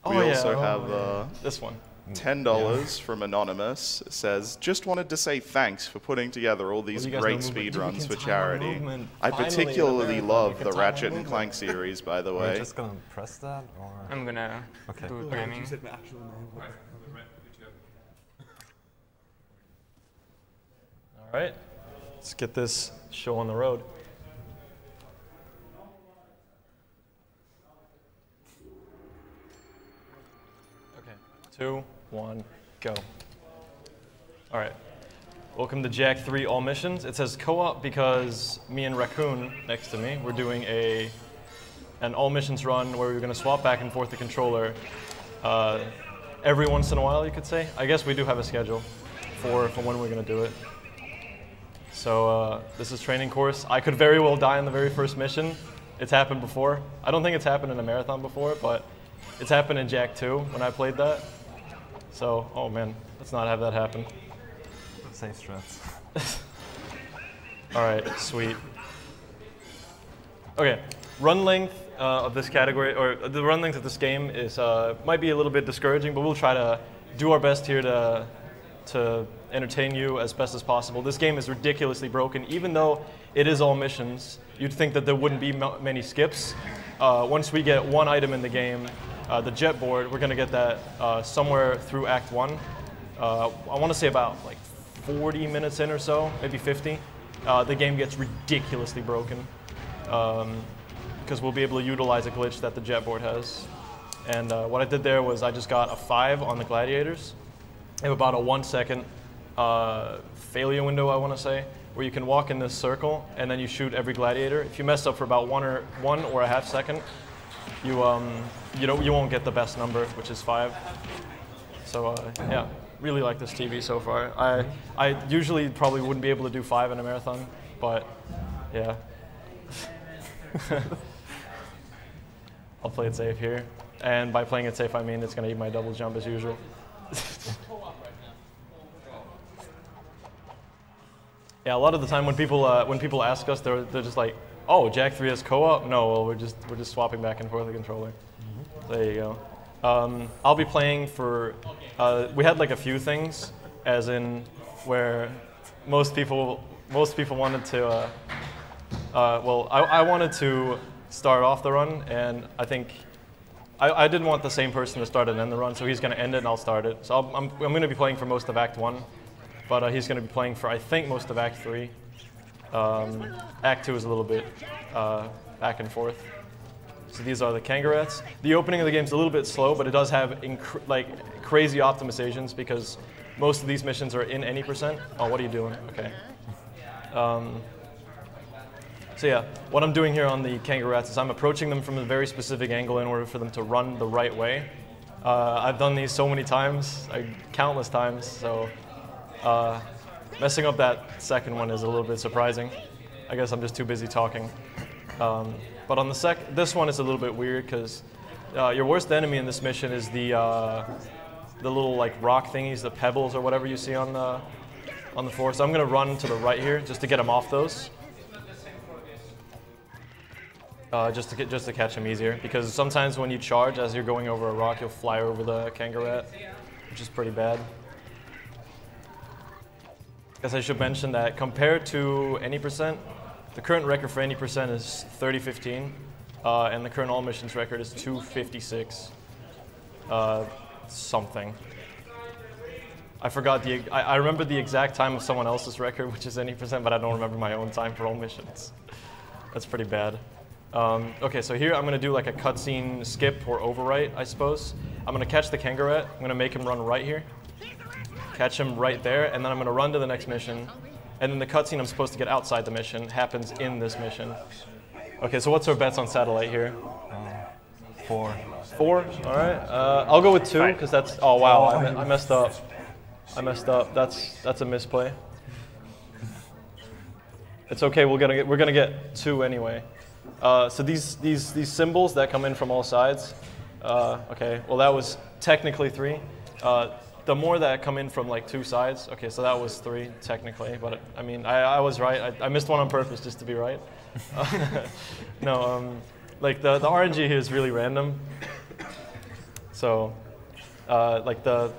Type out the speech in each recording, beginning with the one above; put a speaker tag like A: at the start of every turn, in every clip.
A: We also have
B: this one.
A: $10 from Anonymous. It says, just wanted to say thanks for putting together all these great speedruns for charity. I particularly love the Ratchet and Clank series, by the way.
C: Are you just gonna press that, or?
D: I'm gonna do timing.
B: All right, let's get this show on the road. Okay, 2, 1, go. All right, welcome to Jak 3 All Missions. It says co-op because me and Raccoon next to me, we're doing an all missions run where we're gonna swap back and forth the controller every once in a while, you could say. I guess we do have a schedule for when we're gonna do it. So this is training course. I could very well die in the very first mission. It's happened before. I don't think it's happened in a marathon before, but it's happened in Jak 2 when I played that. So, oh man, let's not have that happen.
C: Safe strats.
B: All right, sweet. Okay, run length of this category, or the run length of this game is might be a little bit discouraging, but we'll try to do our best here to entertain you as best as possible. This game is ridiculously broken. Even though it is all missions, you'd think that there wouldn't be many skips. Once we get one item in the game, the jet board, we're gonna get that somewhere through Act 1. I wanna say about like 40 minutes in or so, maybe 50. The game gets ridiculously broken because we'll be able to utilize a glitch that the jet board has. And what I did there was I just got a 5 on the gladiators. I have about a 1 second failure window, I want to say, where you can walk in this circle and then you shoot every gladiator. If you mess up for about one or a half second, you won't get the best number, which is 5. So yeah, really like this TV so far. I usually probably wouldn't be able to do 5 in a marathon, but yeah. I'll play it safe here. And by playing it safe, I mean it's going to eat my double jump as usual. Yeah, a lot of the time when people ask us, they're just like, "Oh, Jak 3 has co-op?" No, well, we're just swapping back and forth the controller. There you go. I'll be playing for. We had like a few things, as in where most people wanted to. Well, I wanted to start off the run, and I think I didn't want the same person to start and end the run, so he's going to end it and I'll start it. So I'm going to be playing for most of Act 1, but he's going to be playing for, I think, most of Act 3. Act 2 is a little bit back and forth. So these are the Kangaroos. The opening of the game is a little bit slow, but it does have crazy optimizations because most of these missions are in any %. Oh, what are you doing? Okay. So yeah, what I'm doing here on the Kangaroos is I'm approaching them from a very specific angle in order for them to run the right way. I've done these so many times, countless times, so messing up that second one is a little bit surprising. I guess I'm just too busy talking. But on this one is a little bit weird because your worst enemy in this mission is the little like rock thingies, the pebbles or whatever you see on the floor. So I'm going to run to the right here just to get them off those. Just to catch him easier, because sometimes when you charge as you're going over a rock, you'll fly over the Kangaroo, which is pretty bad. I guess I should mention that compared to any %, the current record for any % is 30:15, and the current all missions record is 2:56 something. I forgot I remember the exact time of someone else's record, which is any %, but I don't remember my own time for all missions. That's pretty bad. Okay, so here I'm going to do like a cutscene skip or overwrite, I suppose. I'm going to catch the Kangaroo. I'm going to make him run right here. Catch him right there, and then I'm going to run to the next mission. And then the cutscene I'm supposed to get outside the mission happens in this mission. Okay, so what's our bets on satellite here?
C: 4.
B: 4? All right. I'll go with 2 because that's. Oh wow, I messed up. I messed up. That's a misplay. It's okay. We're gonna get 2 anyway. So these symbols that come in from all sides. Okay. Well, that was technically 3. The more that come in from like 2 sides. Okay, so that was 3 technically, but I mean I was right. I missed one on purpose just to be right. No, like the RNG here is really random. So, like the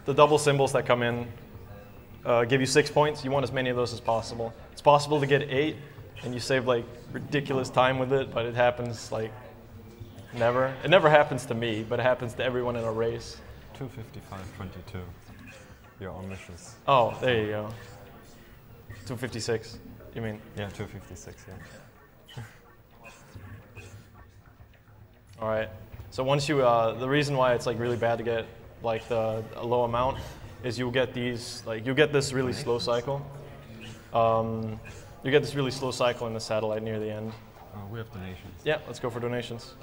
B: double symbols that come in give you 6 points. You want as many of those as possible. It's possible to get 8, and you save like ridiculous time with it, but it happens like never. It never happens to me, but it happens to everyone in a race.
C: 2:55:22. You're ambitious.
B: Oh, there you go. 2:56. You mean?
C: Yeah, 2:56. Yeah.
B: All right. So once you, the reason why it's like really bad to get like a low amount is you'll get these, like you get this really slow cycle. You get this really slow cycle in the satellite near the end.
C: We have donations.
B: Yeah, let's go for donations.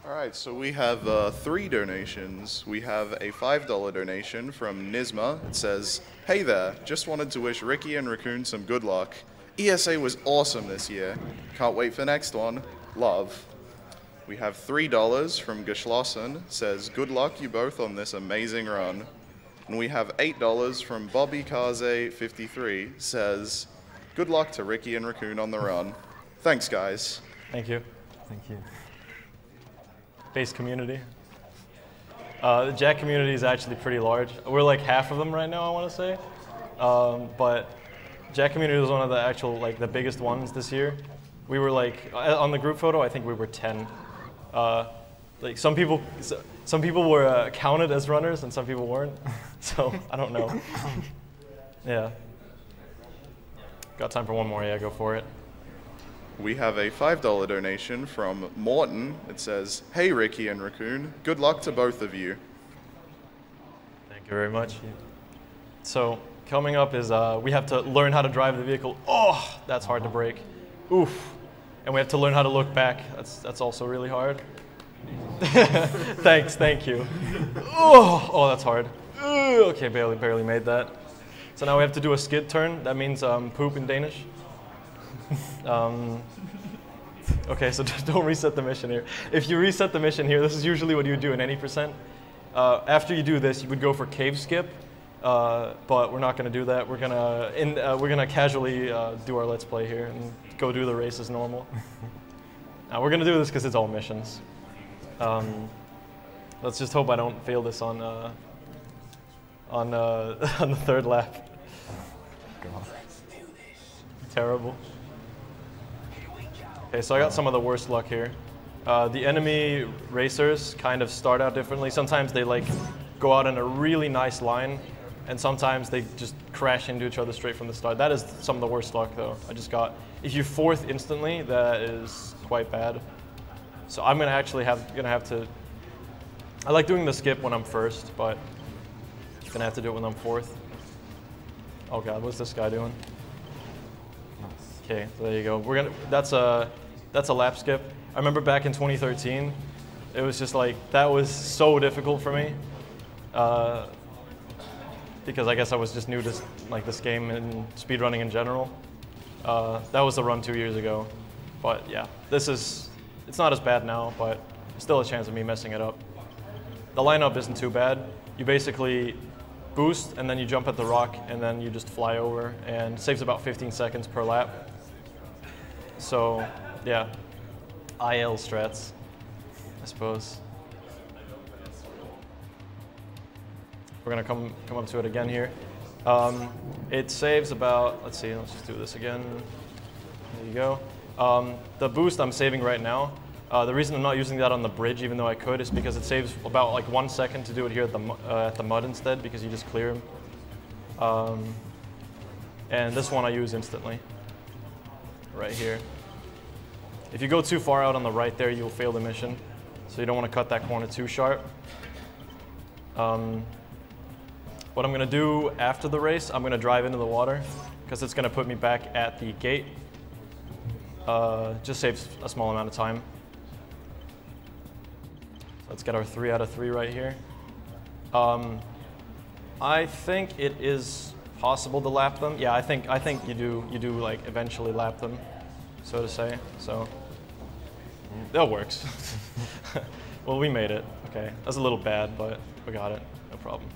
A: All right, so we have 3 donations. We have a $5 donation from Nizma. It says, "Hey there, just wanted to wish Ricky and Raccoon some good luck. ESA was awesome this year. Can't wait for next one. Love." We have $3 from Geschlossen. Says, "Good luck you both on this amazing run." And we have $8 from Bobby Kaze 53. Says, "Good luck to Ricky and Raccoon on the run. Thanks, guys."
B: Thank you.
C: Thank you.
B: Base community. The Jack community is actually pretty large. We're like half of them right now, I want to say. But Jack community was one of the actual, like the biggest ones this year. We were like, on the group photo, I think we were 10. Like some people were counted as runners and some people weren't. So I don't know. Yeah. Got time for one more? Yeah, go for it.
A: We have a $5 donation from Morton. It says, "Hey Ricky and Raccoon, good luck to both of you."
B: Thank you very much. So coming up is we have to learn how to drive the vehicle. Oh, that's hard to break. Oof. And we have to learn how to look back. That's also really hard. Thanks, thank you. Oh, that's hard. Okay, barely made that. So now we have to do a skid turn. That means poop in Danish. Okay, so don't reset the mission here. If you reset the mission here, this is usually what you would do in any percent. After you do this, you would go for cave skip, but we're not going to do that. We're gonna casually do our let's play here and go do the race as normal. Now we're gonna do this because it's all missions. Let's just hope I don't fail this on the 3rd lap.
C: God.
B: Terrible. Okay, so I got some of the worst luck here. The enemy racers kind of start out differently. Sometimes they like go out in a really nice line, and sometimes they just crash into each other straight from the start. That is some of the worst luck though. I just got, if you 4th instantly, that is quite bad. So I'm gonna have to, I like doing the skip when I'm 1st, but I'm gonna have to do it when I'm 4th. Oh God, what's this guy doing? Okay, so there you go. That's a lap skip. I remember back in 2013, it was just like, that was so difficult for me. Because I guess I was just new to like this game and speedrunning in general. That was the run 2 years ago. But yeah, it's not as bad now, but still a chance of me messing it up. The lineup isn't too bad. You basically boost and then you jump at the rock and then you just fly over, and it saves about 15 seconds per lap. So yeah, IL strats, I suppose. We're gonna come up to it again here. It saves about, let's just do this again. There you go. The boost I'm saving right now, the reason I'm not using that on the bridge, even though I could, is because it saves about like 1 second to do it here at the mud instead, because you just clear them. And this one I use instantly, right here. If you go too far out on the right there, you'll fail the mission. So you don't want to cut that corner too sharp. What I'm going to do after the race, I'm going to drive into the water because it's going to put me back at the gate. Just saves a small amount of time. Let's get our 3 out of 3 right here. I think it is possible to lap them. Yeah, I think you do like eventually lap them, so to say. So that works. Well, we made it. Okay, that's a little bad, but we got it. No problem.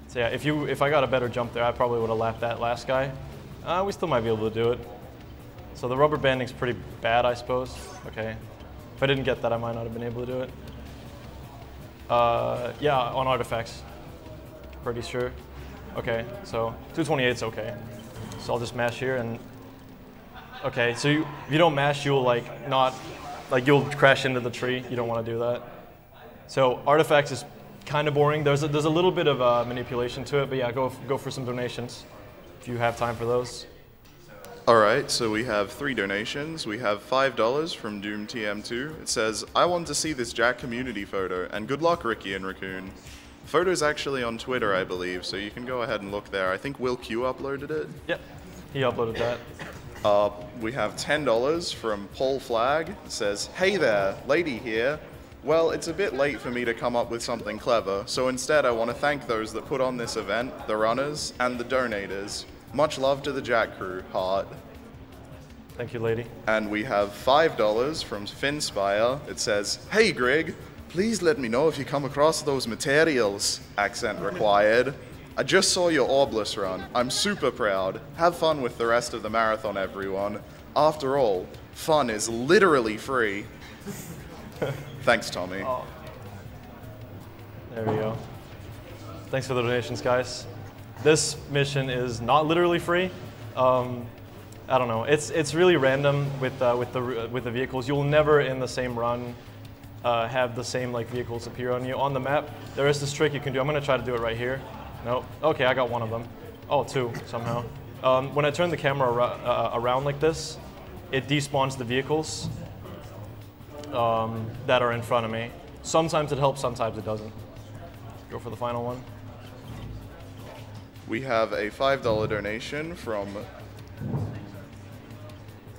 B: So yeah, if I got a better jump there, I probably would have lapped that last guy. We still might be able to do it. So the rubber banding's pretty bad, I suppose. Okay. If I didn't get that, I might not have been able to do it. Yeah, on artifacts. Pretty sure. Okay, so 228 is okay. So I'll just mash here and. Okay, so if you don't mash, you'll you'll crash into the tree. You don't want to do that. So artifacts is kind of boring. There's a little bit of manipulation to it, but yeah, go for some donations if you have time for those.
A: All right, so we have 3 donations. We have $5 from Doom TM2. It says, I want to see this Jack community photo, and good luck, Ricky and Raccoon. The photo's actually on Twitter, I believe, so you can go ahead and look there. I think Will Q uploaded it.
B: Yep, he uploaded that.
A: We have $10 from Paul Flagg. It says, hey there, lady here. Well, it's a bit late for me to come up with something clever, so instead I want to thank those that put on this event, the runners, and the donators. Much love to the Jack crew, heart.
B: Thank you, lady.
A: And we have $5 from Finspire. It says, hey Greg, please let me know if you come across those materials. Accent required. I just saw your Orbless run. I'm super proud. Have fun with the rest of the marathon, everyone. After all, fun is literally free. Thanks, Tommy.
B: Oh. There we go. Thanks for the donations, guys. This mission is not literally free. I don't know. It's really random with the vehicles. You'll never in the same run have the same vehicles appear on you on the map. There is this trick you can do. I'm gonna try to do it right here. Nope. Okay, I got one of them. Oh, 2 somehow. When I turn the camera around like this, it despawns the vehicles that are in front of me. Sometimes it helps, sometimes it doesn't. Go for the final one.
A: We have a $5 donation from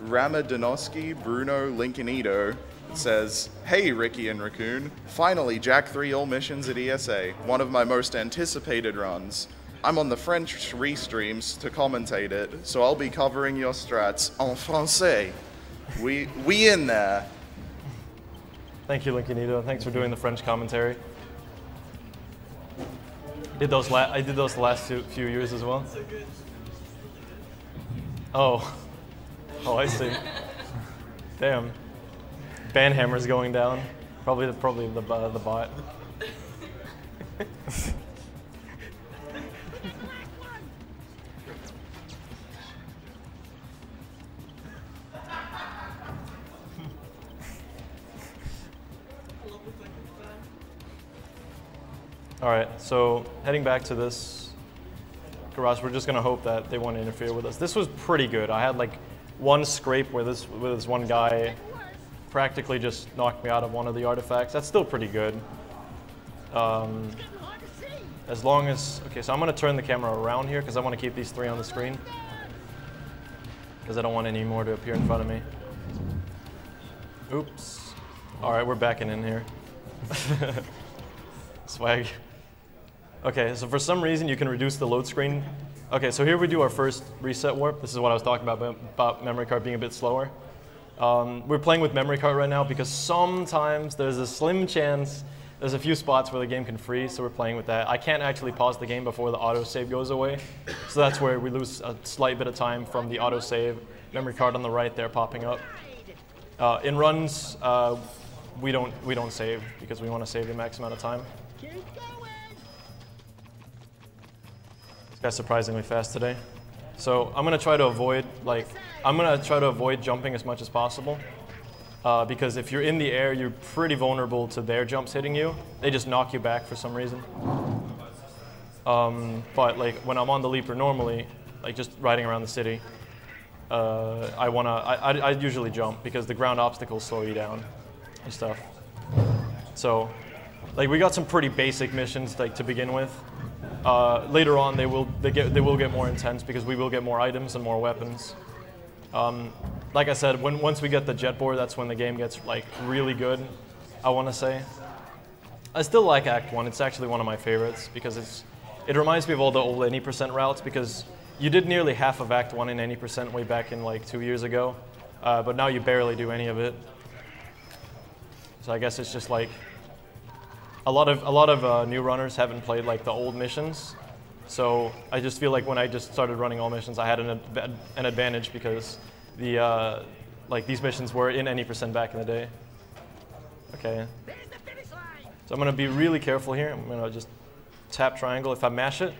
A: Ramadanovsky Bruno Lincolnito. It says, hey Ricky and Raccoon, finally Jack 3 all missions at ESA, one of my most anticipated runs. I'm on the French restreams to commentate it, so I'll be covering your strats en français. We in there.
B: Thank you, Lincolnito. Thanks for doing the French commentary. I did those the last few years as well. Oh, I see. Damn. Banhammer's going down. Probably the bot. All right, so heading back to this garage, we're just gonna hope that they won't interfere with us. This was pretty good. I had one scrape where this one guy practically just knocked me out of one of the artifacts. That's still pretty good. As long as, okay, so I'm gonna turn the camera around here because I want to keep these 3 on the screen because I don't want any more to appear in front of me. Oops. All right, we're backing in here. Swag. Okay, so for some reason you can reduce the load screen. Okay, so here we do our first reset warp. This is what I was talking about memory card being a bit slower. We're playing with memory card right now because sometimes there's a slim chance there's a few spots where the game can freeze, so we're playing with that. I can't actually pause the game before the autosave goes away, so that's where we lose a slight bit of time from the autosave memory card on the right there popping up. In runs, we don't save because we want to save the max amount of time. This guy's surprisingly fast today. So I'm gonna try to avoid jumping as much as possible. Because if you're in the air, you're pretty vulnerable to their jumps hitting you. They just knock you back for some reason. But when I'm on the leaper normally, just riding around the city, I usually jump because the ground obstacles slow you down and stuff. So we got some pretty basic missions to begin with. Later on, they will get more intense because we will get more items and more weapons. Like I said, once we get the jet board, that's when the game gets really good, I want to say. I still like Act 1. It's actually one of my favorites because it reminds me of all the old any % routes because you did nearly half of Act 1 in any % way back in 2 years ago, but now you barely do any of it. So I guess it's just a lot of new runners haven't played the old missions. So I just feel when I just started running all missions, I had an advantage because these missions were in any % back in the day. Okay. So I'm going to be really careful here. I'm going to just tap triangle. If I mash it,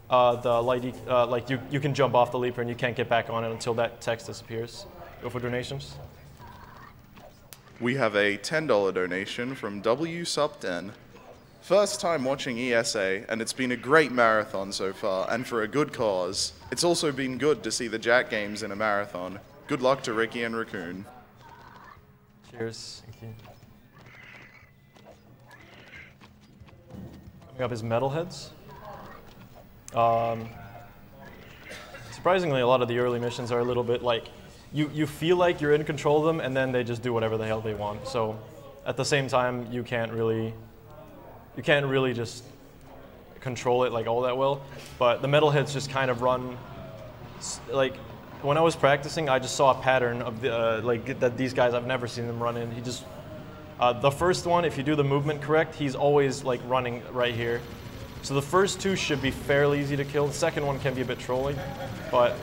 B: the light, like you can jump off the leaper and you can't get back on it until that text disappears. Go for donations.
A: We have a $10 donation from W Sub10. First time watching ESA, and it's been a great marathon so far, and for a good cause. It's also been good to see the Jack games in a marathon. Good luck to Ricky and Raccoon.
B: Cheers.
C: Thank you.
B: Coming up is Metalheads. Surprisingly, a lot of the early missions are a little bit like, you feel like you're in control of them, and then they just do whatever the hell they want. So at the same time, you can't really just control it like all that well. But the Metalheads just kind of run, like when I was practicing, I just saw a pattern of the like that these guys, I've never seen them run in. He just the first one, if you do the movement correct, he's always like running right here. So the first two should be fairly easy to kill. The second one can be a bit trolling, but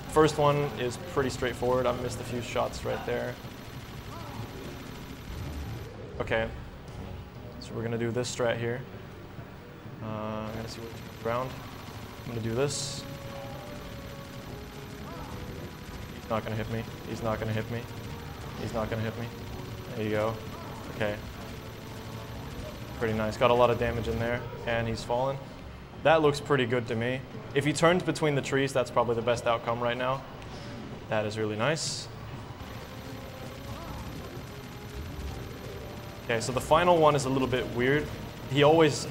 B: first one is pretty straightforward. I missed a few shots right there. Okay, so we're gonna do this strat here. I'm gonna see what's ground. I'm gonna do this. He's not gonna hit me. He's not gonna hit me. He's not gonna hit me. There you go. Okay. Pretty nice. Got a lot of damage in there, and he's fallen. That looks pretty good to me. If he turns between the trees, that's probably the best outcome right now. That is really nice. Okay, so the final one is a little bit weird. He always,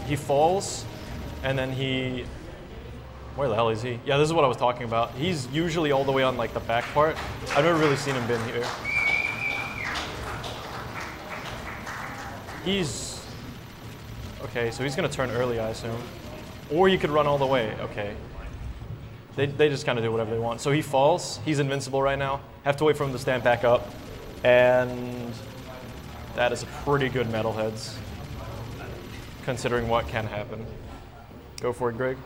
B: he falls, and then he, where the hell is he? Yeah, this is what I was talking about. He's usually all the way on like the back part. I've never really seen him been here. He's, okay, so he's gonna turn early, I assume. Or you could run all the way, okay. They just kind of do whatever they want. So he falls, he's invincible right now. Have to wait for him to stand back up. And that is a pretty good Metalheads, considering what can happen. Go for it, Greg.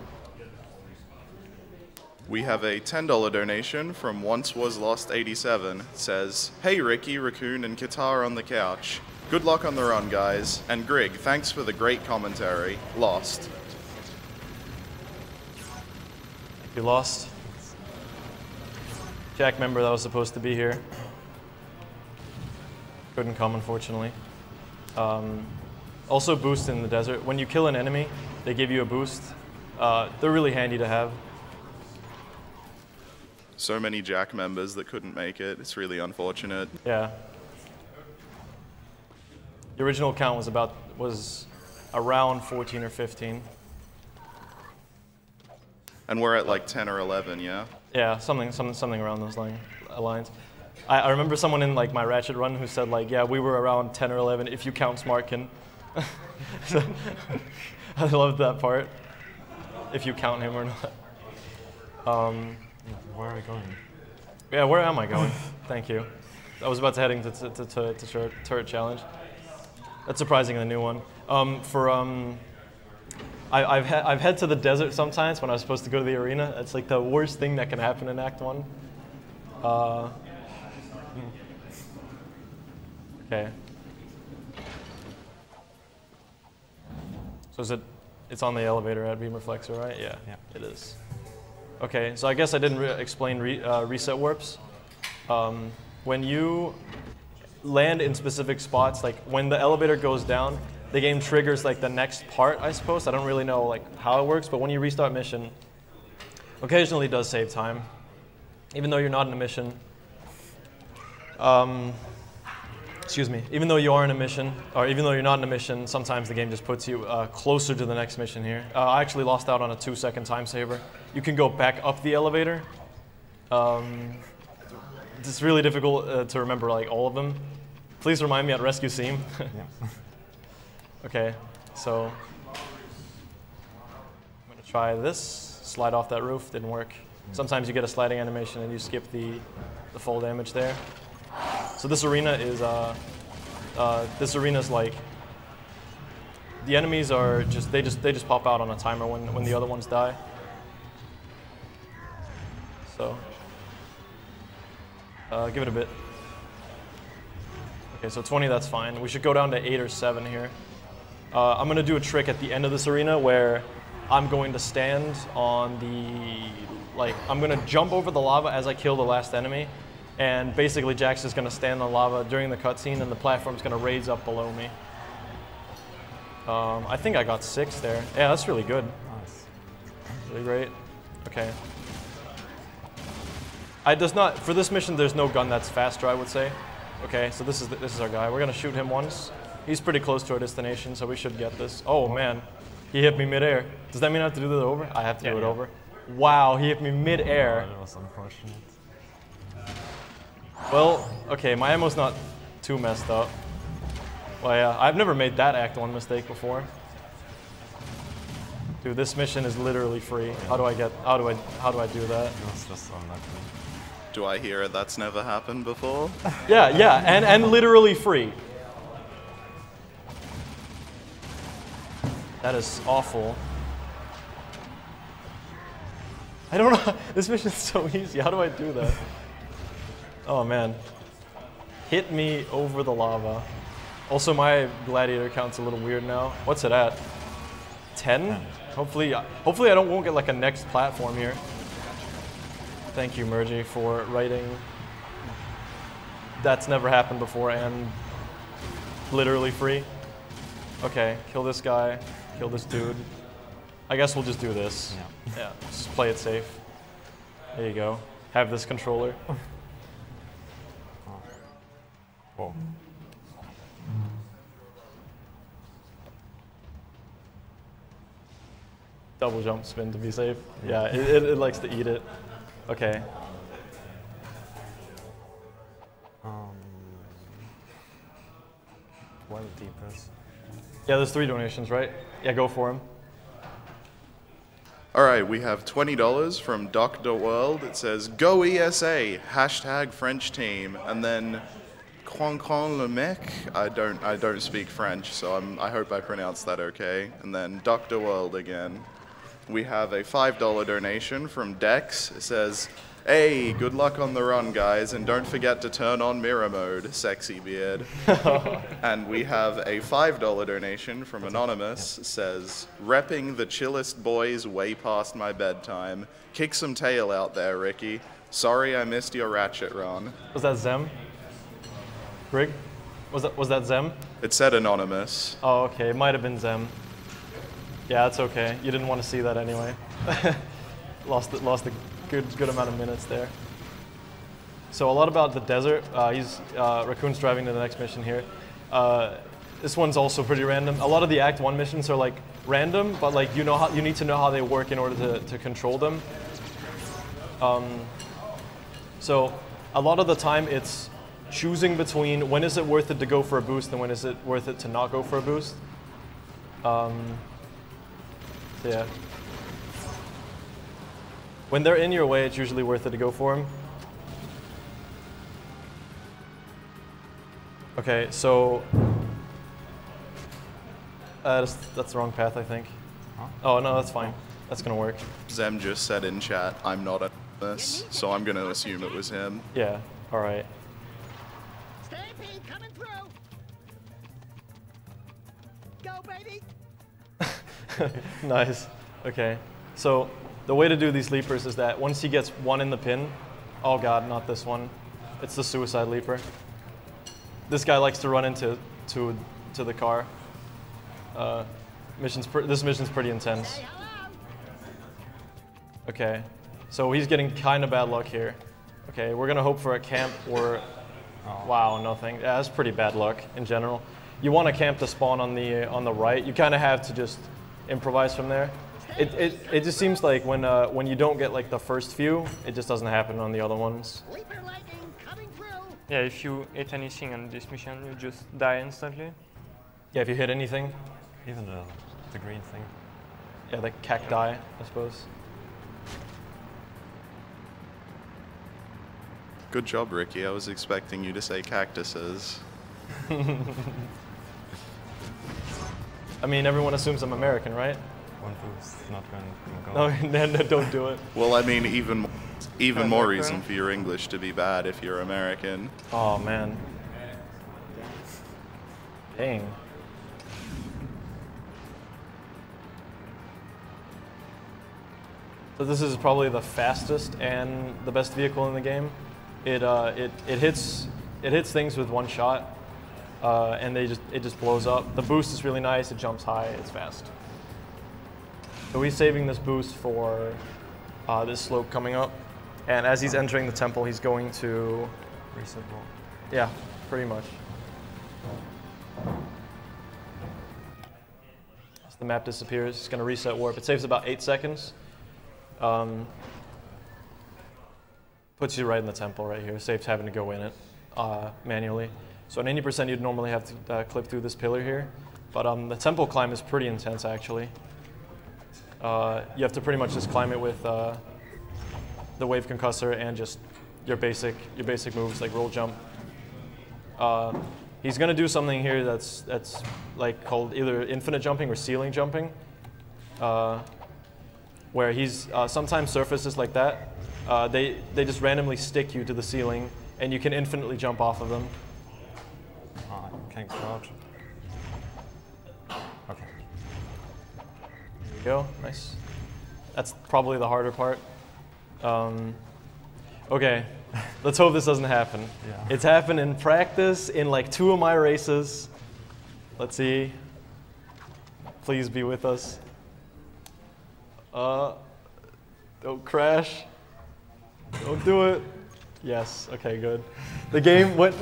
A: We have a $10 donation from Once Was Lost 87. It says, "Hey Ricky, Raccoon, and Guitar on the couch. Good luck on the run, guys. And Grig, thanks for the great commentary. Lost."
B: You lost. Jack member that was supposed to be here. Couldn't come, unfortunately. Also boost in the desert. When you kill an enemy, they give you a boost. They're really handy to have.
A: So many Jack members that couldn't make it. It's really unfortunate.
B: Yeah. The original count was around 14 or 15.
A: And we're at like 10 or 11, yeah?
B: Yeah, something around those lines. I remember someone in like my Ratchet run who said like, yeah, we were around 10 or 11 if you count Smartkin. So, I loved that part. If you count him or not.
C: Where are we going?
B: Yeah, where am I going? Thank you. I was about to heading to turret challenge. That's surprising, the new one. I've head to the desert sometimes when I was supposed to go to the arena. It's like the worst thing that can happen in Act 1. Okay. So it's on the elevator at Beam Reflexor, right? Yeah, it is. Okay, so I guess I didn't explain reset warps. When you land in specific spots, like when the elevator goes down, the game triggers like the next part, I suppose. I don't really know like how it works, but when you restart mission, occasionally it does save time, even though you're not in a mission. Excuse me. Even though you are in a mission, or even though you're not in a mission, sometimes the game just puts you closer to the next mission here. I actually lost out on a 2-second time saver. You can go back up the elevator. It's really difficult to remember like all of them. Please remind me at Rescue Seam.
C: Yeah.
B: Okay, so I'm gonna try this. Slide off that roof, didn't work. Sometimes you get a sliding animation and you skip the full damage there. So this arena is like the enemies are they just pop out on a timer when the other ones die. So give it a bit. Okay, so 20, that's fine. We should go down to 8 or 7 here. I'm going to do a trick at the end of this arena where I'm going to stand on I'm going to jump over the lava as I kill the last enemy. And basically Jax is going to stand on lava during the cutscene and the platform's going to raise up below me. I think I got 6 there. Yeah, that's really good.
C: Nice.
B: Really great. Okay. For this mission, there's no gun that's faster, I would say. Okay, so this is our guy. We're going to shoot him once. He's pretty close to our destination, so we should get this. Oh, man. He hit me midair. Does that mean I have to do that over? I have to do it over. Wow, he hit me midair.
C: That was unfortunate.
B: Well, okay, my ammo's not too messed up. Well, yeah, I've never made that Act 1 mistake before. Dude, this mission is literally free. How do I do that?
C: It was just unlucky.
A: Do I hear that's never happened before?
B: Yeah, and literally free. That is awful. I don't know. This mission's so easy. How do I do that? Oh man. Hit me over the lava. Also, my gladiator count's a little weird now. What's it at? 10? Hopefully I won't get like a next platform here. Thank you, Mergy, for writing. That's never happened before and literally free. Okay, kill this guy, kill this dude. I guess we'll just do this. Yeah, just play it safe. There you go. Have this controller.
C: Whoa.
B: Double jump spin to be safe. Yeah, it likes to eat it. Okay.
C: 12 deepers.
A: Yeah,
B: there's 3 donations, right? Yeah, go for them.
A: All right, we have $20 from Dr. World. It says, "Go ESA, hashtag French team." And then Quancon le mec. I don't speak French, so I hope I pronounced that okay. And then Dr. World again. We have a $5 donation from Dex. It says, "Hey, good luck on the run, guys, and don't forget to turn on mirror mode, sexy beard." And we have a $5 donation from Anonymous. It says, "Repping the chillest boys way past my bedtime. Kick some tail out there, Ricky. Sorry I missed your ratchet run."
B: Was that Zem? Grig? Was that Zem?
A: It said Anonymous.
B: Oh, okay. It might have been Zem. Yeah, it's okay. You didn't want to see that anyway. Lost a good amount of minutes there. So a lot about the desert. Raccoon's driving to the next mission here. This one's also pretty random. A lot of the Act 1 missions are like random, but like you need to know how they work in order to control them. So a lot of the time it's choosing between when is it worth it to go for a boost and when is it worth it to not go for a boost. Yeah. When they're in your way, it's usually worth it to go for them. Okay, so that's the wrong path, I think.
C: Huh?
B: Oh no, that's fine. That's gonna work.
A: Zem just said in chat, "I'm not at this," so I'm gonna assume it was him.
B: Yeah. All right.
E: Stampede coming through. Go, baby.
B: Nice. Okay. So the way to do these leapers is that once he gets one in the pin, oh god, not this one. It's the suicide leaper. This guy likes to run into the car. This mission's pretty intense.
E: Say hello.
B: Okay. So he's getting kind of bad luck here. Okay, we're gonna hope for a camp or wow, nothing. Yeah, that's pretty bad luck in general. You want a camp to spawn on the right. You kind of have to just improvise from there. It just seems like when you don't get like the first few, it just doesn't happen on the other ones.
E: Leaper lightning coming through.
D: Yeah, if you hit anything on this mission, you just die instantly.
B: Yeah, if you hit anything.
C: Even the green thing.
B: Yeah, the cacti, I suppose.
A: Good job, Ricky. I was expecting you to say cactuses.
B: I mean, everyone assumes I'm American, right?
C: One boost, not going to go.
B: No, don't do it.
A: Well, I mean, even more reason for your English to be bad if you're American.
B: Oh man. Dang. So this is probably the fastest and the best vehicle in the game. It hits things with one shot, and it just blows up. The boost is really nice. It jumps high. It's fast. So he's saving this boost for this slope coming up, and as he's entering the temple, he's going to
C: Reset wall.
B: yeah, pretty much. As the map disappears, it's going to reset warp. It saves about 8 seconds. Puts you right in the temple right here. Saves having to go in it manually. So at 90% you'd normally have to clip through this pillar here. But the temple climb is pretty intense actually. You have to pretty much just climb it with the wave concussor and just your basic moves like roll jump. He's going to do something here that's like called either infinite jumping or ceiling jumping, where he's sometimes surfaces like that. They just randomly stick you to the ceiling, and you can infinitely jump off of them.
C: Ah, you can't crouch. Okay.
B: There you go, nice. That's probably the harder part. Okay, let's hope this doesn't happen.
C: Yeah.
B: It's happened in practice in like 2 of my races. Let's see. Please be with us. Don't crash. Don't do it. Yes, okay, good. The game went,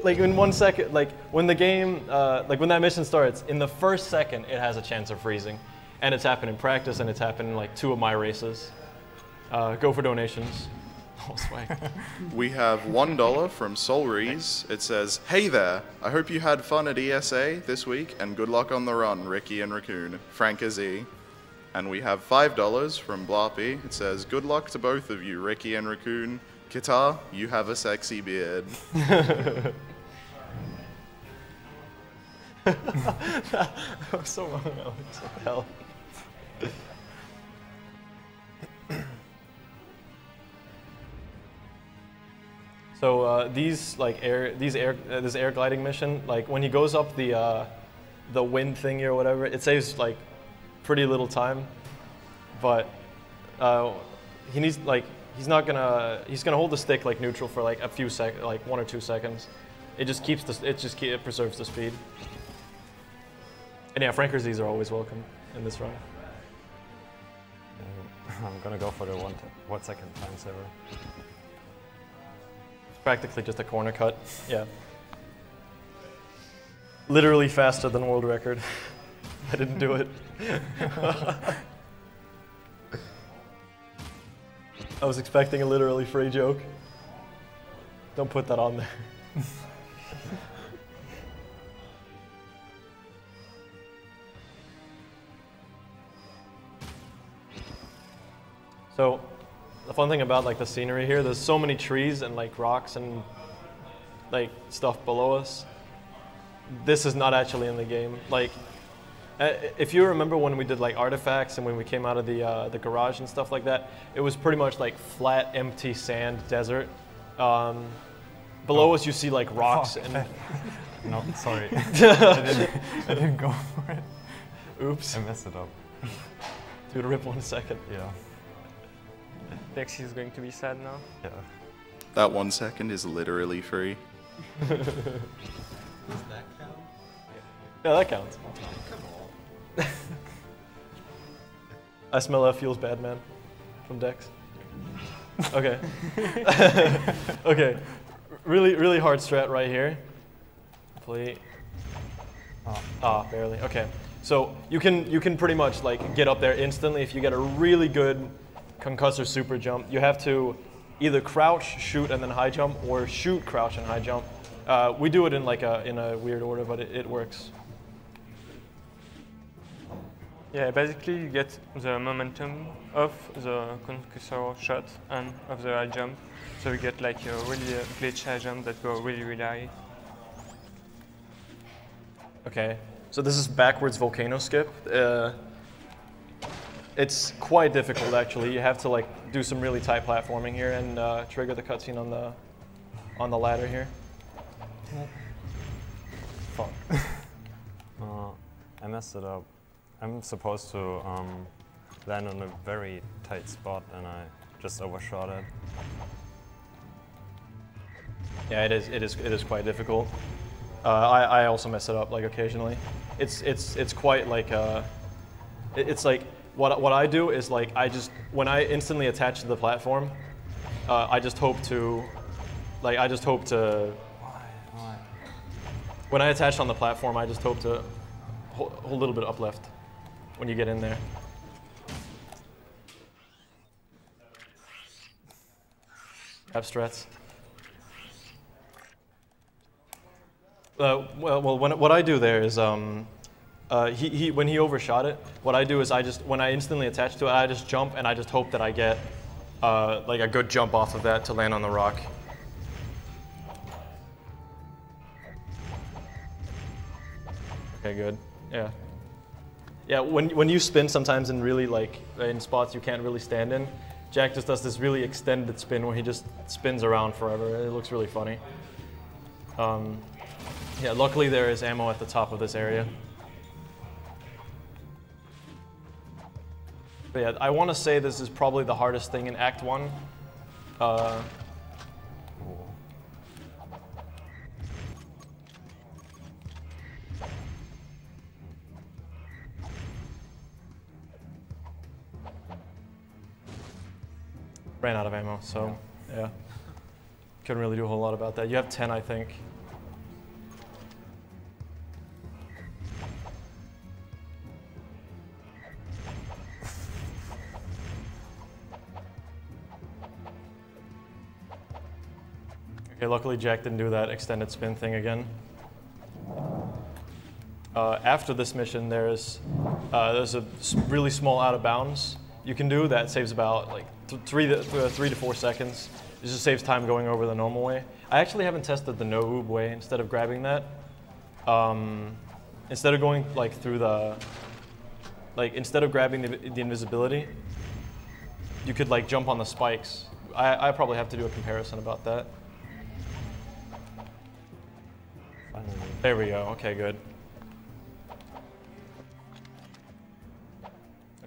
B: like in 1 second, like when the game, like when that mission starts, in the first second it has a chance of freezing. And it's happened in practice and it's happened in like 2 of my races. Go for donations. Oh, swag.
A: We have $1 from Solrees. It says, "Hey there, I hope you had fun at ESA this week and good luck on the run, Ricky and Raccoon. Franka Z." And we have $5 from Blarpy. It says, "Good luck to both of you, Ricky and Raccoon. Kitar, you have a sexy beard."
B: That was so wrong, Alex. What the hell? So this air gliding mission, like when he goes up the wind thingy or whatever, it saves like pretty little time, but he needs he's gonna hold the stick like neutral for like a few seconds, like 1 or 2 seconds. It just keeps it preserves the speed. And yeah, Franker Z's are always welcome in this run.
C: I'm gonna go for the 1 second time saver.
B: Practically just a corner cut. Yeah. Literally faster than world record. I didn't do it. I was expecting a literally free joke. Don't put that on there. So, the fun thing about like the scenery here, there's so many trees and like rocks and like stuff below us. This is not actually in the game. Like, if you remember when we did like artifacts and when we came out of the garage and stuff like that, it was pretty much like flat, empty sand desert. Below us, you see like rocks and.
C: No, sorry. I didn't go for it.
B: Oops.
C: I messed it up.
B: Dude, rip 1 second.
C: Yeah.
D: Lexi is going to be sad now.
C: Yeah.
A: That 1 second is literally free.
F: Does that count?
B: Yeah, that counts.
F: Come on.
B: I smell F fuels bad man from Dex. Okay. Okay. Really hard strat right here. Hopefully. Barely. Okay. So you can pretty much like get up there instantly if you get a really good concussor super jump. You have to either crouch, shoot, and then high jump, or shoot, crouch, and high jump. We do it in like in a weird order, but it works.
D: Yeah, basically you get the momentum of the concussor shot and of the high jump. So you get like a really glitch high jump that go really high.
B: Okay, so this is backwards volcano skip. It's quite difficult actually. You have to like do some really tight platforming here and trigger the cutscene on the ladder here.
C: Fuck. I messed it up. I'm supposed to land on a very tight spot and I just overshot it.
B: Yeah, it is quite difficult. I also mess it up like occasionally. It's quite like it's like what I do is like when I instantly attach to the platform, I just hope to Why? When I attach on the platform, I just hope to hold a little bit up left when you get in there. Abstrats. What I do there is when he overshot it, what I do is when I instantly attach to it, I just jump and I just hope that I get like a good jump off of that to land on the rock. Okay, good. Yeah. Yeah, when you spin sometimes in really in spots you can't really stand in, Jack just does this really extended spin where he just spins around forever. It looks really funny. Yeah, luckily there is ammo at the top of this area. But yeah, I want to say this is probably the hardest thing in Act 1. Ran out of ammo, so yeah. Couldn't really do a whole lot about that. You have 10, I think. Okay, luckily Jack didn't do that extended spin thing again. After this mission, there's a really small out of bounds you can do that saves about like 3 to 4 seconds. It just saves time going over the normal way. I actually haven't tested the no oob way instead of grabbing that. Instead of going like through the, instead of grabbing the invisibility, you could like jump on the spikes. I probably have to do a comparison about that. There we go. Okay, good.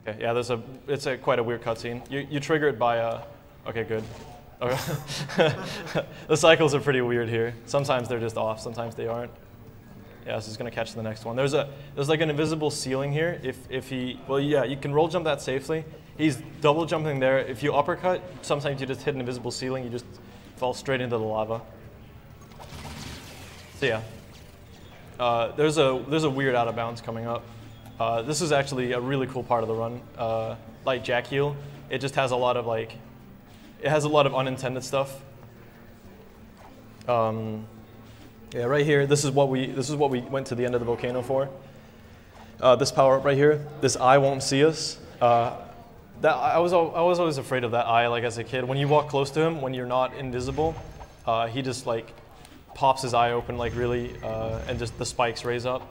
B: Okay, yeah, it's quite a weird cutscene. You trigger it by okay, good. Okay. The cycles are pretty weird here. Sometimes they're just off, sometimes they aren't. Yeah, this is gonna catch the next one. There's like an invisible ceiling here. If he, well, yeah, you can roll jump that safely. He's double jumping there. If you uppercut, sometimes you just hit an invisible ceiling. You just fall straight into the lava. So yeah. There's a weird out of bounds coming up. This is actually a really cool part of the run. Like Jack Heel, it just has a lot of unintended stuff. Yeah, right here. This is what we went to the end of the volcano for. This power up right here. This eye won't see us. I was always afraid of that eye. Like as a kid, when you walk close to him, when you're not invisible, he just like pops his eye open like really, and just the spikes raise up.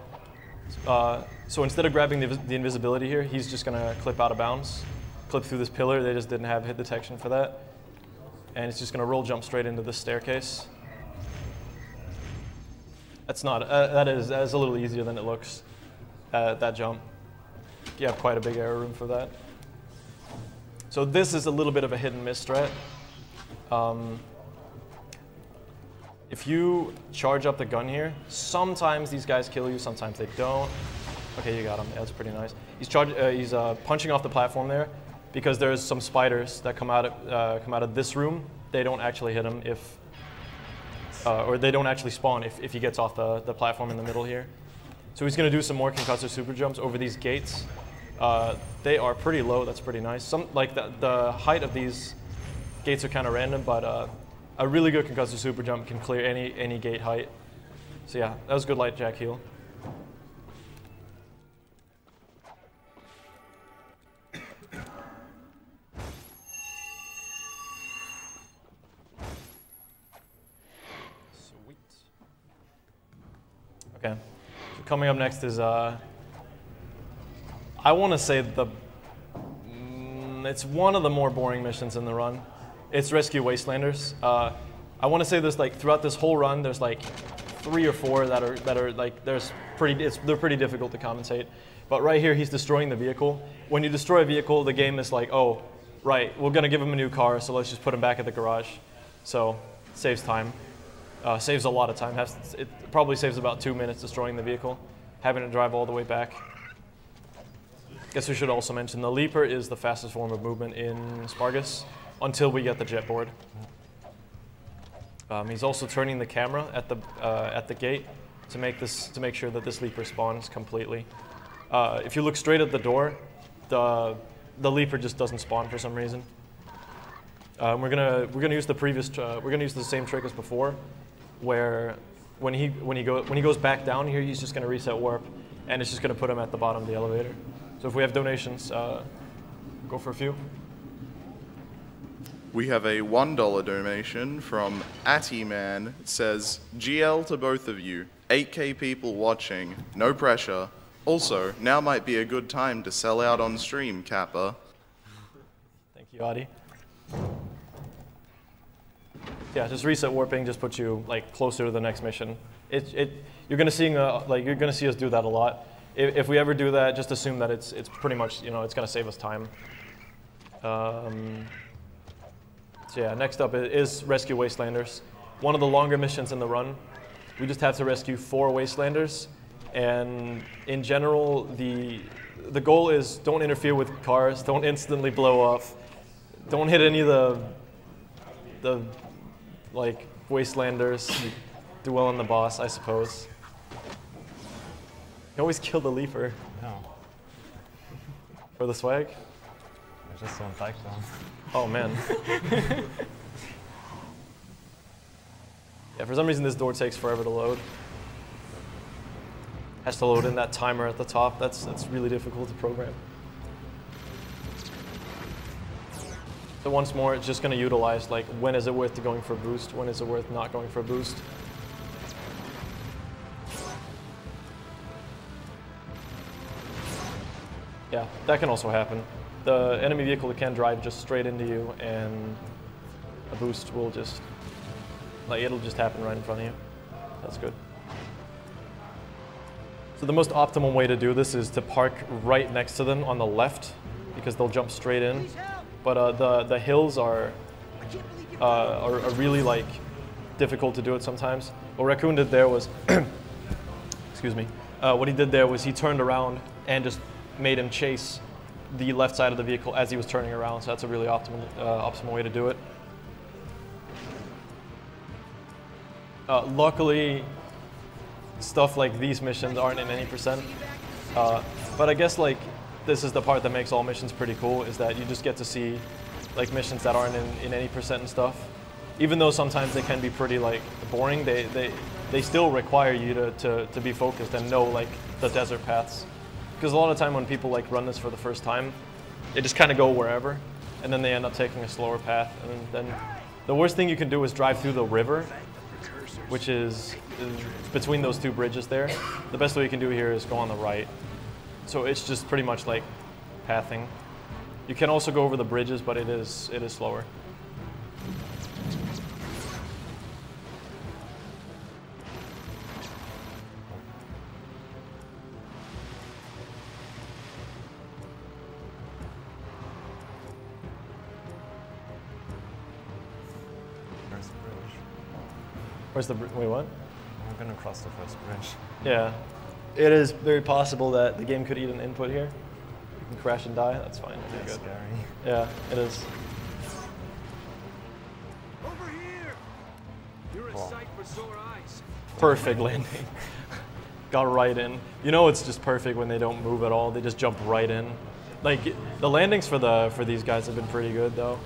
B: So instead of grabbing the invisibility here, he's just gonna clip out of bounds, clip through this pillar. They just didn't have hit detection for that, and it's just gonna roll jump straight into this staircase. That's not. That is a little easier than it looks. That jump. You have quite a big error room for that. So this is a little bit of a hit and miss strat. If you charge up the gun here, sometimes these guys kill you, sometimes they don't. Okay, you got him. That's pretty nice. He's punching off the platform there because there's some spiders that come out of this room. They don't actually hit him or they don't actually spawn if he gets off the platform in the middle here. So he's going to do some more concussive super jumps over these gates. They are pretty low. That's pretty nice. The height of these gates are kind of random, but a really good concussive super jump can clear any gate height. So yeah, that was good light Jack Heel. Sweet. Okay, so coming up next is I want to say it's one of the more boring missions in the run. It's Rescue Wastelanders. I want to say there's like throughout this whole run, there's like 3 or 4 that are like they're pretty difficult to compensate. But right here, he's destroying the vehicle. When you destroy a vehicle, the game is like, oh, right, we're gonna give him a new car, so let's just put him back at the garage. So saves time, saves a lot of time. It probably saves about 2 minutes destroying the vehicle, having to drive all the way back. Guess we should also mention the Leaper is the fastest form of movement in Spargus until we get the jet board. He's also turning the camera at the gate to make sure that this Leaper spawns completely. If you look straight at the door, the Leaper just doesn't spawn for some reason. We're gonna use the same trick as before, where when he goes back down here, he's just gonna reset warp, and it's just gonna put him at the bottom of the elevator. So if we have donations, go for a few.
A: We have a $1 donation from Attyman. It says, GL to both of you. 8K people watching. No pressure. Also, now might be a good time to sell out on stream, Kappa.
B: Thank you, Adi. Yeah, just reset warping just puts you like closer to the next mission. You're gonna see us do that a lot. If we ever do that, just assume that it's pretty much, it's gonna save us time. So yeah, next up is Rescue Wastelanders. One of the longer missions in the run. We just have to rescue 4 Wastelanders. And in general, the goal is don't interfere with cars, don't instantly blow up, don't hit any of the like Wastelanders. Do well on the boss, I suppose. You always kill the Leaper.
C: No,
B: For the swag?
C: I just don't like them.
B: Oh man. Yeah, for some reason this door takes forever to load. Has to load in that timer at the top. That's really difficult to program. So once more, it's just going to utilize like when is it worth going for a boost, when is it worth not going for a boost. Yeah, that can also happen. The enemy vehicle can drive just straight into you, and a boost will just, it'll just happen right in front of you. That's good. So the most optimal way to do this is to park right next to them on the left, because they'll jump straight in. But the hills are really like difficult to do it sometimes. What Raccoon did there was, excuse me, what he did there was he turned around and just made him chase the left side of the vehicle as he was turning around. So that's a really optimal way to do it. Luckily, stuff like these missions aren't in any percent. But I guess like this is the part that makes all missions pretty cool, is that you just get to see like missions that aren't in any percent and stuff. Even though sometimes they can be pretty like boring, they still require you to be focused and know like the desert paths. Because a lot of time when people like run this for the first time, they just kind of go wherever, and then they end up taking a slower path. And then the worst thing you can do is drive through the river, which is between those 2 bridges there. The best way you can do here is go on the right. So it's just pretty much like pathing. You can also go over the bridges, but it is slower.
C: Where's the bridge?
B: Where's the wait? What?
C: I'm gonna cross the first bridge.
B: Yeah, it is very possible that the game could eat an input here. You can crash and die. That's fine. You're
C: That's
B: good.
C: scary.
B: Yeah, it is.
G: Over here! You're a
C: Wow.
G: sight for sore eyes.
B: Perfect landing. Got right in. You know it's just perfect when they don't move at all. They just jump right in. Like the landings for these guys have been pretty good though.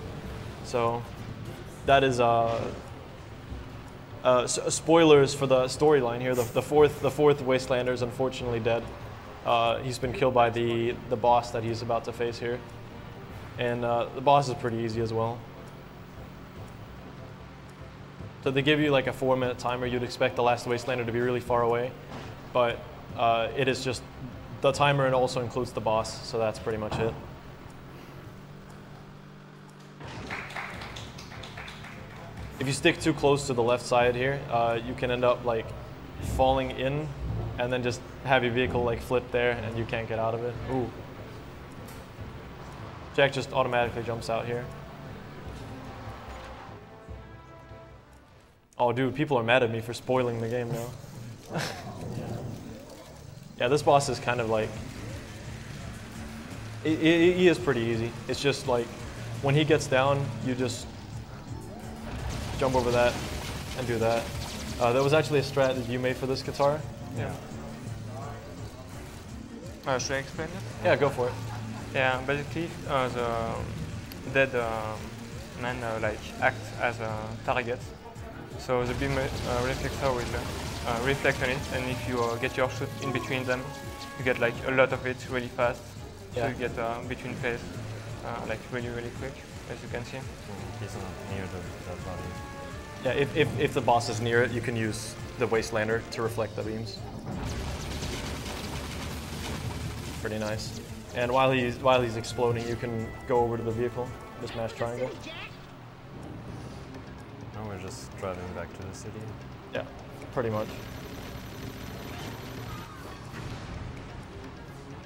B: So that is spoilers for the storyline here. The fourth Wastelander is unfortunately dead. He's been killed by the boss that he's about to face here, and the boss is pretty easy as well. So they give you like a 4-minute timer. You'd expect the last Wastelander to be really far away, but it is just the timer, and also includes the boss. So that's pretty much it. If you stick too close to the left side here, you can end up like falling in, and then just have your vehicle like flip there, and you can't get out of it. Ooh. Jack just automatically jumps out here. Oh, dude, people are mad at me for spoiling the game now. Yeah, this boss is kind of like... He is pretty easy. It's just like, when he gets down, you just jump over that and do that. That was actually a strat that you made for this guitar.
D: Yeah. Should I explain it?
B: Yeah, go for it.
D: Yeah, basically the dead man like act as a target. So the beam reflector will reflect on it, and if you get your shoot in between them, you get like a lot of it really fast.
B: Yeah.
D: So you get between phase like really quick, as you can see.
C: He's not near the body.
B: Yeah, if the boss is near it, you can use the Wastelander to reflect the beams. Pretty nice. And while he's exploding, you can go over to the vehicle, just mash triangle.
C: Now we're just driving back to the city.
B: Yeah, pretty much.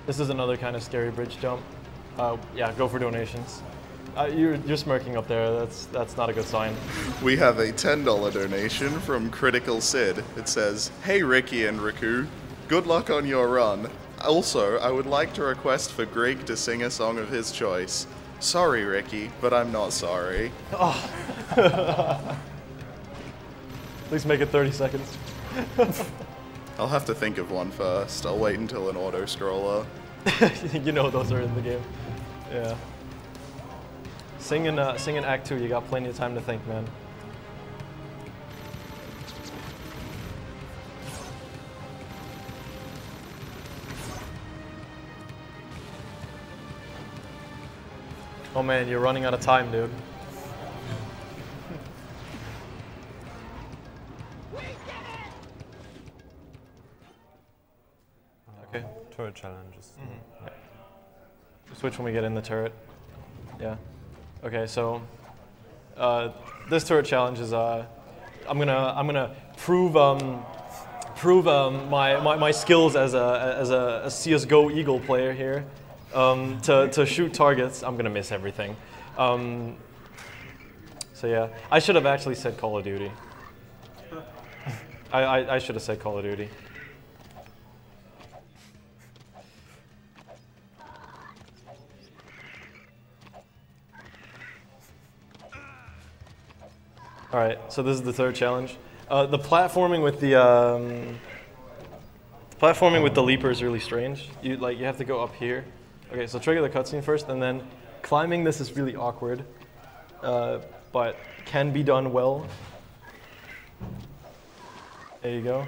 B: This is another kind of scary bridge jump. Yeah, go for donations. You're smirking up there. That's not a good sign.
A: We have a $10 donation from Critical Sid. It says, "Hey Ricky and Riku, good luck on your run. Also, I would like to request for Greg to sing a song of his choice. Sorry, Ricky, but I'm not sorry."
B: Please make it 30 seconds.
A: I'll have to think of one first. I'll wait until an auto-scroller.
B: You know those are in the game. Yeah. Sing in Act 2. You got plenty of time to think, man. Oh man, you're running out of time, dude. Okay.
C: Turret challenges.
B: Switch when we get in the turret. Yeah. Okay, so this turret challenge is I'm gonna prove my skills as a CS:GO Eagle player here. To shoot targets, I'm gonna miss everything. So yeah, I should have actually said Call of Duty. I should have said Call of Duty. All right, so this is the third challenge. The platforming with the leaper is really strange. You have to go up here. Okay, so trigger the cutscene first, and then climbing this is really awkward, but can be done well. There you go.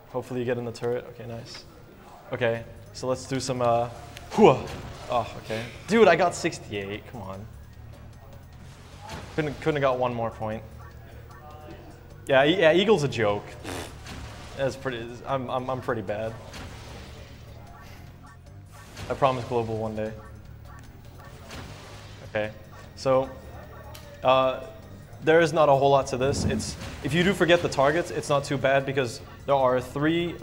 B: Hopefully you get in the turret. Okay, nice. Okay, so let's do some. Oh, okay. Dude, I got 68. Come on. Couldn't have got one more point. Yeah, Eagle's a joke. That's pretty. I'm pretty bad. I promise global one day. Okay, so there is not a whole lot to this. If you do forget the targets, it's not too bad because there are three.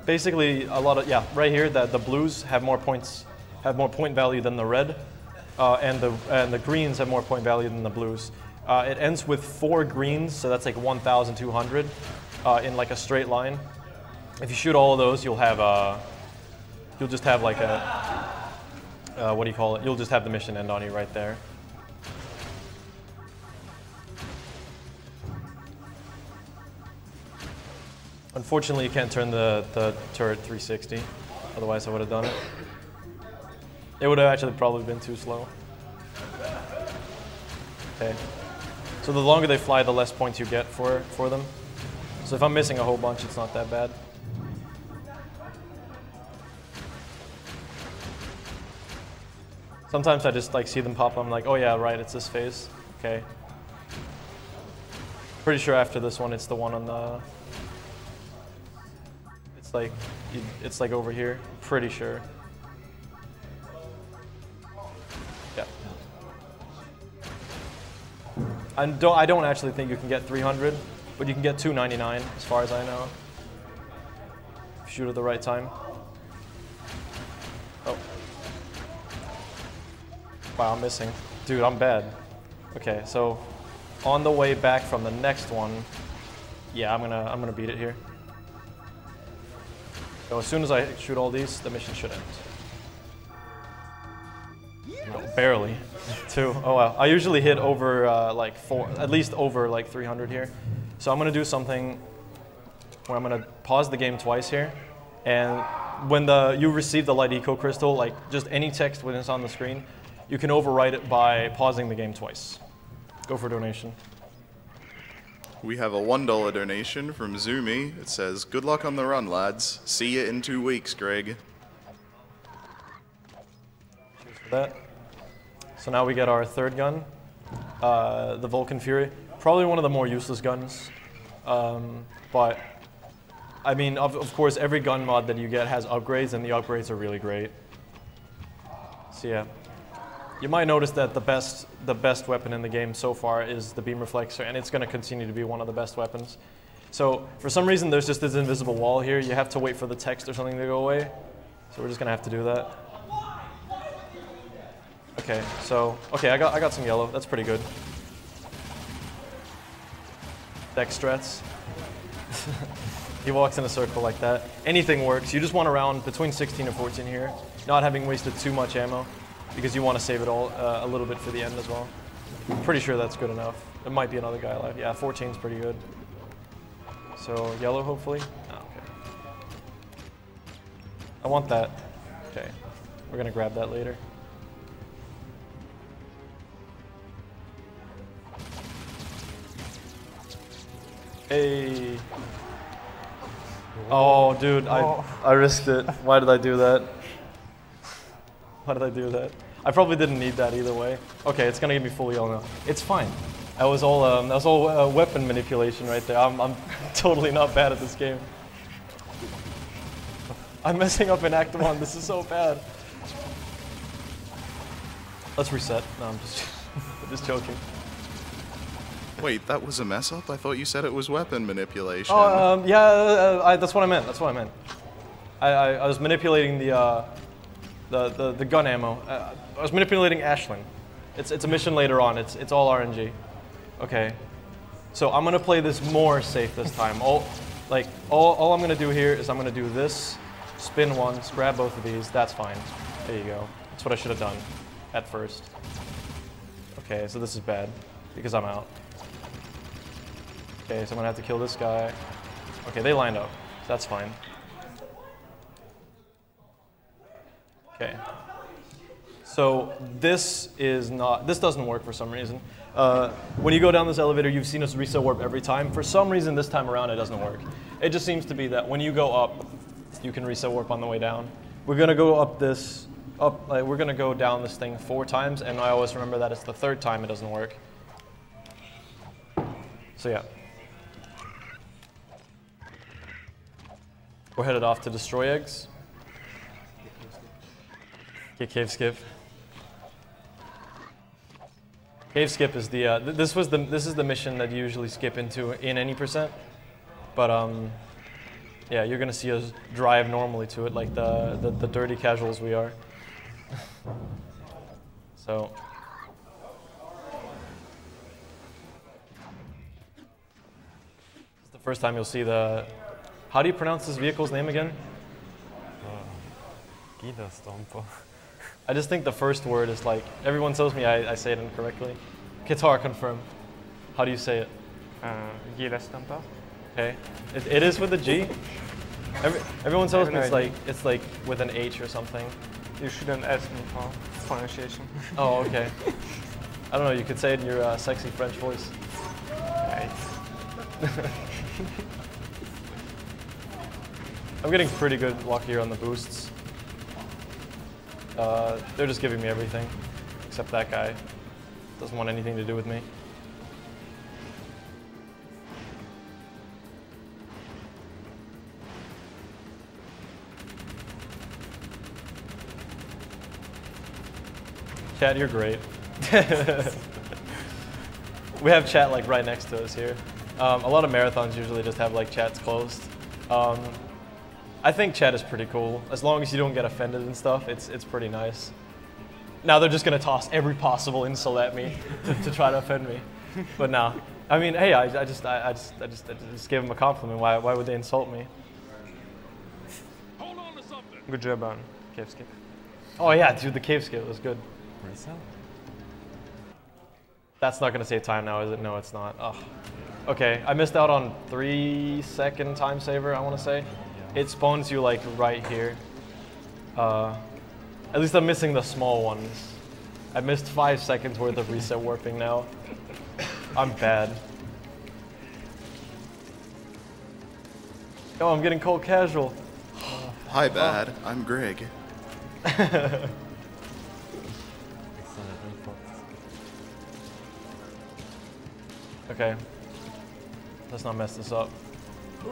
B: Basically, a lot of right here that the blues have more points, have more point value than the red. And the greens have more point value than the blues. It ends with 4 greens, so that's like 1,200 in like a straight line. If you shoot all of those, you'll just have like a what do you call it? You'll just have the mission end on you right there. Unfortunately, you can't turn the turret 360. Otherwise, I would have done it. It would have actually probably been too slow. Okay. So the longer they fly, the less points you get for them. So if I'm missing a whole bunch, it's not that bad. Sometimes I just like see them pop. I'm like, oh yeah, right, it's this phase. Okay. Pretty sure after this one, it's the one on the. It's like over here. Pretty sure. Yeah. I don't actually think you can get 300, but you can get 299 as far as I know. shoot at the right time. Oh. Wow, I'm missing. Dude, I'm bad. Okay, so on the way back from the next one, yeah, I'm gonna beat it here. So as soon as I shoot all these, the mission should end. No, barely. 2. Oh wow. I usually hit over like 4, at least over like 300 here. So I'm gonna do something where I'm gonna pause the game twice here, and when you receive the light eco crystal, like just any text when it's on the screen, you can overwrite it by pausing the game twice. Go for a donation.
A: We have a $1 donation from Zumi. It says, "Good luck on the run, lads. See you in 2 weeks, Greg."
B: Cheers for that. So now we get our third gun, the Vulcan Fury. Probably one of the more useless guns, but I mean, of course, every gun mod that you get has upgrades, and the upgrades are really great. So yeah, you might notice that the best weapon in the game so far is the Beam Reflexor, and it's going to continue to be one of the best weapons. So for some reason, there's just this invisible wall here. You have to wait for the text or something to go away. So we're just going to have to do that. Okay, so I got some yellow. That's pretty good. Dex strats. He walks in a circle like that. Anything works. You just want around between 16 and 14 here, not having wasted too much ammo, because you want to save it all a little bit for the end as well. I'm pretty sure that's good enough. It might be another guy alive. Yeah, 14 is pretty good. So yellow, hopefully. Oh, okay. I want that. Okay, we're gonna grab that later. Hey. Oh, dude, I risked it. Why did I do that? Why did I do that? I probably didn't need that either way. Okay, it's gonna give me full yellow now. It's fine. That was all weapon manipulation right there. I'm totally not bad at this game. I'm messing up in Act 1. This is so bad. Let's reset. No, I'm just joking.
A: Wait, that was a mess up? I thought you said it was weapon manipulation.
B: Oh, yeah, that's what I meant. That's what I meant. I was manipulating the gun ammo. I was manipulating Ashlyn. It's a mission later on. It's all RNG. Okay. So I'm gonna play this more safe this time. All I'm gonna do here is I'm gonna do this, spin once, grab both of these. That's fine. There you go. That's what I should have done at first. Okay, so this is bad because I'm out. Okay, so I'm gonna have to kill this guy. Okay, they lined up. So that's fine. Okay. So this doesn't work for some reason. When you go down this elevator, you've seen us reset warp every time. For some reason, this time around, it doesn't work. It just seems to be that when you go up, you can reset warp on the way down. We're gonna go we're gonna go down this thing 4 times, and I always remember that it's the 3rd time it doesn't work. So yeah. We're headed off to destroy eggs. Okay, cave skip. Cave skip is the this is the mission that you usually skip into in any percent, but yeah, you're gonna see us drive normally to it like the dirty casuals we are. So. It's the first time you'll see the. How do you pronounce this vehicle's name again?
C: Gila Stomper.
B: I just think the first word is like, everyone tells me I say it incorrectly. Qatar, confirm. How do you say it?
D: Gila Stomper.
B: Okay. It is with a G? Everyone tells me it's like with an H or something.
D: You shouldn't ask me for pronunciation.
B: Oh, okay. I don't know, you could say it in your sexy French voice.
D: Right.
B: I'm getting pretty good luck here on the boosts. They're just giving me everything, except that guy. Doesn't want anything to do with me. Chat, you're great. We have chat like right next to us here. A lot of marathons usually just have like chats closed. I think chat is pretty cool. As long as you don't get offended and stuff, it's pretty nice. Now they're just gonna toss every possible insult at me to try to offend me. But no, I mean, hey, I just gave them a compliment. Why would they insult me?
G: Hold on to something.
D: Good job on cave skip.
B: Oh yeah, dude, the cave skip was good.
C: Reset.
B: That's not gonna save time now, is it? No, it's not. Oh. Okay, I missed out on 3-second time saver, I wanna say. It spawns you like right here. At least I'm missing the small ones. I missed 5 seconds worth of reset warping now. I'm bad. Oh, I'm getting cold casual.
A: Hi, Bad. I'm Greg.
C: Excellent report.
B: Okay. Let's not mess this up. Ooh,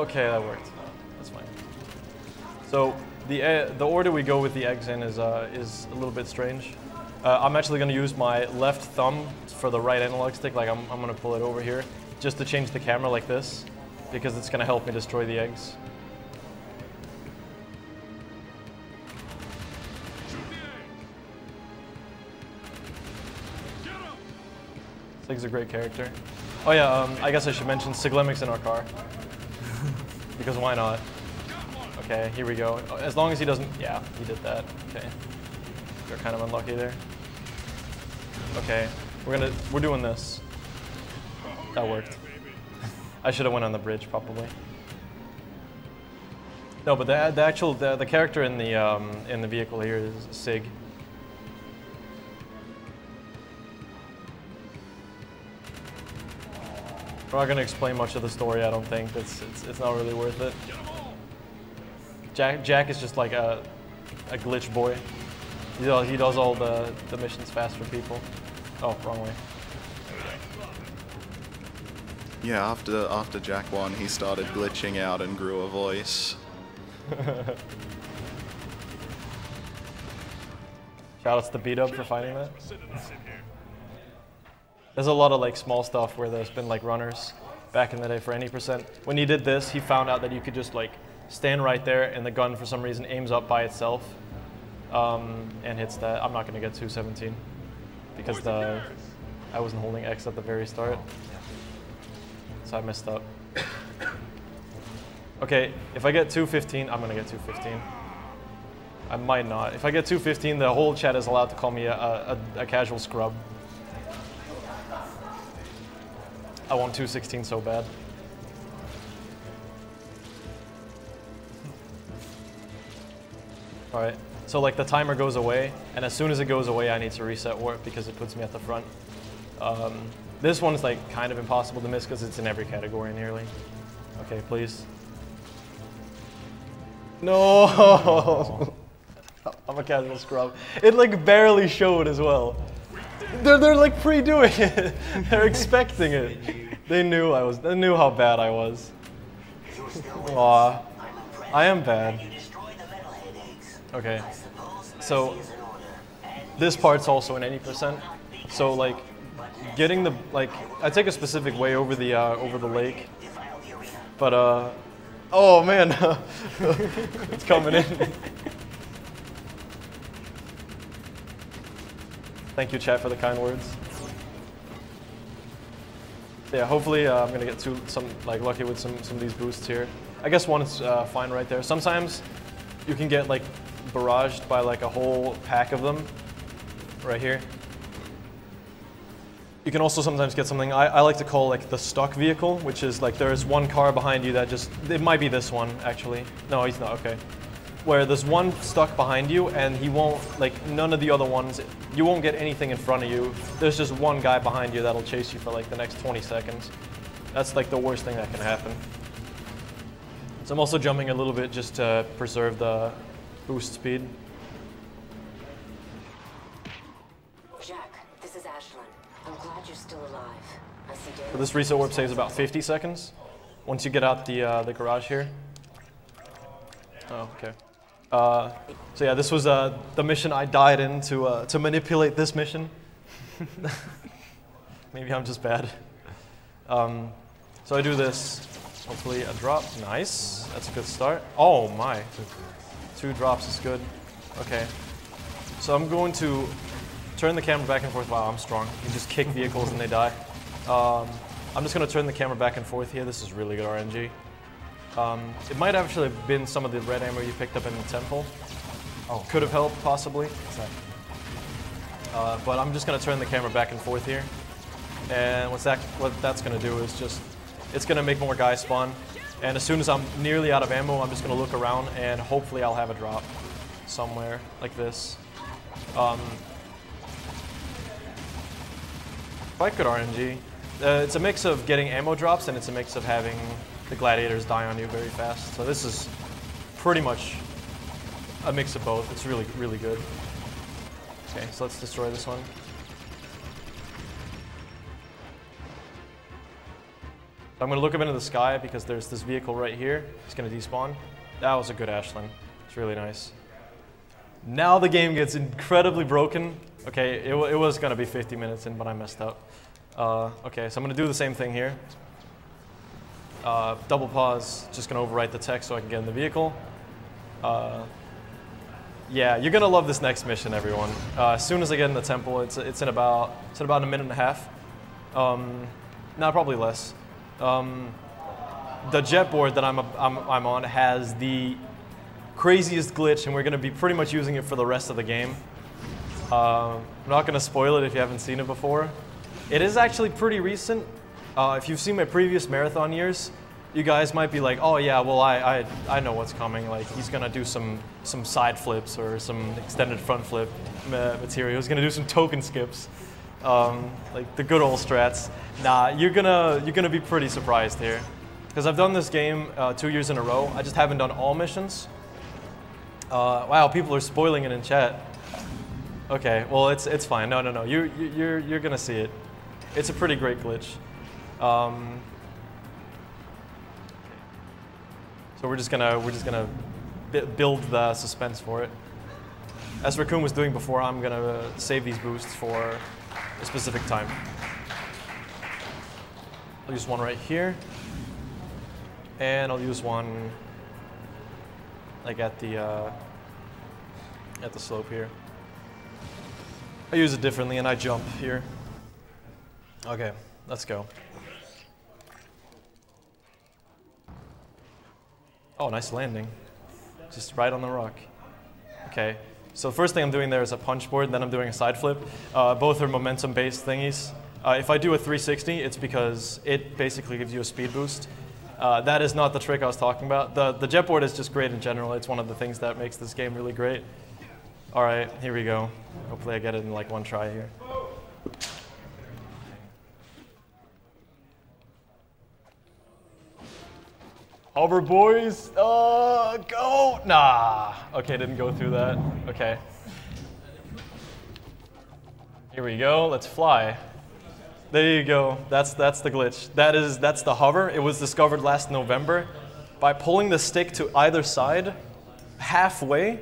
B: okay, that worked. That's fine. So the order we go with the eggs in is a little bit strange. I'm actually going to use my left thumb for the right analog stick. Like I'm going to pull it over here just to change the camera like this, because it's going to help me destroy the eggs. Sig's a great character. Oh yeah, I guess I should mention Siglemic's in our car. Because why not? Okay, here we go. As long as he doesn't, yeah, he did that. Okay, you're kind of unlucky there. Okay, we're doing this. That worked. I should have went on the bridge probably. No, but the character in the vehicle here is Sig. We're not going to explain much of the story, I don't think. It's not really worth it. Jack is just like a glitch boy. He does all the missions fast for people. Oh, wrong way.
A: Yeah, after Jack won, he started glitching out and grew a voice.
B: Shoutouts to Beat Up for finding that. There's a lot of like small stuff where there's been like runners back in the day for any percent. When he did this, he found out that you could just like stand right there and the gun for some reason aims up by itself and hits that. I'm not gonna get 217 because I wasn't holding X at the very start, so I messed up. Okay, if I get 215, I'm gonna get 215. I might not. If I get 215, the whole chat is allowed to call me a casual scrub. I want 216 so bad. Alright, so like the timer goes away, and as soon as it goes away, I need to reset warp because it puts me at the front. This one's like kind of impossible to miss because it's in every category nearly. Okay, please. No! I'm a casual scrub. It like barely showed as well. They're like pre-doing it. They're expecting it. They knew how bad I was. Aw, I am bad. Okay, so this part's also in any percent. So like getting I take a specific way over the lake, but oh man, it's coming in. Thank you, chat, for the kind words. Yeah, hopefully I'm gonna get some lucky with some of these boosts here. I guess one is fine right there. Sometimes you can get like barraged by like a whole pack of them right here. You can also sometimes get something I like to call like the stuck vehicle, which is like there's one car behind you that just, it might be this one actually. No, he's not, okay. Where there's one stuck behind you and he won't, like none of the other ones, you won't get anything in front of you. There's just one guy behind you that'll chase you for like the next 20 seconds. That's like the worst thing that can happen. So I'm also jumping a little bit just to preserve the boost speed.
H: Jack, this is Ashlyn. I'm glad you're still alive. I see
B: So this reset warp saves about 50 seconds once you get out the garage here. Oh, okay. So yeah, this was the mission I died in to manipulate this mission. Maybe I'm just bad. So I do this. Hopefully a drop. Nice. That's a good start. Oh my. 2 drops is good. Okay. So I'm going to turn the camera back and forth. Wow, I'm strong. You just kick vehicles and they die. I'm just going to turn the camera back and forth here. This is really good RNG. It might actually have been some of the red ammo you picked up in the temple. Oh, could have helped, possibly.
C: Exactly.
B: But I'm just going to turn the camera back and forth here. And what that's going to do is just, it's going to make more guys spawn. And as soon as I'm nearly out of ammo, I'm just going to look around and hopefully I'll have a drop somewhere like this. Quite good RNG. It's a mix of getting ammo drops and it's a mix of having the gladiators die on you very fast. So this is pretty much a mix of both. It's really, really good. Okay, so let's destroy this one. I'm going to look up into the sky because there's this vehicle right here. It's going to despawn. That was a good Ashland. It's really nice. Now the game gets incredibly broken. Okay, it was going to be 50 minutes in, but I messed up. Okay, so I'm going to do the same thing here. Double pause, just going to overwrite the text so I can get in the vehicle. Yeah, you're going to love this next mission, everyone. As soon as I get in the temple, it's in about a minute and a half. No, probably less. The jet board that I'm on has the craziest glitch, and we're going to be pretty much using it for the rest of the game. I'm not going to spoil it if you haven't seen it before. It is actually pretty recent. If you've seen my previous marathon years, you guys might be like, oh yeah, well I know what's coming. Like he's going to do some side flips or some extended front flip material. He's going to do some token skips. Like the good old strats. Nah, you're gonna be pretty surprised here, because I've done this game 2 years in a row. I just haven't done all missions. Wow, people are spoiling it in chat. Okay, well it's fine. No. You're gonna see it. It's a pretty great glitch. So we're just gonna build the suspense for it. As Raccoon was doing before, I'm gonna save these boosts for a specific time. I'll use one right here, and I'll use one like at the slope here. I use it differently, and I jump here. Okay, let's go. Oh, nice landing. Just right on the rock. Okay. So the first thing I'm doing there is a punch board, then I'm doing a side flip. Both are momentum-based thingies. If I do a 360, it's because it basically gives you a speed boost. That is not the trick I was talking about. The jet board is just great in general. It's one of the things that makes this game really great. All right, here we go. Hopefully I get it in like one try here. Hover, boys. Go. Nah. Okay, didn't go through that. Okay. Here we go. Let's fly. There you go. That's the glitch. That's the hover. It was discovered last November. By pulling the stick to either side, halfway,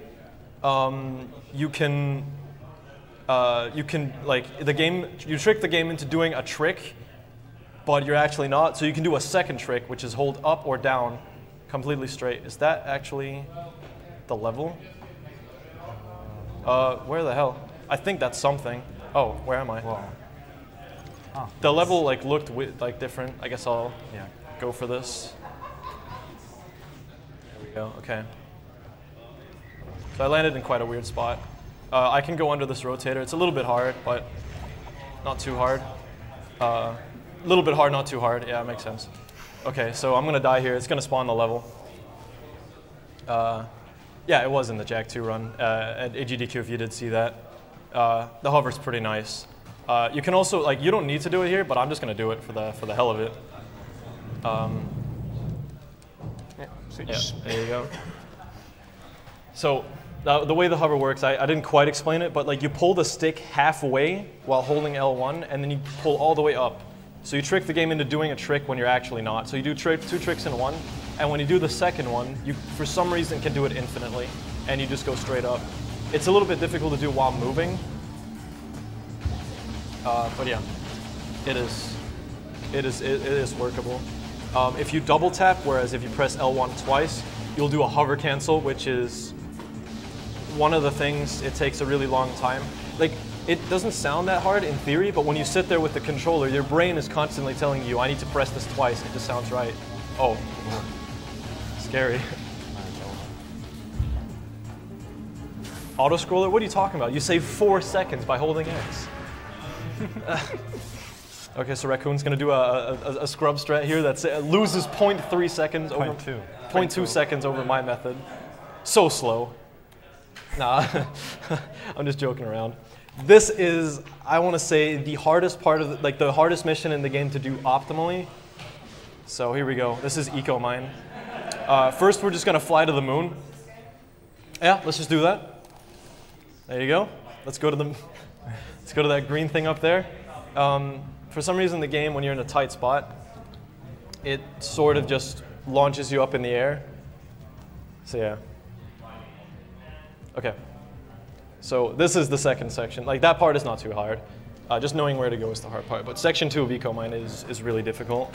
B: you can like the game. You trick the game into doing a trick, but you're actually not. So you can do a second trick, which is hold up or down, completely straight. Is that actually the level? Where the hell? I think that's something. Oh, where am I?
C: Wow. Oh,
B: the level like looked like different. I guess I'll go for this. There we go. Okay. So I landed in quite a weird spot. I can go under this rotator. It's a little bit hard, but not too hard. A little bit hard, not too hard. Yeah, it makes sense. Okay, so I'm gonna die here. It's gonna spawn the level. Yeah, it was in the Jak 2 run at AGDQ if you did see that. The hover's pretty nice. You can also, like, you don't need to do it here, but I'm just gonna do it for the hell of it. Yeah, there you go. So the way the hover works, I didn't quite explain it, but like you pull the stick halfway while holding L1, and then you pull all the way up. So you trick the game into doing a trick when you're actually not. So you do two tricks in one, and when you do the second one, you for some reason can do it infinitely, and you just go straight up. It's a little bit difficult to do while moving, but yeah, it is workable. If you double tap, whereas if you press L1 twice, you'll do a hover cancel, which is one of the things, it takes a really long time. Like, it doesn't sound that hard in theory, but when you sit there with the controller, your brain is constantly telling you, I need to press this twice, it just sounds right. Oh, scary. Auto-scroller, what are you talking about? You save 4 seconds by holding X. Okay, so Raccoon's gonna do a scrub strat here that loses 0.3 seconds over 0.2 seconds over my method. So slow. Nah, I'm just joking around. This is, I want to say, the hardest part of the hardest mission in the game to do optimally. So here we go. This is Eco Mine. First, we're just gonna fly to the moon. Yeah, let's just do that. There you go. Let's go to that green thing up there. For some reason, the game, when you're in a tight spot, it sort of just launches you up in the air. So yeah. Okay. So this is the second section. Like, that part is not too hard. Just knowing where to go is the hard part. But section 2 of Eco Mine is really difficult.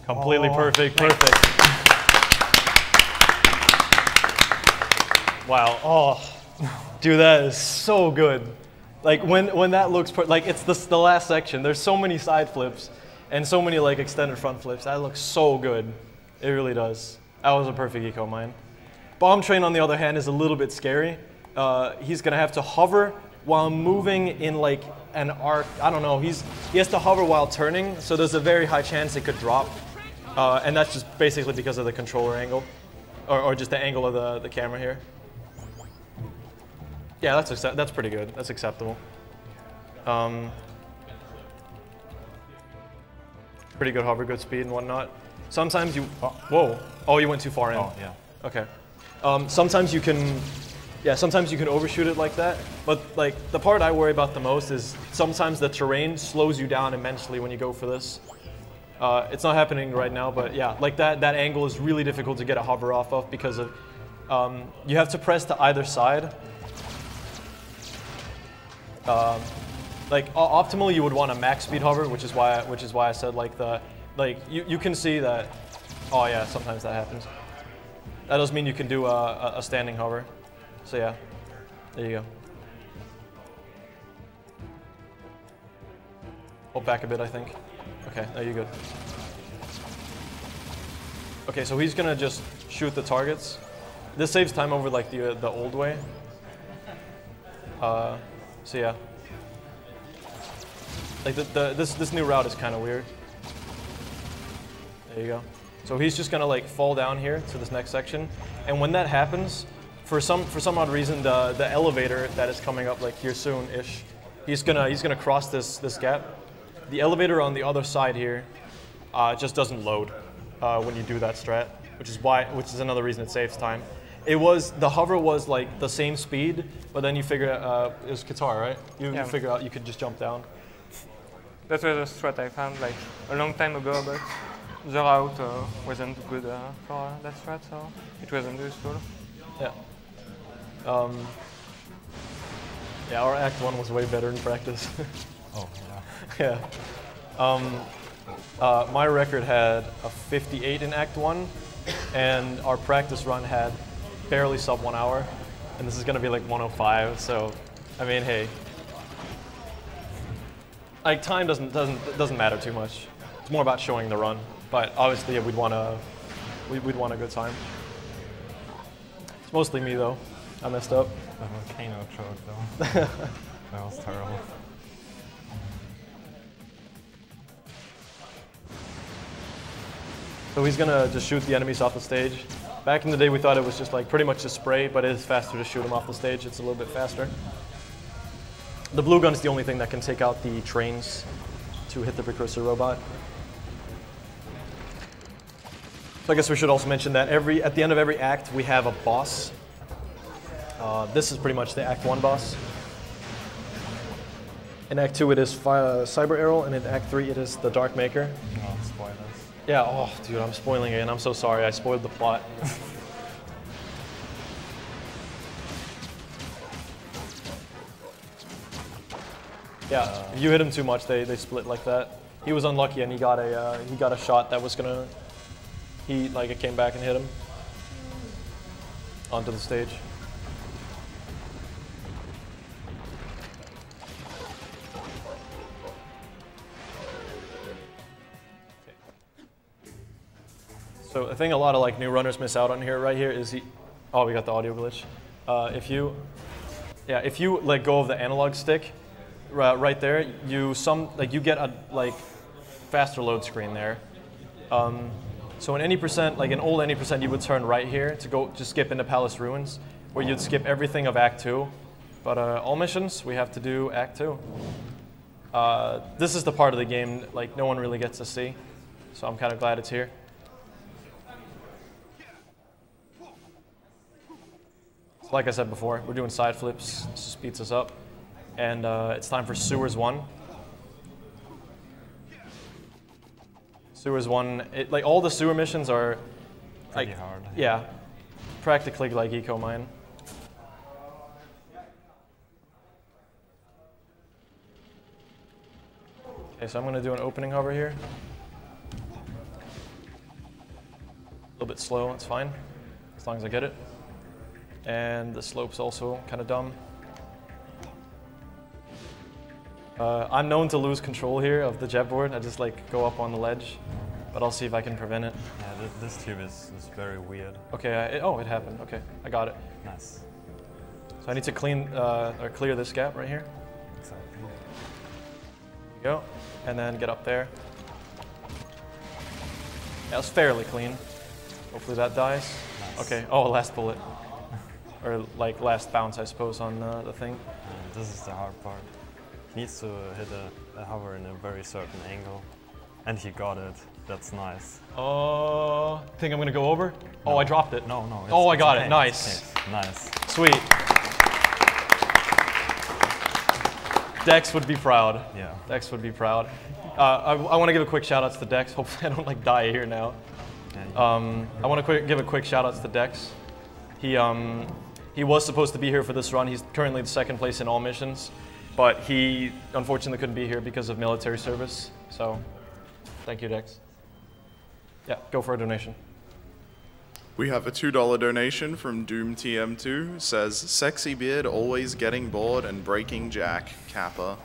B: Completely perfect. Wow. Oh, dude, that is so good. Like, when that looks like it's the last section. There's so many side flips and so many like extended front flips. That looks so good. It really does. That was a perfect Eco Mine. Bomb Train, on the other hand, is a little bit scary. He's gonna have to hover while moving in like an arc. I don't know. He has to hover while turning, so there's a very high chance it could drop. And that's just basically because of the controller angle, or just the angle of the camera here. Yeah, that's pretty good. That's acceptable. Pretty good hover, good speed and whatnot. Sometimes you, whoa, oh, you went too far in.
C: Oh, yeah.
B: Okay. Sometimes you can overshoot it like that. But like the part I worry about the most is sometimes the terrain slows you down immensely when you go for this. It's not happening right now, but yeah, like that angle is really difficult to get a hover off of because of you have to press to either side. Optimally, you would want a max speed hover, which is why I said you can see that. Oh yeah, sometimes that happens. That doesn't mean you can do a standing hover. So yeah, there you go. Hold back a bit, I think. Okay, there you go. Okay, so he's gonna just shoot the targets. This saves time over like the old way. So yeah, like this new route is kind of weird. There you go. So he's just gonna like fall down here to this next section, and when that happens, for some odd reason, the elevator that is coming up like here soon-ish, he's gonna cross this gap. The elevator on the other side here just doesn't load when you do that strat, which is another reason it saves time. The hover was like the same speed, but then you figure out it was Qatar, right? You figure out you could just jump down.
D: That was a strat I found like a long time ago, but the route wasn't good for that strat, so it wasn't useful.
B: Yeah. Yeah, our Act 1 was way better in practice.
C: Oh, yeah.
B: Yeah. My record had a 58 in Act 1, and our practice run had barely sub 1 hour, and this is going to be like 105. So, I mean, hey, like time doesn't matter too much. It's more about showing the run. But obviously, yeah, we'd want a good time. It's mostly me though. I messed up.
C: The volcano choke though. That was terrible.
B: So he's gonna just shoot the enemies off the stage. Back in the day, we thought it was just like pretty much just spray, but it is faster to shoot them off the stage. It's a little bit faster. The blue gun's the only thing that can take out the trains to hit the precursor robot. So I guess we should also mention that at the end of every act we have a boss. This is pretty much the Act 1 boss. In Act 2 it is Cyber Arrow, and in Act 3 it is the Dark Maker.
C: Oh, spoilers.
B: Yeah, oh dude, I'm spoiling it, and I'm so sorry, I spoiled the plot. Yeah, if you hit him too much, they split like that. He was unlucky, and he got a shot that was gonna, it came back and hit him onto the stage. So a thing a lot of like new runners miss out on here right here is oh, we got the audio glitch. If you let go of the analog stick right there, you get a faster load screen there. So in any percent, like in old any percent, you would turn right here to skip into Palace Ruins, where you'd skip everything of Act 2. But all missions, we have to do Act 2. This is the part of the game like no one really gets to see, so I'm kind of glad it's here. Like I said before, we're doing side flips, this speeds us up. And it's time for Sewers 1. Sewers 1, like all the sewer missions are
C: pretty hard.
B: Yeah, practically like Eco Mine. Okay, so I'm gonna do an opening hover here. A little bit slow, it's fine, as long as I get it. And the slope's also kind of dumb. I'm known to lose control here of the jetboard. I just go up on the ledge, but I'll see if I can prevent it.
C: Yeah, this tube is very weird.
B: Okay, it happened. Okay, I got it.
C: Nice.
B: So I need to clear this gap right here.
C: Exactly.
B: There you go, and then get up there. Yeah, it's fairly clean. Hopefully that dies. Nice. Okay, oh, last bullet. Or last bounce, I suppose, on the thing.
C: This is the hard part. He needs to hit a hover in a very certain angle. And he got it. That's nice.
B: Oh, think I'm gonna go over?
C: No.
B: Oh, I dropped it.
C: No.
B: Oh, I got it. Nice.
C: Nice.
B: Sweet. Dex would be proud.
C: Yeah.
B: Dex would be proud. I want to give a quick shout out to Dex. Hopefully I don't die here now.
C: Yeah,
B: I want to give a quick shout out to Dex. He was supposed to be here for this run. He's currently in second place in all missions, but he unfortunately couldn't be here because of military service. So, thank you, Dex. Yeah, go for a donation.
A: We have a $2 donation from Doom TM2. Says, "Sexy beard always getting bored and breaking Jack, Kappa."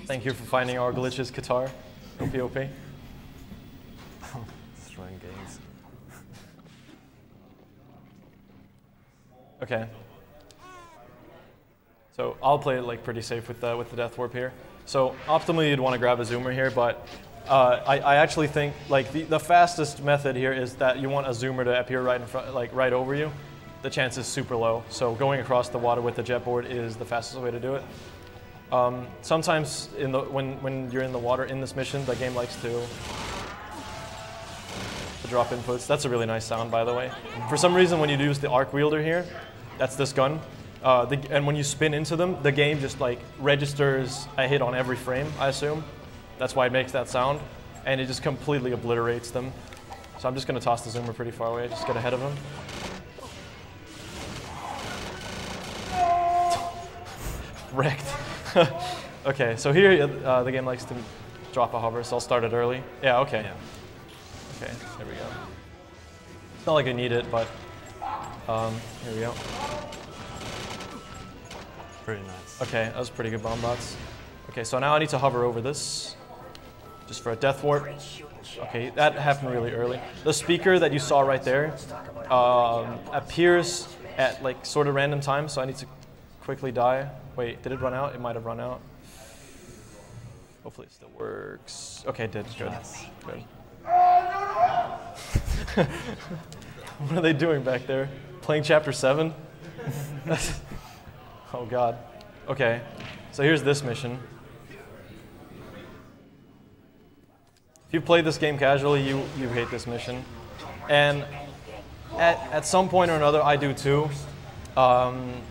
B: Thank you for finding our glitches, Qatar. OP.
C: Destroying games.
B: Okay. So I'll play it pretty safe with the Death Warp here. So optimally you'd want to grab a zoomer here, but I actually think the fastest method here is that you want a zoomer to appear right in front, right over you. The chance is super low. So going across the water with the jetboard is the fastest way to do it. Sometimes when you're in the water in this mission, the game likes to drop inputs. That's a really nice sound, by the way. For some reason, when you use the arc wielder here, that's this gun, and when you spin into them, the game just registers a hit on every frame, I assume. That's why it makes that sound, and it just completely obliterates them. So I'm just going to toss the zoomer pretty far away, just get ahead of him. Wrecked. Okay, so here the game likes to drop a hover, so I'll start it early. Yeah, okay.
C: Yeah.
B: Okay, there we go. It's not like I need it, but here we go.
C: Pretty nice.
B: Okay, that was pretty good bomb bots. Okay, so now I need to hover over this, just for a death warp. Okay, that happened really early. The speaker that you saw right there appears at sort of random times, so I need to quickly die. Wait, did it run out? It might have run out. Hopefully it still works. Okay, it did. Good.
C: Nice.
B: Good. What are they doing back there? Playing Chapter 7? Oh God. Okay, so here's this mission. If you play this game casually, you hate this mission. And at some point or another, I do too. I'm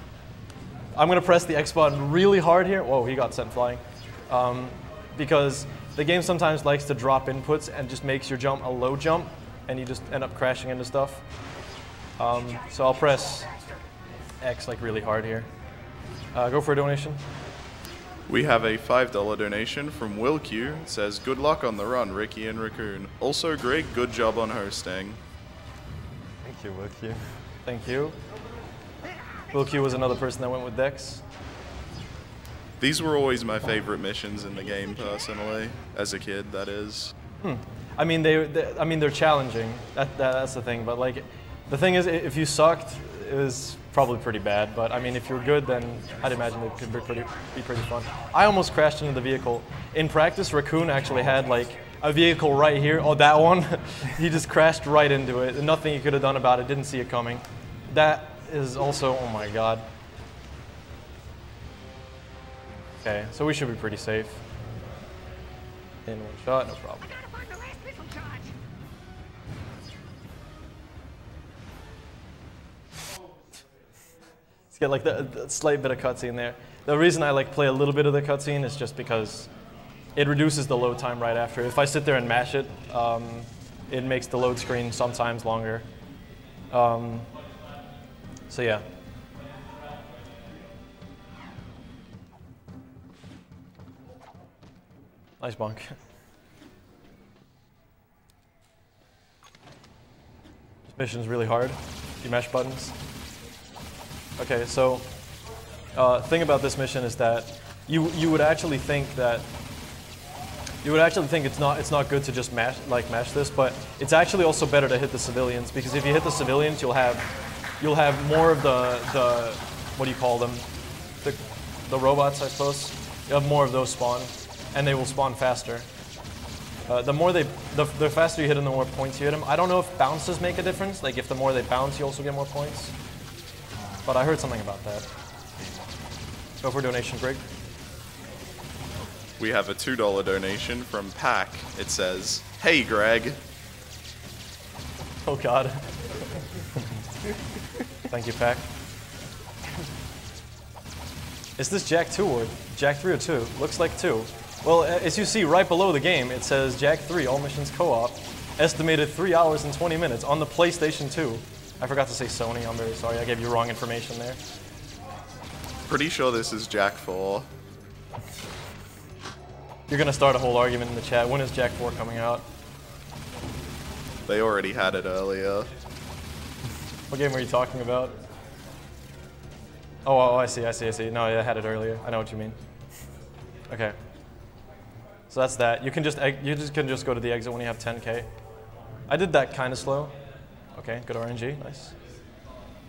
B: going to press the X button really hard here. Whoa, he got sent flying. Because the game sometimes likes to drop inputs and just makes your jump a low jump, and you just end up crashing into stuff. So I'll press X like really hard here. Go for a donation.
A: We have a $5 donation from Will Q. It says, good luck on the run, Ricky and Raccoon. Also, Greg, good job on hosting.
C: Thank you, Will Q.
B: Thank you. Will Q was another person that went with Dex.
A: These were always my favorite missions in the game, personally. As a kid, that is.
B: I mean, they're challenging. That's the thing. But like, the thing is, if you sucked, it was probably pretty bad. But I mean, if you're good, then I'd imagine it could be pretty fun. I almost crashed into the vehicle. In practice, Raccoon actually had like a vehicle right here. Oh, that one. He just crashed right into it. And nothing he could have done about it. Didn't see it coming. That is also, oh my god. Okay, so we should be pretty safe. In one shot, no problem.
E: Gotta find the last missile charge.
B: Let's get like the slight bit of cutscene there. The reason I like play a little bit of the cutscene is just because it reduces the load time right after. If I sit there and mash it, it makes the load screen sometimes longer. So yeah. Nice bonk. This mission's really hard. You mash buttons. Okay, so thing about this mission is that you would actually think it's not good to just mash this, but it's actually also better to hit the civilians, because if you hit the civilians, you'll have more of the what do you call them? The robots, I suppose. You have more of those spawn, and they will spawn faster. The faster you hit them, the more points you hit them. I don't know if bounces make a difference. Like if the more they bounce, you also get more points. But I heard something about that. Go for a donation, Greg.
A: We have a $2 donation from Pack. It says, hey Greg.
B: Oh god. Thank you, Pack. Is this Jak 2 or Jak 3 or 2? Looks like 2. Well, as you see right below the game, it says Jak 3, all missions co-op, estimated 3 hours and 20 minutes on the PlayStation 2. I forgot to say Sony, I'm very sorry, I gave you wrong information there.
A: Pretty sure this is Jak 4.
B: You're gonna start a whole argument in the chat. When is Jak 4 coming out?
A: They already had it earlier.
B: What game were you talking about? Oh, I see. No, I had it earlier. I know what you mean. Okay. So that's that. You can just go to the exit when you have 10K. I did that kind of slow. Okay, good RNG, nice.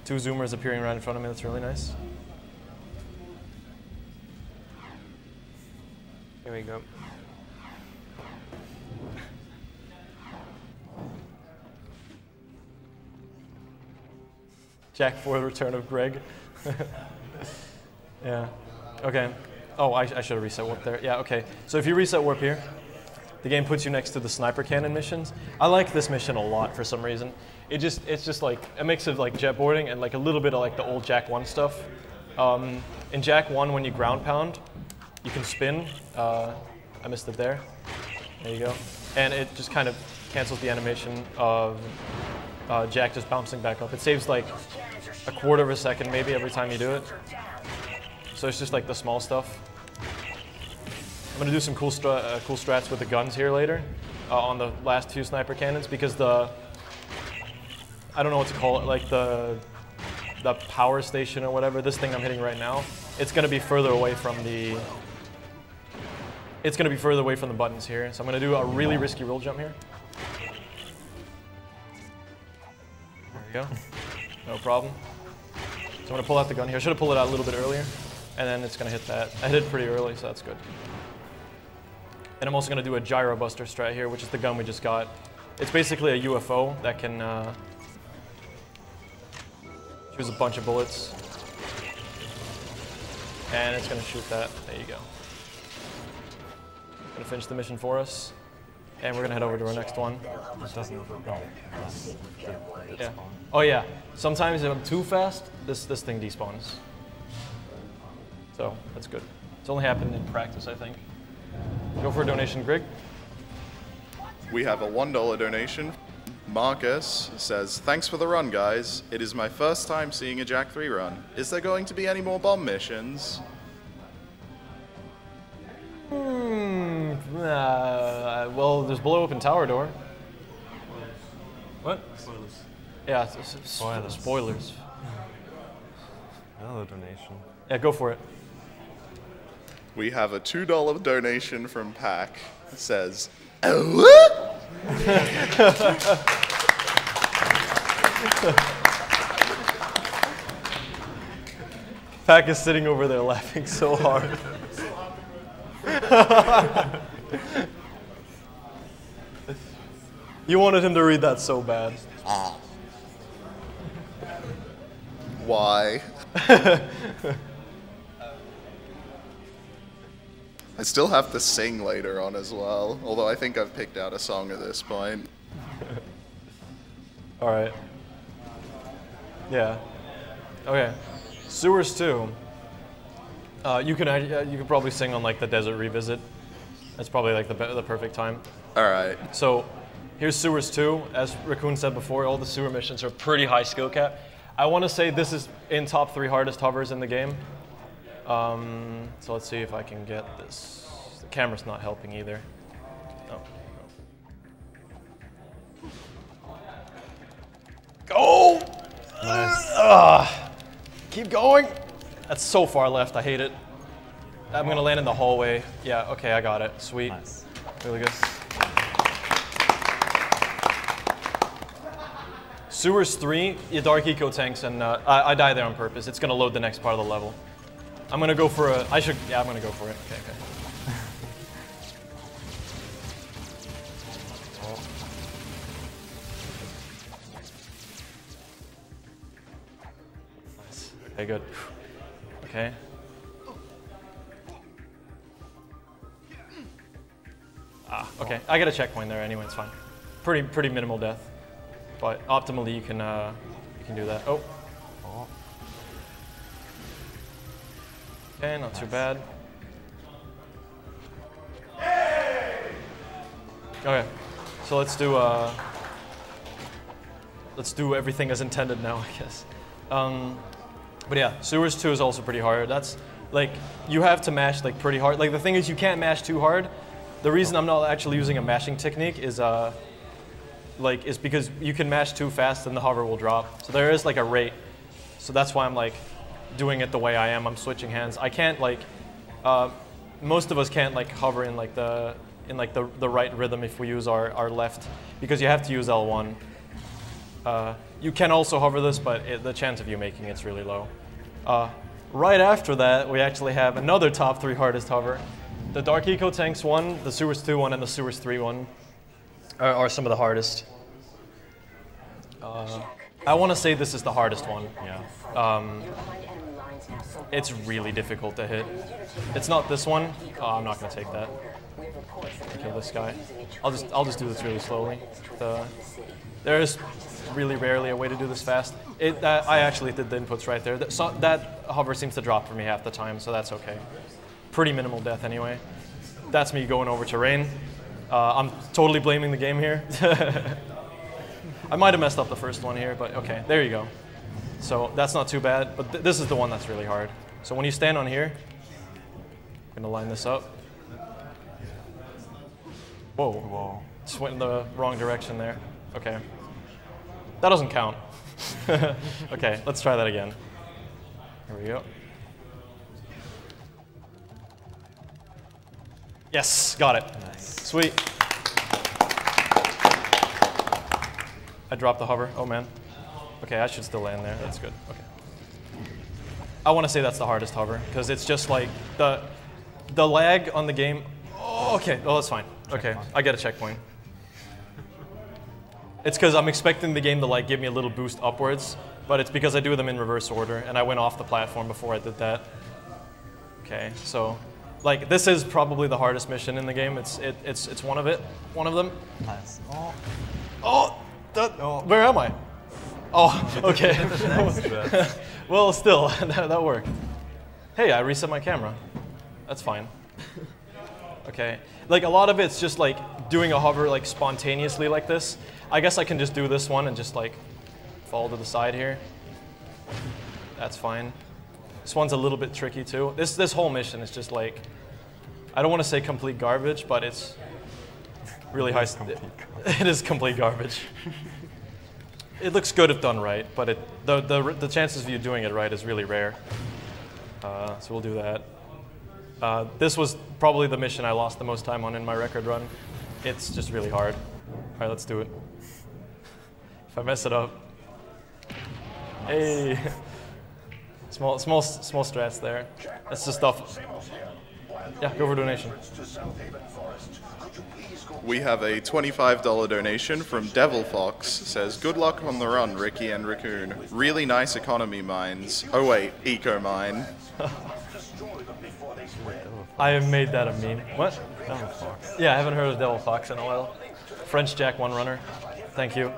B: 2 zoomers appearing right in front of me, that's really nice.
D: Here we go.
B: Jak 4, the return of Greg. Yeah, okay. Oh, I should have reset warp there. Yeah, okay. So if you reset warp here, the game puts you next to the sniper cannon missions. I like this mission a lot for some reason. It's just like a mix of like jetboarding and like a little bit of like the old Jak 1 stuff. In Jak 1, when you ground pound, you can spin. I missed it there. There you go. And it just kind of cancels the animation of Jak just bouncing back up. It saves like a quarter of a second maybe every time you do it. So it's just like the small stuff. I'm gonna do some cool strats with the guns here later on the last 2 sniper cannons, because I don't know what to call it, like the power station or whatever, this thing I'm hitting right now, it's gonna be further away from the buttons here. So I'm gonna do a really risky roll jump here. There we go. No problem. So I'm gonna pull out the gun here. I should have pulled it out a little bit earlier, and then it's gonna hit that. I hit it pretty early, so that's good. And I'm also going to do a gyro buster strat here, which is the gun we just got. It's basically a UFO that can choose a bunch of bullets. And it's going to shoot that. There you go. Going to finish the mission for us. And we're gonna head over to our next one.
C: It doesn't. No.
B: Yeah. Oh yeah. Sometimes if I'm too fast, this thing despawns. So that's good. It's only happened in practice, I think. Go for a donation, Greg.
A: We have a $1 donation. Marcus says, "Thanks for the run, guys. It is my first time seeing a Jak 3 run. Is there going to be any more bomb missions?"
B: Well, there's blow open tower door. What?
C: Spoilers.
B: Yeah,
C: Spoilers.
B: spoilers.
C: Another donation.
B: Yeah, go for it.
A: We have a $2 donation from Pack. It says, "Oh,
B: Pack is sitting over there laughing so hard. You wanted him to read that so bad.
A: why?" I still have to sing later on as well, although I think I've picked out a song at this point.
B: All right. Yeah. Okay. Sewers 2. You could probably sing on like the Desert Revisit. That's probably like the perfect time.
A: All right.
B: So here's Sewers 2. As Raccoon said before, all the sewer missions are pretty high skill cap. I want to say this is in top 3 hardest hovers in the game. So let's see if I can get this. The camera's not helping either. Oh. Go!
C: Nice.
B: Keep going. That's so far left. I hate it. I'm going to land in the hallway. Yeah, okay, I got it. Sweet.
C: Nice.
B: Really good. Sewers 3, your Dark Eco tanks, and I die there on purpose. It's going to load the next part of the level. I'm going to go for a... Yeah, I'm going to go for it. Okay, okay. Nice. Okay, good. Okay. Okay. I got a checkpoint there anyway, it's fine. Pretty minimal death. But optimally you can do that. Oh. Okay, not too bad. Okay. So let's do everything as intended now, I guess. But yeah, Sewers 2 is also pretty hard. That's like you have to mash like pretty hard. Like the thing is you can't mash too hard. The reason I'm not actually using a mashing technique is is because you can mash too fast and the hover will drop. So there is like a rate. So that's why I'm like doing it the way I am. I'm switching hands. I can't like most of us can't like hover in like the right rhythm if we use our left because you have to use L1. You can also hover this, but the chance of you making it's really low. Right after that, we actually have another top 3 hardest hover. The Dark Eco Tanks one, the Sewers 2 one, and the Sewers 3 one are some of the hardest. I want to say this is the hardest one.
C: Yeah.
B: It's really difficult to hit. It's not this one. Oh, I'm not going to take that. Kill this guy. I'll just do this really slowly. There is really rarely a way to do this fast. I actually did the inputs right there. That hover seems to drop for me half the time, so that's okay. Pretty minimal death anyway. That's me going over to Rain. I'm totally blaming the game here. I might have messed up the first one here, but okay, there you go. So that's not too bad, but this is the one that's really hard. So when you stand on here, I'm gonna line this up. Whoa.
C: Whoa.
B: Just went in the wrong direction there. Okay. That doesn't count. Okay, let's try that again. Here we go. Yes, got it.
C: Nice.
B: Sweet. I dropped the hover. Oh man. Okay, I should still land there. That's good. Okay. I want to say that's the hardest hover because it's just like the lag on the game. Oh, okay. Oh, that's fine. Okay, I get a checkpoint. It's because I'm expecting the game to like give me a little boost upwards, but it's because I do them in reverse order, and I went off the platform before I did that. Okay, so Like this is probably the hardest mission in the game. It's one of them.
C: Nice. Oh.
B: Oh, where am I? Oh, okay. Well, still, that worked. Hey, I reset my camera. That's fine. Okay. Like a lot of it's just like doing a hover like spontaneously like this. I guess I can just do this one and just like fall to the side here. That's fine. This one's a little bit tricky too. This whole mission is just like, I don't want to say complete garbage, but it's really high. It is complete garbage. It looks good if done right, but the chances of you doing it right is really rare. So we'll do that. This was probably the mission I lost the most time on in my record run. It's just really hard. All right, let's do it. If I mess it up, hey, small strats there. That's the stuff. Yeah, go for donation.
A: We have a $25 donation from Devil Fox. Says, good luck on the run, Ricky and Raccoon. Really nice economy mines. Oh wait, eco mine.
B: I have made that a meme. What?
C: Devil Fox.
B: Yeah, I haven't heard of Devil Fox in a while. French Jack One Runner. Thank you.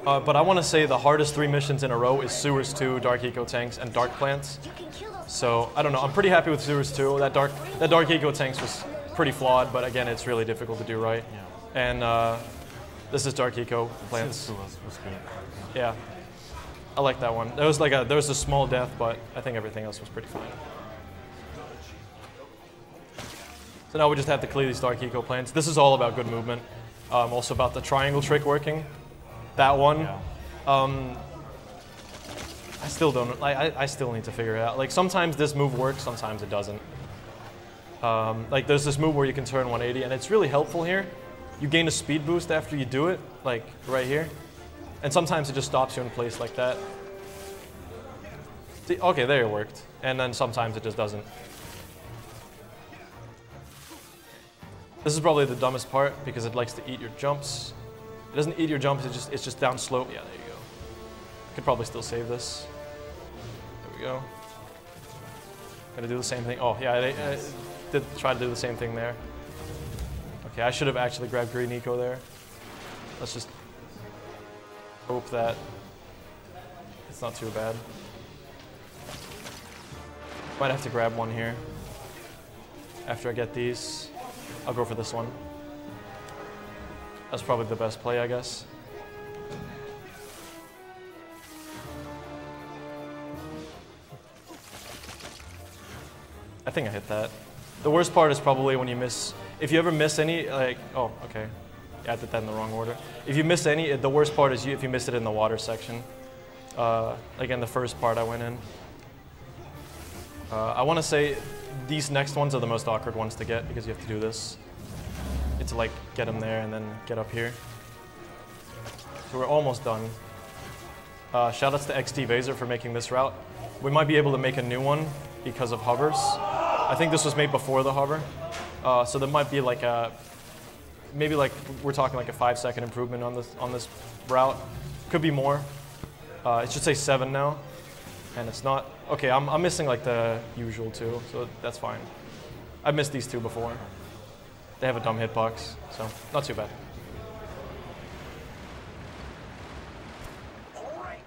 B: But I want to say the hardest 3 missions in a row is Sewers 2, Dark Eco Tanks, and Dark Plants. So I don't know. I'm pretty happy with Sewers 2. That Dark Eco Tanks was pretty flawed, but again, it's really difficult to do right. Yeah. And this is Dark Eco Plants.
C: Was good.
B: Yeah, I like that one. There was a small death, but I think everything else was pretty fine. So now we just have to clear these Dark Eco Plants. This is all about good movement. Also about the triangle trick working. That one. Yeah. I still don't. I still need to figure it out. Like sometimes this move works, sometimes it doesn't. Like there's this move where you can turn 180, and it's really helpful here. You gain a speed boost after you do it, like right here. And sometimes it just stops you in place like that. See, okay, there it worked. And then sometimes it just doesn't. This is probably the dumbest part because it likes to eat your jumps. It doesn't eat your jumps, it's just down slope. Yeah, there you go. Could probably still save this. There we go. Gonna do the same thing. Oh, yeah, I did try to do the same thing there. Okay, I should have actually grabbed Green Eco there. Let's just hope that it's not too bad. Might have to grab one here. After I get these, I'll go for this one. That's probably the best play, I guess. I think I hit that. The worst part is probably when you miss. If you ever miss any, like, oh, okay. Yeah, I did that in the wrong order. If you miss any, the worst part is if you miss it in the water section. Again, the first part I went in. I want to say these next ones are the most awkward ones to get because you have to do this. It's like get them there and then get up here. So we're almost done. Shoutouts to XT Vaser for making this route. We might be able to make a new one because of hovers. I think this was made before the hover. So there might be like a, maybe like we're talking like a 5-second improvement on this route. Could be more. It should say 7 now, and it's not. Okay, I'm missing like the usual 2, so that's fine. I've missed these 2 before. They have a dumb hitbox, so not too bad.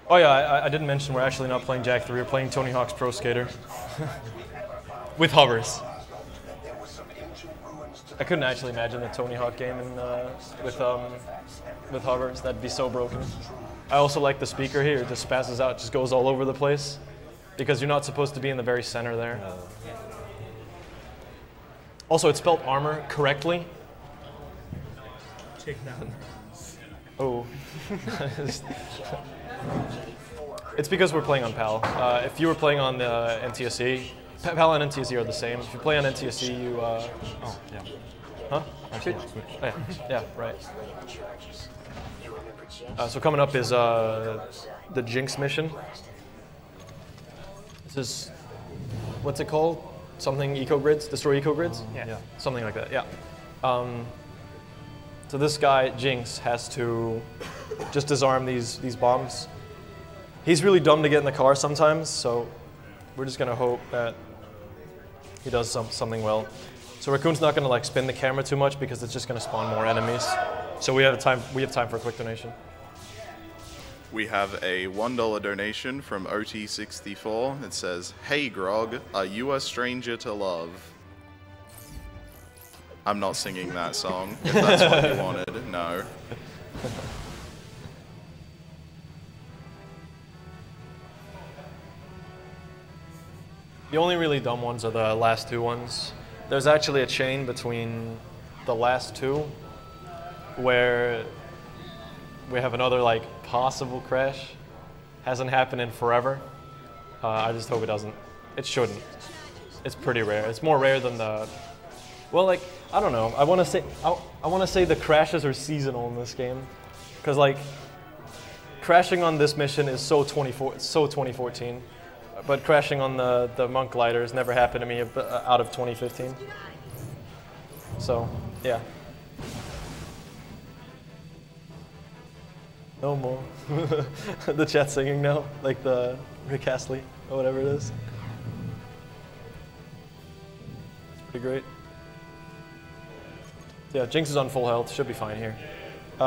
B: Oh yeah, I didn't mention we're actually not playing Jak 3, we're playing Tony Hawk's Pro Skater. With hovers. I couldn't actually imagine a Tony Hawk game with hovers. That'd be so broken. I also like the speaker here. It just passes out, just goes all over the place. Because you're not supposed to be in the very center there. Also, it spelled armor correctly.
F: Take that.
B: Oh. It's because we're playing on PAL. If you were playing on the NTSC, PAL and NTSC are the same. If you play on NTSC, you... oh, yeah. Huh?
C: Actually,
B: Oh, yeah. Yeah, right. So coming up is the Jinx mission. This is, what's it called? Something eco-grids? Destroy eco-grids?
C: Yeah.
B: Something like that, yeah. So this guy, Jinx, has to just disarm these bombs. He's really dumb to get in the car sometimes, so we're just gonna hope that he does something well. So Raccoon's not going to like spin the camera too much because it's just going to spawn more enemies. So we have time for a quick donation.
A: We have a $1 donation from OT64. It says, "Hey Grog, are you a stranger to love?" I'm not singing that song, if that's what you wanted, no.
B: The only really dumb ones are the last two ones. There's actually a chain between the last two where we have another like possible crash. Hasn't happened in forever. I just hope it doesn't. It shouldn't. It's pretty rare. It's more rare than the. Well, like I don't know. I want to say the crashes are seasonal in this game, because like crashing on this mission is so 2014, but crashing on the monk gliders never happened to me out of 2015. So yeah. No more. The chat singing now, like the Rick Astley or whatever it is. It's pretty great. Yeah, Jinx is on full health, should be fine here.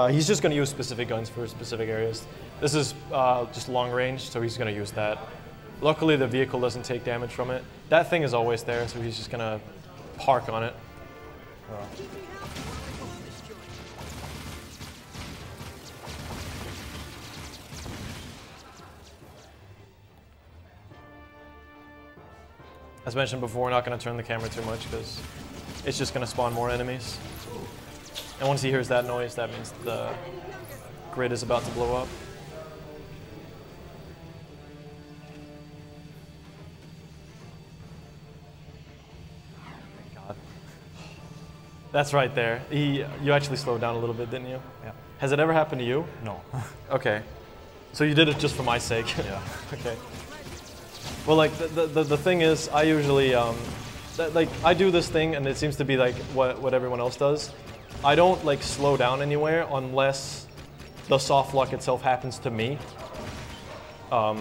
B: He's just going to use specific guns for specific areas. This is just long range, so he's going to use that. Luckily, the vehicle doesn't take damage from it. That thing is always there, so he's just going to park on it. As mentioned before, we're not going to turn the camera too much because it's just going to spawn more enemies. And once he hears that noise, that means the grid is about to blow up. God. That's right there. You actually slowed down a little bit, didn't you?
C: Yeah.
B: Has it ever happened to you?
C: No.
B: Okay. So you did it just for my sake?
C: Yeah.
B: Okay. Well, like the thing is, I usually like I do this thing, and it seems to be like what everyone else does. I don't like slow down anywhere unless the soft lock itself happens to me. I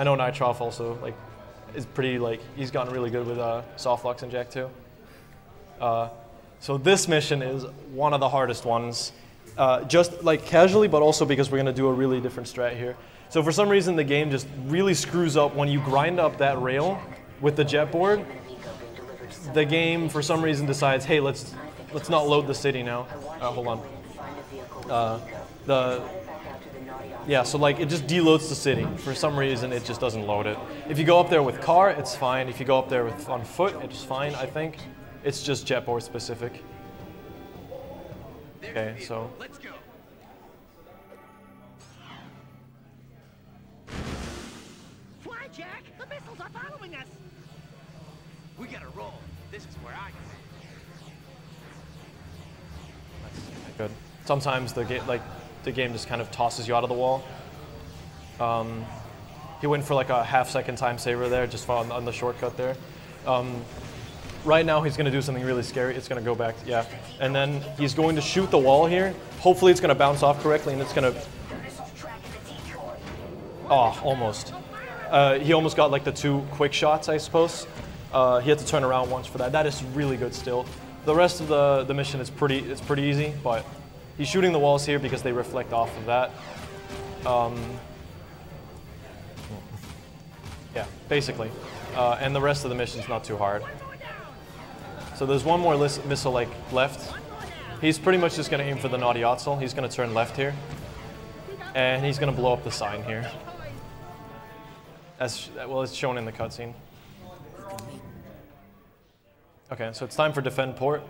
B: know Nitroff also like is pretty like he's gotten really good with soft locks in Jak 2. So this mission is one of the hardest ones, just like casually, but also because we're gonna do a really different strat here. So for some reason, the game just really screws up when you grind up that rail with the jet board. The game, for some reason, decides, hey, let's not load the city now. Hold on. Yeah, so like it just deloads the city. For some reason, it just doesn't load it. If you go up there with car, it's fine. If you go up there on foot, it's fine, I think. It's just jet board specific. Okay, so.
G: Let's go.
E: Fly, Jack! The missiles are following us!
G: We gotta roll. This is where I go.
B: Good. Sometimes the game just kind of tosses you out of the wall. He went for like a half-second time saver there, just on the shortcut there. Right now he's going to do something really scary. It's going to go back, yeah. And then he's going to shoot the wall here. Hopefully it's going to bounce off correctly, and it's going to... Oh, almost. He almost got like the 2 quick shots, I suppose. He had to turn around once for that. That is really good still. The rest of the mission is pretty easy, but he's shooting the walls here because they reflect off of that. Yeah, basically. And the rest of the mission's not too hard. So there's one more missile like left. He's pretty much just going to aim for the Naughty Otzel. He's going to turn left here. And he's going to blow up the sign here. As well, it's shown in the cutscene. Okay, so it's time for defend port.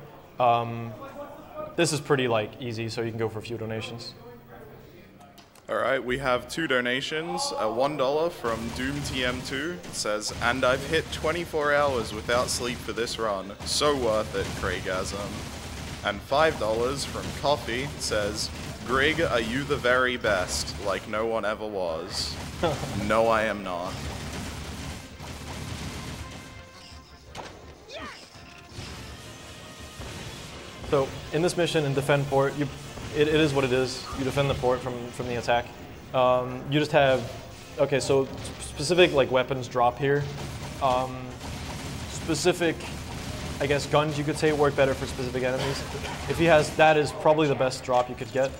B: This is pretty like easy, so you can go for a few donations.
A: All right, we have 2 donations. $1 from DoomTM2. It says, "And I've hit 24 hours without sleep for this run. So worth it, Craigasm." And $5 from Coffee. It says, "Grig, are you the very best, like no one ever was?" No, I am not.
B: So in this mission, in defend port, it is what it is. You defend the port from the attack. You just have, okay, so specific like weapons drop here. specific, I guess, guns you could say work better for specific enemies. If he has, that is probably the best drop you could get.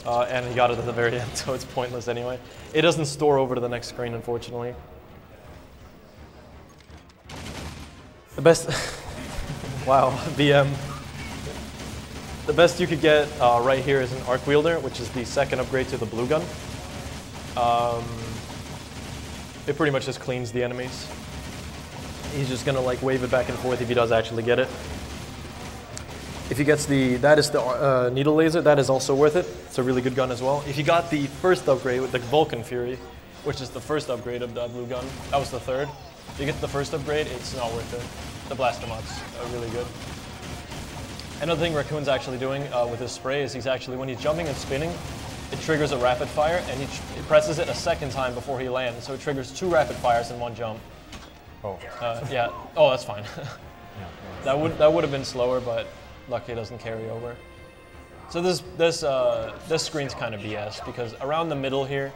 B: And he got it at the very end, so it's pointless anyway. It doesn't store over to the next screen, unfortunately. The best, wow, BM. The best you could get right here is an Arc Wielder, which is the second upgrade to the blue gun. It pretty much just cleans the enemies. He's just gonna like wave it back and forth if he does actually get it. If he gets that is the needle laser, that is also worth it. It's a really good gun as well. If you got the first upgrade with the Vulcan Fury, which is the first upgrade of the blue gun, that was the third. If you get the first upgrade, it's not worth it. The Blaster mods are really good. Another thing Raccoon's actually doing with his spray is he's actually, when he's jumping and spinning, it triggers a rapid fire, and he presses it a second time before he lands, so it triggers 2 rapid fires in one jump.
C: Oh.
B: Yeah. Oh, that's fine. That would have been slower, but lucky it doesn't carry over. So this screen's kind of BS because around the middle here,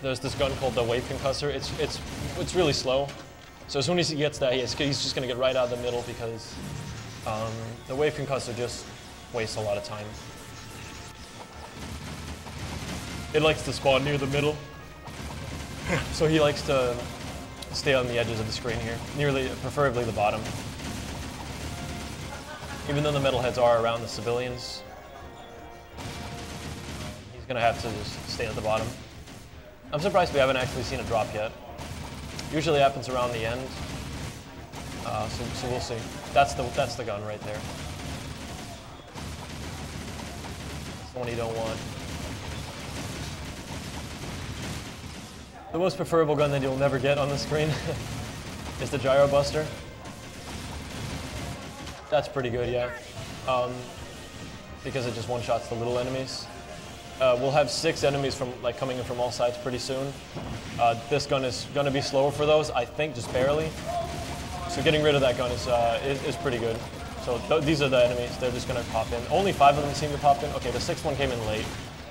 B: there's this gun called the Wave Concussor. It's really slow. So as soon as he gets that, he's just gonna get right out of the middle because the Wave Concussor just wastes a lot of time. It likes to spawn near the middle, so he likes to stay on the edges of the screen here, preferably the bottom. Even though the metalheads are around the civilians, he's gonna have to just stay at the bottom. I'm surprised we haven't actually seen a drop yet. Usually happens around the end, so we'll see. That's the gun right there. That's the one you don't want. The most preferable gun that you'll never get on the screen is the Gyro Buster. That's pretty good, yeah. Because it just one-shots the little enemies. We'll have 6 enemies coming in from all sides pretty soon. This gun is going to be slower for those, I think, just barely. So getting rid of that gun is pretty good. So these are the enemies. They're just going to pop in. Only 5 of them seem to pop in. Okay, the 6th one came in late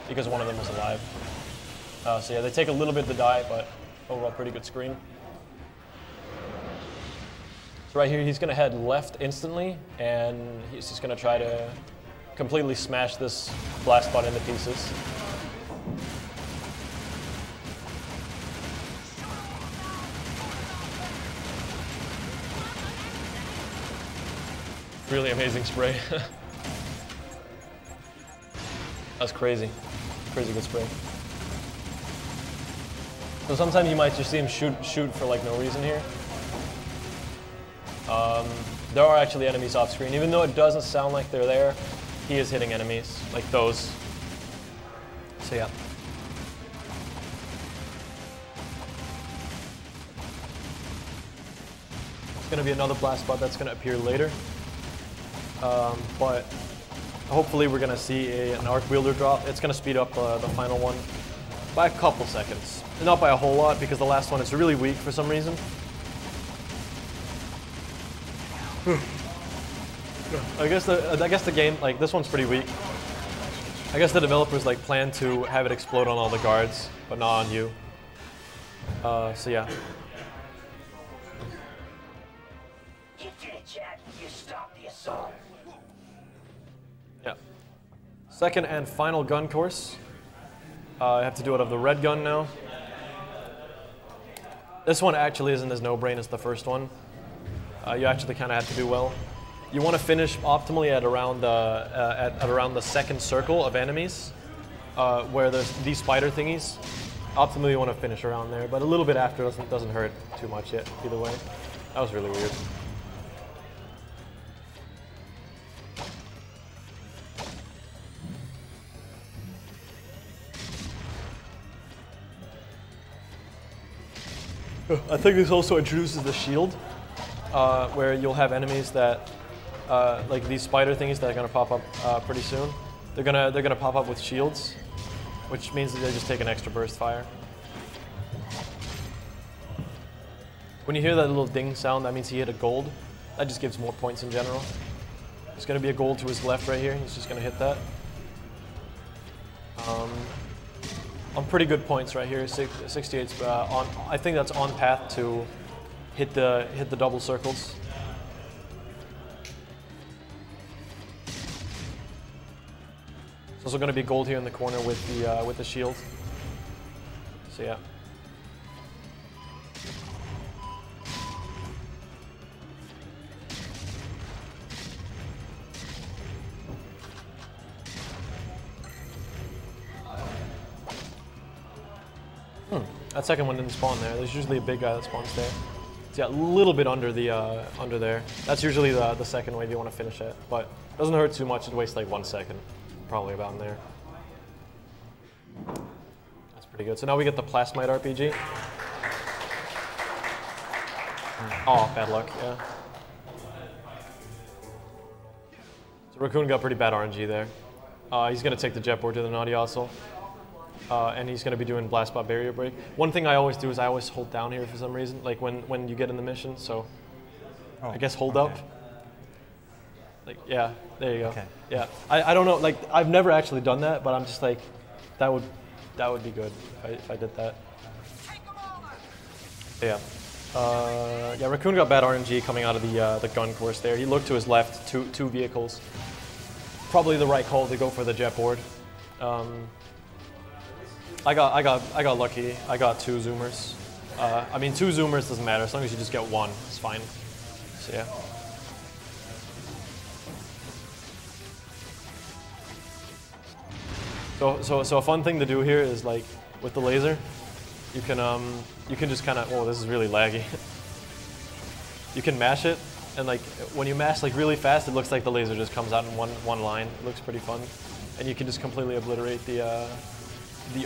B: because one of them was alive. So yeah, they take a little bit to die, but overall pretty good screen. So right here, he's going to head left instantly, and he's just going to try to completely smash this blast bot into pieces. Really amazing spray. That's crazy. Crazy good spray. So sometimes you might just see him shoot for like no reason here. There are actually enemies off screen. Even though it doesn't sound like they're there, he is hitting enemies, like those. So yeah. It's going to be another blast bot that's going to appear later. But hopefully we're going to see an Arc Wielder drop. It's going to speed up the final one by a couple seconds. Not by a whole lot, because the last one is really weak for some reason. I guess the game, like, this one's pretty weak. I guess the developers like plan to have it explode on all the guards, but not on you. So yeah.
E: You did it, Jack. You stopped the assault.
B: Yeah. Second and final gun course. I have to do it of the red gun now. This one actually isn't as no-brain as the first one. You actually kind of have to do well. You want to finish optimally at around the second circle of enemies, where there's these spider thingies. Optimally, you want to finish around there, but a little bit after doesn't hurt too much yet. Either way, that was really weird. I think this also introduces the shield, where you'll have enemies that, like these spider thingies that are gonna pop up pretty soon. They're gonna pop up with shields, which means that they just take an extra burst fire. When you hear that little ding sound, that means he hit a gold. That just gives more points in general. There's gonna be a gold to his left right here. He's just gonna hit that. On pretty good points right here. 68's I think that's on path to hit the double circles. There's also going to be gold here in the corner with the shield. So yeah. That second one didn't spawn there. There's usually a big guy that spawns there. It's got a little bit under there. That's usually the second wave you want to finish it, but it doesn't hurt too much. It wastes like 1 second, probably about in there. That's pretty good. So now we get the Plasmite RPG. Oh, bad luck, yeah. So Raccoon got pretty bad RNG there. He's going to take the Jetboard to the Naughty Ossel. And he's going to be doing Blast Bot Barrier Break. One thing I always do is I always hold down here for some reason, like when you get in the mission, so I guess hold up. Like, yeah, there you go. Okay. Yeah, I don't know, like, I've never actually done that, but I'm just like, that would be good if I did that. Yeah. Yeah, Raccoon got bad RNG coming out of the gun course there. He looked to his left, two vehicles. Probably the right call to go for the Jetboard. I got lucky. I got 2 zoomers. I mean, 2 zoomers doesn't matter as long as you just get 1. It's fine. So yeah. So a fun thing to do here is, like, with the laser, you can just kind of, oh, this is really laggy. You can mash it, and like when you mash like really fast, it looks like the laser just comes out in one line. It looks pretty fun, and you can just completely obliterate the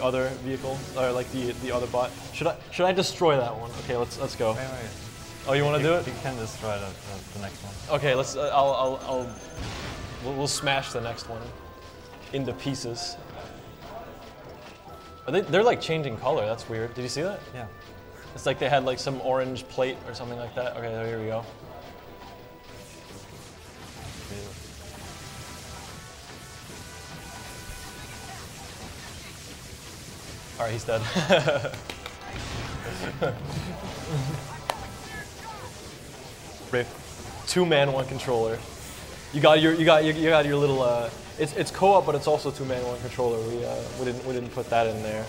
B: other vehicle, or like the other bot. Should I destroy that one? Okay, let's go.
C: Wait.
B: Oh, you want to do it?
C: You can destroy the next one.
B: Okay, let's. We'll smash the next one into pieces. They're like changing color. That's weird. Did you see that?
C: Yeah.
B: It's like they had like some orange plate or something like that. Okay, here we go. All right, he's dead. Brave. 2-man, 1 controller. You got your little. It's co-op, but it's also 2-man, 1 controller. We didn't put that in there.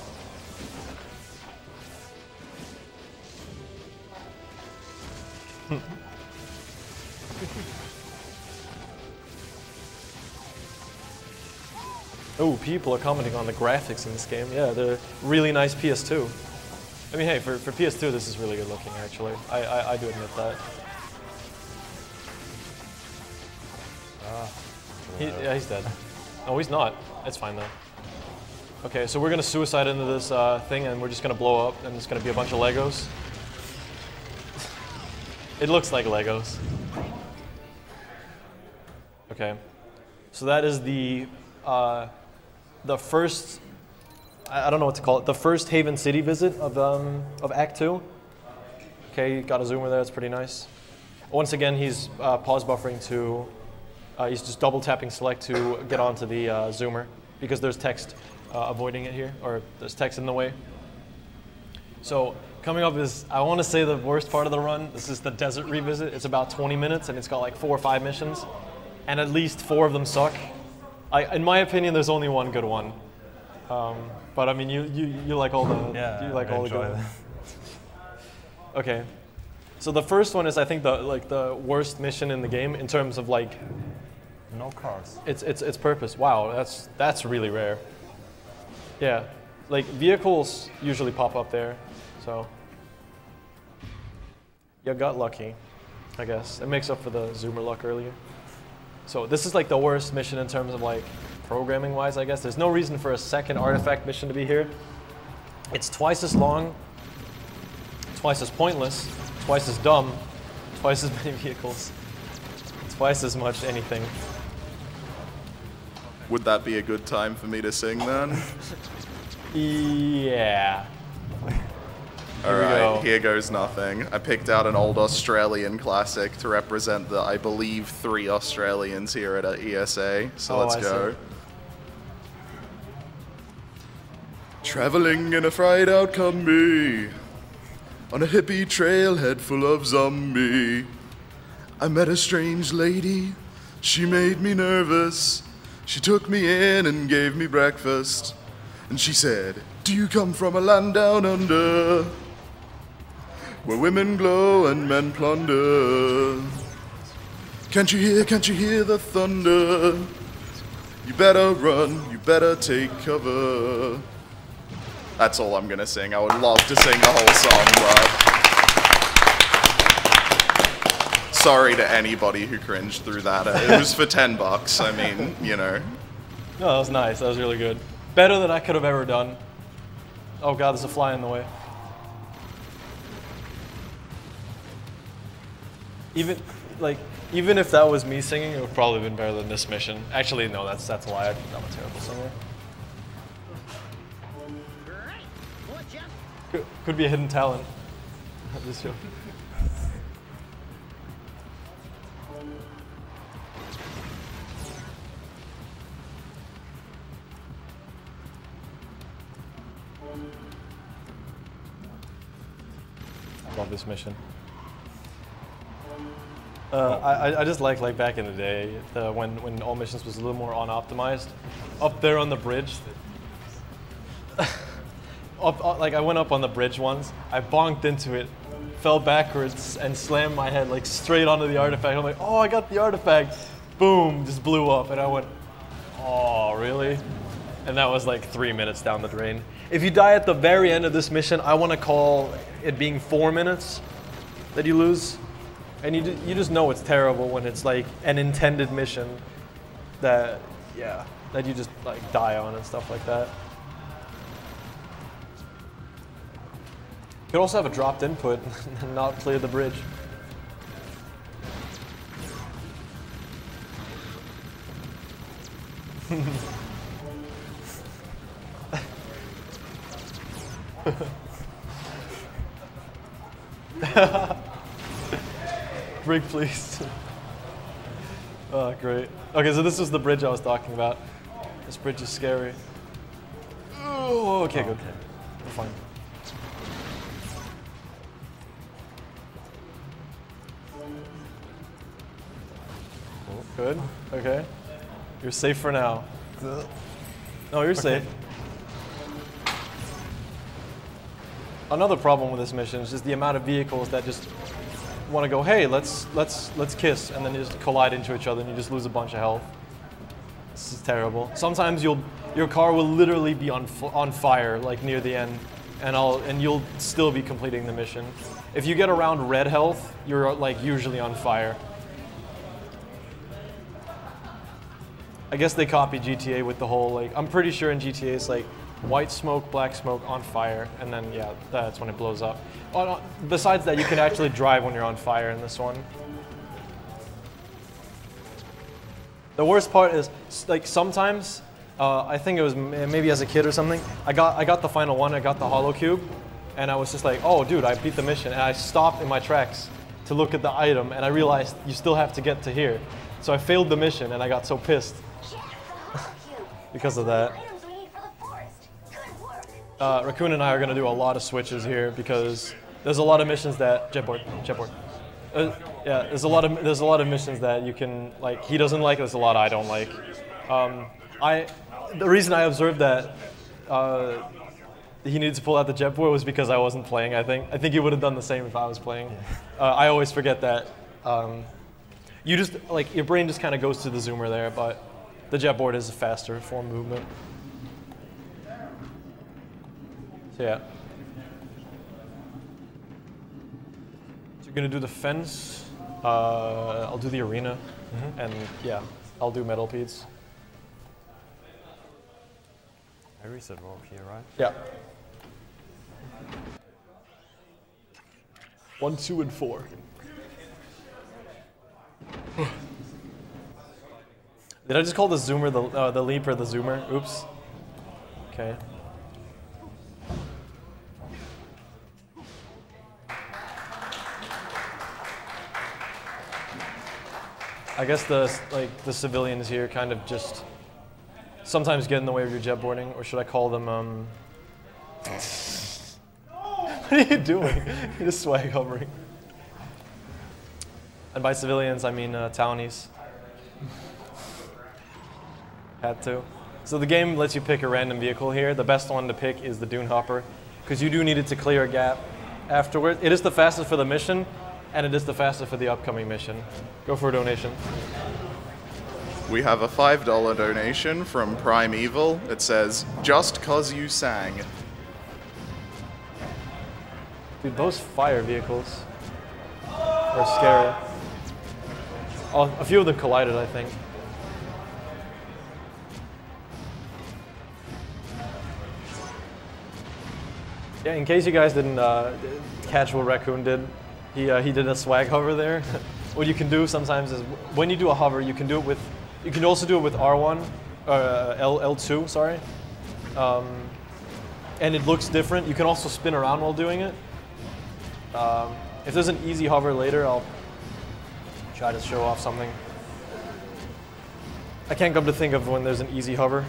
B: Oh, people are commenting on the graphics in this game. Yeah, they're really nice PS2. I mean, hey, for PS2, this is really good looking, actually. I do admit that. Yeah, he's dead. Oh, he's not. It's fine, though. Okay, so we're going to suicide into this thing, and we're just going to blow up, and it's going to be a bunch of Legos. It looks like Legos. Okay. So that is the first, I don't know what to call it, the first Haven City visit of Act 2. Okay, got a zoomer there, that's pretty nice. Once again, he's pause buffering to, he's just double tapping select to get onto the zoomer because there's text avoiding it here, or there's text in the way. So coming up is, I want to say the worst part of the run. This is the Desert Revisit. It's about 20 minutes and it's got like 4 or 5 missions, and at least 4 of them suck. In my opinion, there's only one good one. But I mean, you like all the all the good ones. Okay, so the first one is, I think, the worst mission in the game in terms of like
C: no cars.
B: Its purpose. Wow, that's really rare. Yeah, like vehicles usually pop up there, so you got lucky, I guess. It makes up for the zoomer luck earlier. So this is like the worst mission in terms of like programming wise, I guess. There's no reason for a second artifact mission to be here. It's twice as long, twice as pointless, twice as dumb, twice as many vehicles, twice as much anything.
A: Would that be a good time for me to sing then?
B: Yeah.
A: Alright, here goes nothing. I picked out an old Australian classic to represent the, I believe, 3 Australians here at ESA. So let's go. Traveling in a fried out Combi. on a hippie trailhead full of zombie. I met a strange lady, she made me nervous. She took me in and gave me breakfast. And she said, do you come from a land down under, where women glow and men plunder? Can't you hear the thunder? You better run, you better take cover. That's all I'm gonna sing. I would love to sing the whole song, but sorry to anybody who cringed through that. It was for $10. I mean, you know.
B: No, that was nice. That was really good. Better than I could have ever done. Oh god, there's a fly in the way. Even if that was me singing, it would probably have been better than this mission. Actually, no, that's a lie. I'm a terrible singer. Could be a hidden talent. This show. I love this mission. I just like back in the day when all missions was a little more unoptimized. Up there on the bridge. Like I went up on the bridge once, I bonked into it, fell backwards and slammed my head like straight onto the artifact. I'm like, oh, I got the artifact. Boom, just blew up, and I went, oh, really? And that was like 3 minutes down the drain. If you die at the very end of this mission, I want to call it being 4 minutes that you lose. And you just know it's terrible when it's like an intended mission that you just like die on and stuff like that. You could also have a dropped input and not clear the bridge. Brig, please. Oh, great. Okay, so this is the bridge I was talking about. This bridge is scary. Oh, okay, good. We're fine. Good. Okay. You're safe for now. No, you're safe. Another problem with this mission is just the amount of vehicles that just want to go, hey, let's kiss, and then you just collide into each other and you just lose a bunch of health. This is terrible. Sometimes your car will literally be on fire like near the end, and you'll still be completing the mission. If you get around red health, you're like usually on fire. I guess they copied GTA with the whole, like, I'm pretty sure in GTA it's like white smoke, black smoke, on fire, and then yeah, that's when it blows up. Besides that, you can actually drive when you're on fire in this one. The worst part is, like, sometimes, I think it was maybe as a kid or something, I got the final one, I got the hollow cube, and I was just like, oh dude, I beat the mission, and I stopped in my tracks to look at the item, and I realized you still have to get to here. So I failed the mission, and I got so pissed because of that. Raccoon and I are going to do a lot of switches here because there's a lot of missions that jetboard. Yeah, there's a lot of missions that you can, like, he doesn't like. There's a lot I don't like. The reason I observed that he needed to pull out the jetboard was because I wasn't playing. I think he would have done the same if I was playing. I always forget that. You just, like, your brain just kind of goes to the zoomer there, but the jetboard is a faster form movement. So yeah. So you're gonna do the fence. I'll do the arena, and yeah, I'll do metal pedes.
C: I reset rope here, right?
B: Yeah. 1, 2, and 4. Did I just call the zoomer the leaper the zoomer? Oops. Okay. I guess the civilians here kind of just sometimes get in the way of your jetboarding, or should I call them What are you doing? You're just swag hovering. And by civilians, I mean townies. Had to. So the game lets you pick a random vehicle here. The best one to pick is the Dune Hopper, because you do need it to clear a gap afterward. It is the fastest for the mission, and it is the fastest for the upcoming mission. Go for a donation.
A: We have a $5 donation from Primeval. It says, "Just 'cause you sang."
B: Dude, those fire vehicles are scary. Oh, a few of them collided, I think. Yeah, in case you guys didn't catch what Raccoon did, he did a swag hover there. What you can do sometimes is when you do a hover, you can do it with, you can also do it with R1, L2, sorry. And it looks different. You can also spin around while doing it. If there's an easy hover later, I'll try to show off something. I can't come to think of when there's an easy hover.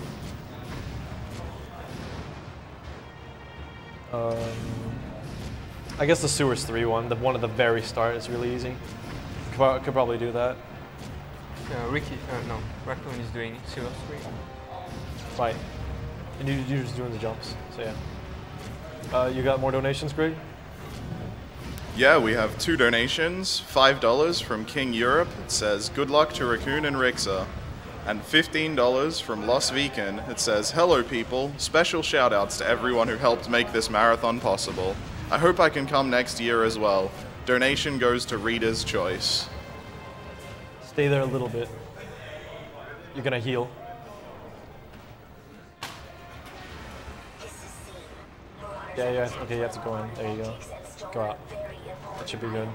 B: I guess the Sewers 3 one, the one at the very start, is really easy. Could probably do that.
D: Raccoon is doing Sewers 3.
B: Right. And you're just doing the jumps, so yeah. You got more donations, Greg?
A: Yeah, we have 2 donations. $5 from King Europe. It says, "Good luck to Raccoon and Rixa." And $15 from Los Vegan. It says, "Hello people, special shout outs to everyone who helped make this marathon possible. I hope I can come next year as well. Donation goes to Reader's Choice."
B: Stay there a little bit. You're gonna heal. Yeah, okay, you have to go in. There you go. Go out. That should be good.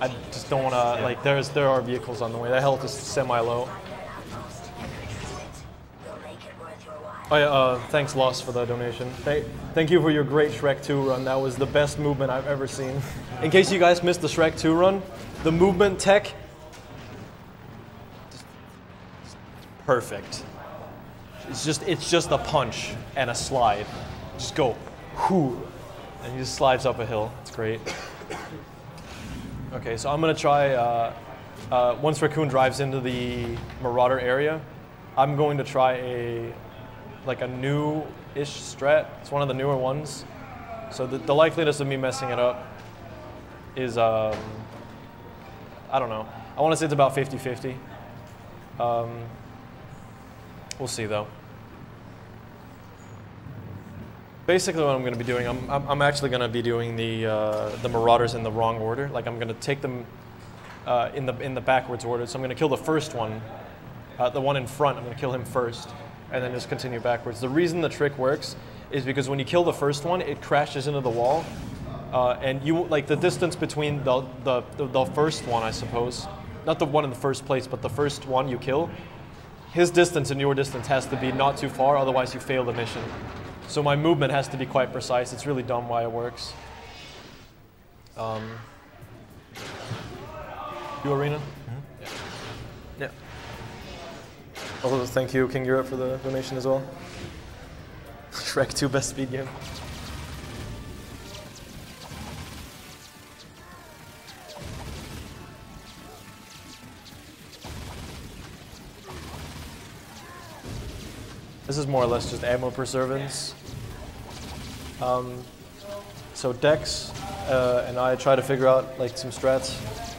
B: I just don't wanna, like, there are vehicles on the way. That health is semi-low. Oh yeah, thanks Lost for the donation. Thank you for your great Shrek 2 run. That was the best movement I've ever seen. In case you guys missed the Shrek 2 run, the movement tech, perfect. It's just a punch and a slide. Just go, whoo, and he just slides up a hill. It's great. Okay, so I'm gonna try, once Raccoon drives into the Marauder area, I'm going to try a new-ish strat. It's one of the newer ones. So the likeliness of me messing it up is, I don't know. I want to say it's about 50-50. We'll see though. Basically what I'm going to be doing, I'm actually going to be doing the Marauders in the wrong order. Like I'm going to take them in the backwards order. So I'm going to kill the first one, the one in front. I'm going to kill him first, and then just continue backwards. The reason the trick works is because when you kill the first one, it crashes into the wall, and you like the distance between the first one, I suppose, not the one in the first place, but the first one you kill. His distance and your distance has to be not too far, otherwise you fail the mission. So my movement has to be quite precise. It's really dumb why it works. You Arena? Mm-hmm. Yeah. Also, thank you, King Europe, for the donation as well. Shrek 2 best speed game. This is more or less just ammo preservance. So Dex and I try to figure out like some strats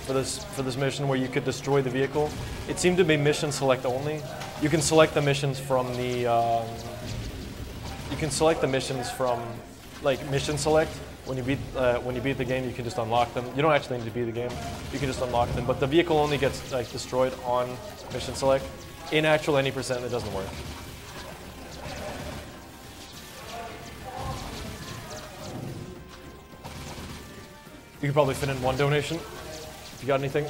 B: for this mission where you could destroy the vehicle. It seemed to be mission select only. You can select the missions from the like mission select. When you beat the game, you can just unlock them. You don't actually need to beat the game. You can just unlock them. But the vehicle only gets like destroyed on mission select. In actual any percent, it doesn't work. You could probably fit in one donation. If you got anything?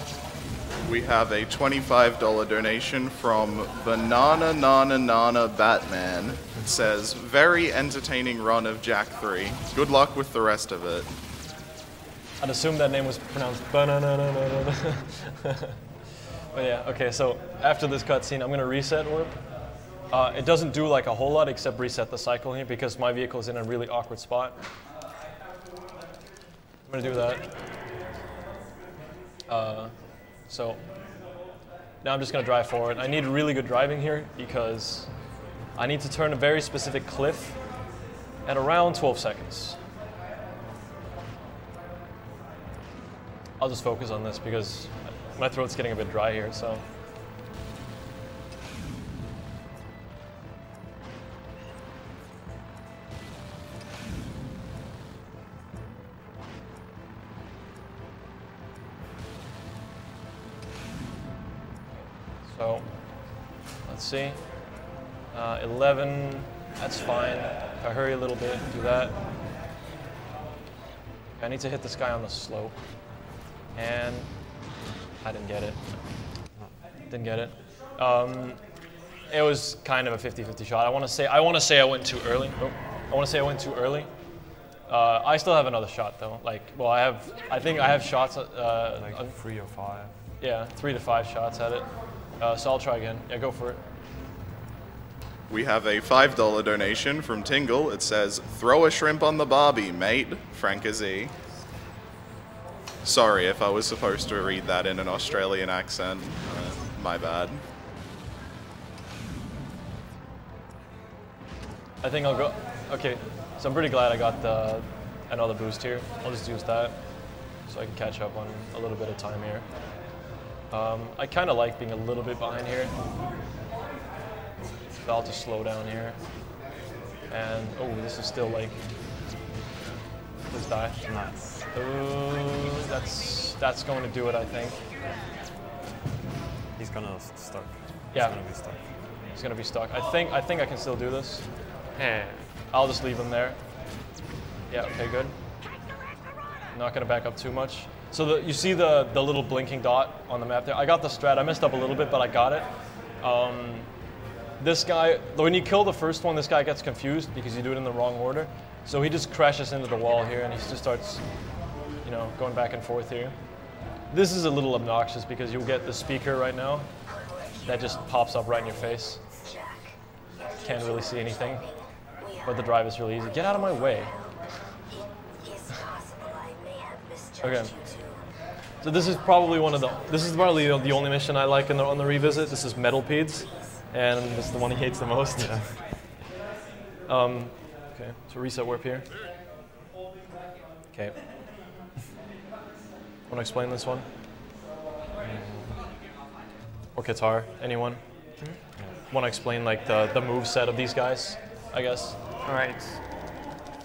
A: We have a $25 donation from Banana Nana Nana Batman. It says, "Very entertaining run of Jak 3. Good luck with the rest of it."
B: I'd assume that name was pronounced banana. But yeah, okay, so after this cutscene, I'm gonna reset Warp. It doesn't do like a whole lot except reset the cycle here because my vehicle is in a really awkward spot. I'm gonna do that. So now I'm just gonna drive forward. I need really good driving here because I need to turn a very specific cliff at around 12 seconds. I'll just focus on this because my throat's getting a bit dry here, so. So, let's see. 11, that's fine. If I hurry a little bit, do that. I need to hit this guy on the slope. And I didn't get it. Didn't get it. It was kind of a 50-50 shot. I want to say I went too early. Oh, I want to say I went too early. I still have another shot though. Like, well, I think I have shots.
C: Like 3 or 5.
B: Yeah, 3 to 5 shots at it. So I'll try again. Yeah, go for it.
A: We have a $5 donation from Tingle. It says, "Throw a shrimp on the barbie, mate." Frank-a-Z. Sorry if I was supposed to read that in an Australian accent. My bad.
B: I think I'll go. Okay, so I'm pretty glad I got another boost here. I'll just use that so I can catch up on a little bit of time here. I kind of like being a little bit behind here. So I'll just slow down here. And, oh, this is still like, please die.
C: Nice.
B: Ooh, that's going to do it, I think.
C: He's gonna stuck.
B: Yeah.
C: He's gonna be stuck.
B: He's gonna be stuck. I think I can still do this.
D: Yeah.
B: I'll just leave him there. Yeah, okay, good. Not gonna back up too much. So you see the little blinking dot on the map there? I got the strat. I messed up a little bit, but I got it. This guy, when you kill the first one, this guy gets confused because you do it in the wrong order. So he just crashes into the wall here and he just starts, you know, going back and forth here. This is a little obnoxious because you'll get the speaker right now that just pops up right in your face. Can't really see anything, but the drive is really easy. Get out of my way. Okay. So this is probably this is probably the only mission I like on the revisit. This is Metalpedes, and this is the one he hates the most. Yeah. Okay, so reset warp here. Okay. Want to explain this one? Or Qatar? Anyone? Want to explain like the move set of these guys? I guess.
D: All right.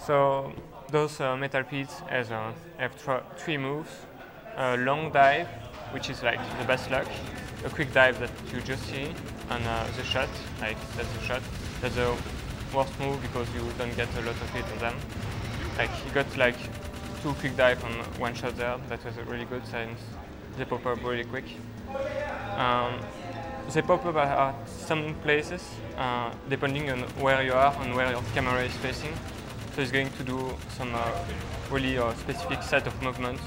D: So those Metalpedes have 3 moves. Long dive, which is like the best luck. A quick dive that you just see, and the shot, like that's the shot. That's the worst move because you don't get a lot of hit on them. Like he got like 2 quick dive on 1 shot there. That was really good since they pop up really quick. They pop up at some places depending on where you are and where your camera is facing. So it's going to do some really specific set of movements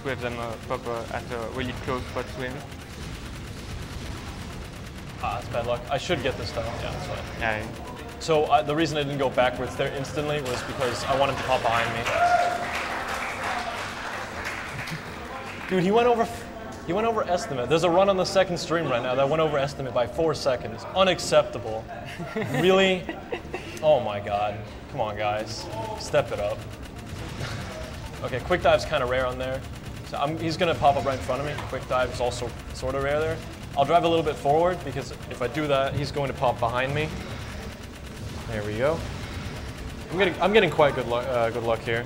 D: to have them pop at a really close spot to him.
B: Ah, that's bad luck. I should get this though. Yeah, that's fine.
D: Yeah.
B: So the reason I didn't go backwards there instantly was because I wanted him to pop behind me. Dude, he went over estimate. There's a run on the second stream right now that went over estimate by 4 seconds. Unacceptable. Really? Oh my god. Come on, guys. Step it up. Okay, quick dive's kind of rare on there. So he's going to pop up right in front of me. Quick dive is also sort of rare there. I'll drive a little bit forward because if I do that, he's going to pop behind me. There we go. I'm getting quite good luck here.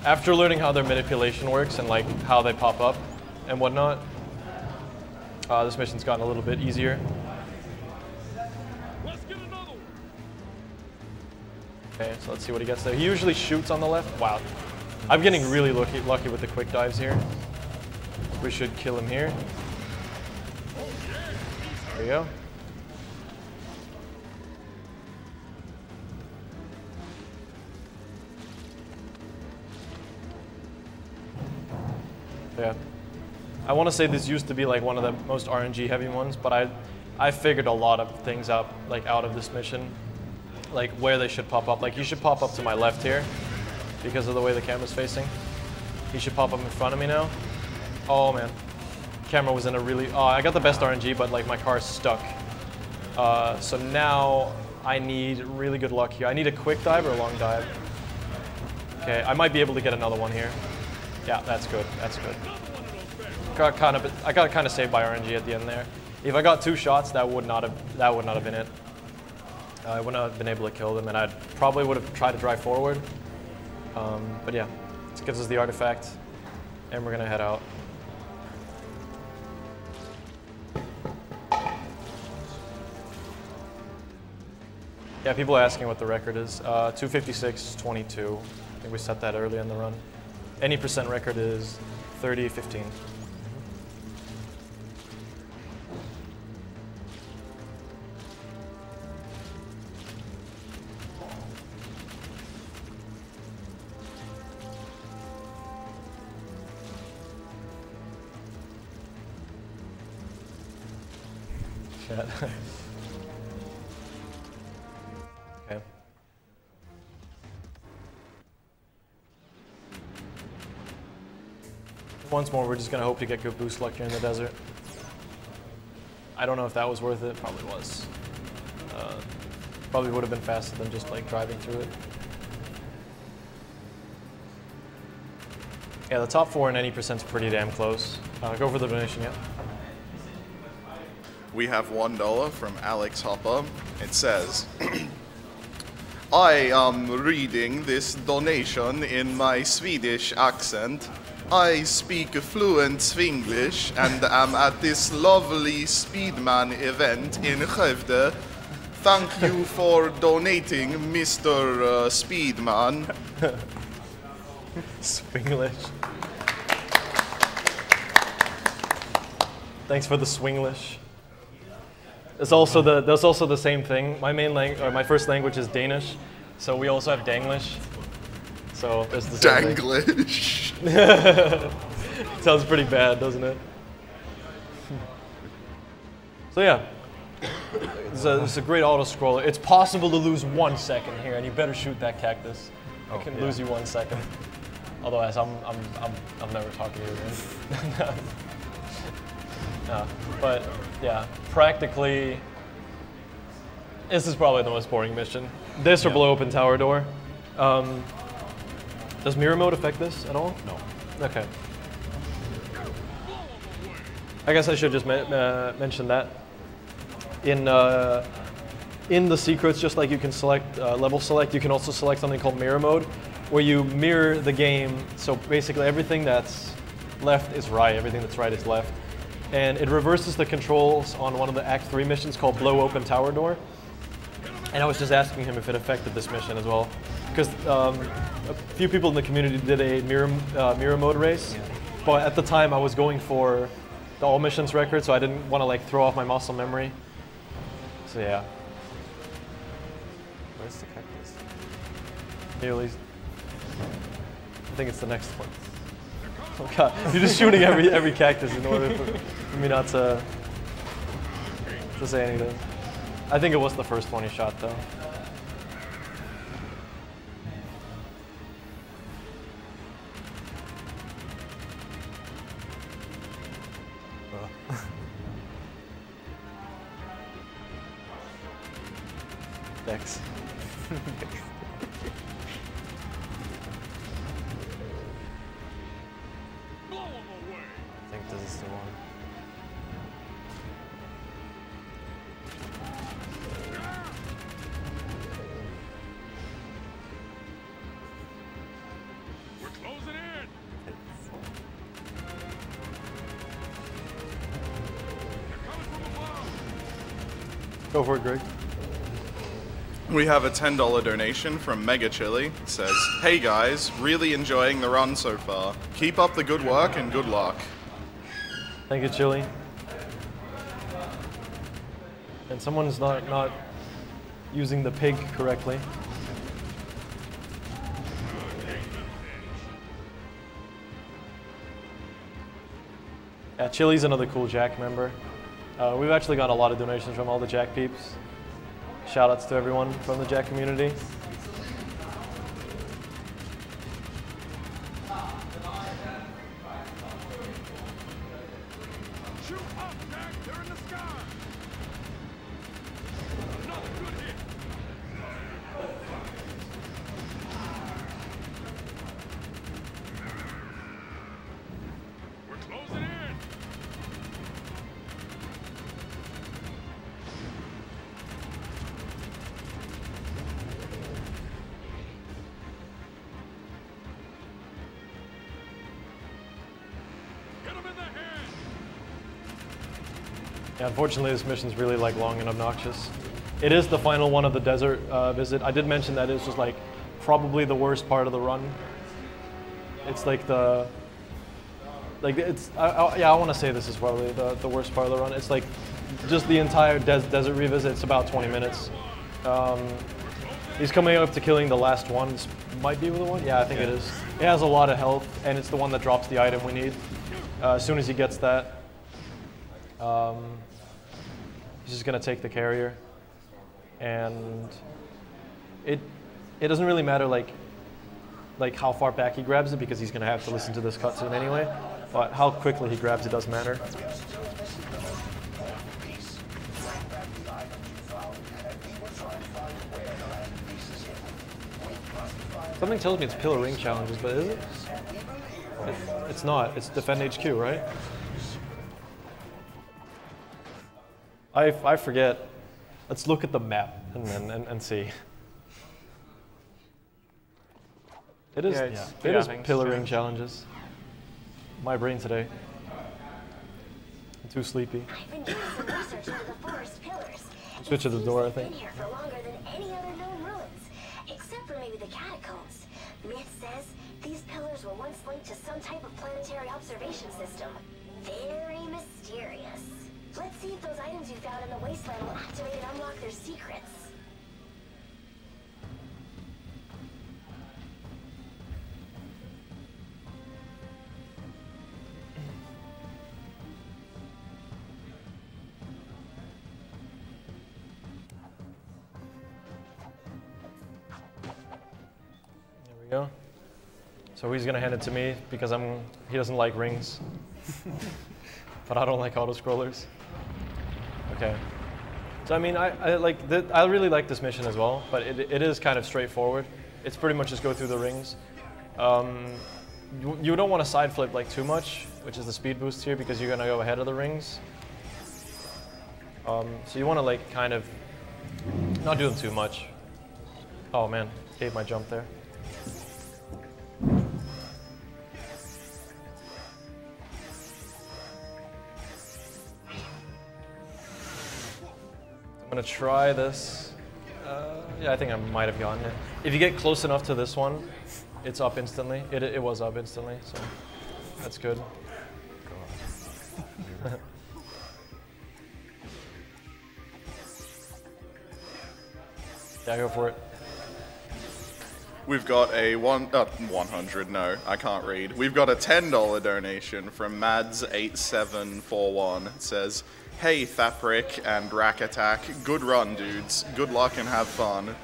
B: After learning how their manipulation works and like how they pop up and whatnot, this mission's gotten a little bit easier. Okay, so let's see what he gets there. He usually shoots on the left. Wow. I'm getting really lucky with the quick dives here. We should kill him here. There we go. Yeah. I want to say this used to be like one of the most RNG heavy ones, but I figured a lot of things out like out of this mission. Like where they should pop up. Like you should pop up to my left here. because of the way the camera's facing. He should pop up in front of me now. Oh man, camera was in a really, oh, I got the best RNG, but like my car's stuck. So now I need really good luck here. I need a quick dive or a long dive. Okay, I might be able to get another one here. Yeah, that's good, that's good. I got kind of saved by RNG at the end there. If I got 2 shots, that would not have been it. I would not have been able to kill them, and I probably would have tried to drive forward. But yeah, this gives us the artifact, and we're gonna head out. Yeah, people are asking what the record is. 256.22. I think we set that early in the run. Any percent record is 30.15. Chat. Okay. Once more, we're just gonna hope to get good boost luck here in the desert. I don't know if that was worth it. Probably was. Probably would have been faster than just like driving through it. Yeah, the top 4 and any percent's pretty damn close. Go for the donation, yeah.
A: We have $1 from Alex Hopper. It says, I am reading this donation in my Swedish accent. I speak fluent Swenglish and am at this lovely Speedman event in Skövde. Thank you for donating, Mr. Speedman.
B: Swinglish. Thanks for the Swinglish. There's also the same thing. My my first language is Danish, so we also have Danglish. So there's the same
A: Danglish.
B: Sounds pretty bad, doesn't it? So yeah, it's a great auto scroller. It's possible to lose 1 second here, and you better shoot that cactus. I can lose you 1 second. Otherwise, I'm never talking to you again. But yeah, practically, this is probably the most boring mission. This or blow open tower door. Does mirror mode affect this at all? No. Okay. I guess I should just mention that. In the secrets, just like you can select level select, you can also select something called mirror mode, where you mirror the game. So basically, everything that's left is right, everything that's right is left. And it reverses the controls on one of the Act 3 missions called Blow Open Tower Door. And I was just asking him if it affected this mission as well. Because a few people in the community did a mirror mode race. But at the time I was going for the all missions record, so I didn't want to like throw off my muscle memory. So yeah.
C: Where's the cactus?
B: Nearly. I think it's the next one. Oh god, you're just shooting every cactus in order for me not to say anything. I think it was the first one he shot though. Dex.
C: I think this is the one.
E: We're closing in. They're coming from above.
B: Go for it, Greg.
A: We have a $10 donation from Mega Chili. It says, hey guys, really enjoying the run so far. Keep up the good work and good luck.
B: Thank you, Chili. And someone's not using the pig correctly. Yeah, Chili's another cool Jack member. We've actually got a lot of donations from all the Jack peeps. Shout outs to everyone from the Jack community.
I: Shoot up, Jack! They're in the sky! Another good hit! We're closing in! Get him in the head!
B: Yeah, unfortunately, this mission's really like long and obnoxious. It is the final one of the desert visit. I did mention that it's just like probably the worst part of the run. It's like I want to say this is probably the worst part of the run. It's like just the entire desert revisit. It's about 20 minutes. He's coming up to killing the last one. This might be the one. Yeah, I think it is. It has a lot of health, and it's the one that drops the item we need. As soon as he gets that, he's just gonna take the carrier, and it doesn't really matter like how far back he grabs it, because he's gonna have to listen to this cutscene anyway. But how quickly he grabs it does matter. Something tells me it's pillar ring challenges, but is it? It's not. It's defend HQ, right? I forget. Let's look at the map and see. It is.
D: Yeah,
B: It is
D: rings,
B: pillar ring challenges. My brain today. I'm too sleepy.
H: I've been doing some research into the forest pillars.
B: Switch to the door, I
H: It's
B: think.
H: been here for longer than any other known ruins, except for maybe the catacombs. Myth says these pillars were once linked to some type of planetary observation system. Very mysterious. Let's see if those items you found in the wasteland will activate and unlock their secrets.
B: There we go. So he's gonna hand it to me because he doesn't like rings. But I don't like auto-scrollers. Okay. So I mean, I really like this mission as well, but it is kind of straightforward. It's pretty much just go through the rings. You don't want to side flip like too much, which is the speed boost here, because you're gonna go ahead of the rings. So you want to like kind of not do them too much. Oh man, gave my jump there. I'm gonna try this. Yeah, I think I might have gotten it. If you get close enough to this one, it's up instantly. It was up instantly, so that's good. Yeah, go for it.
A: We've got a 100, no, I can't read. We've got a $10 donation from Mads8741. It says, "Hey Thaprik and Rack Attack, good run dudes, good luck and have fun."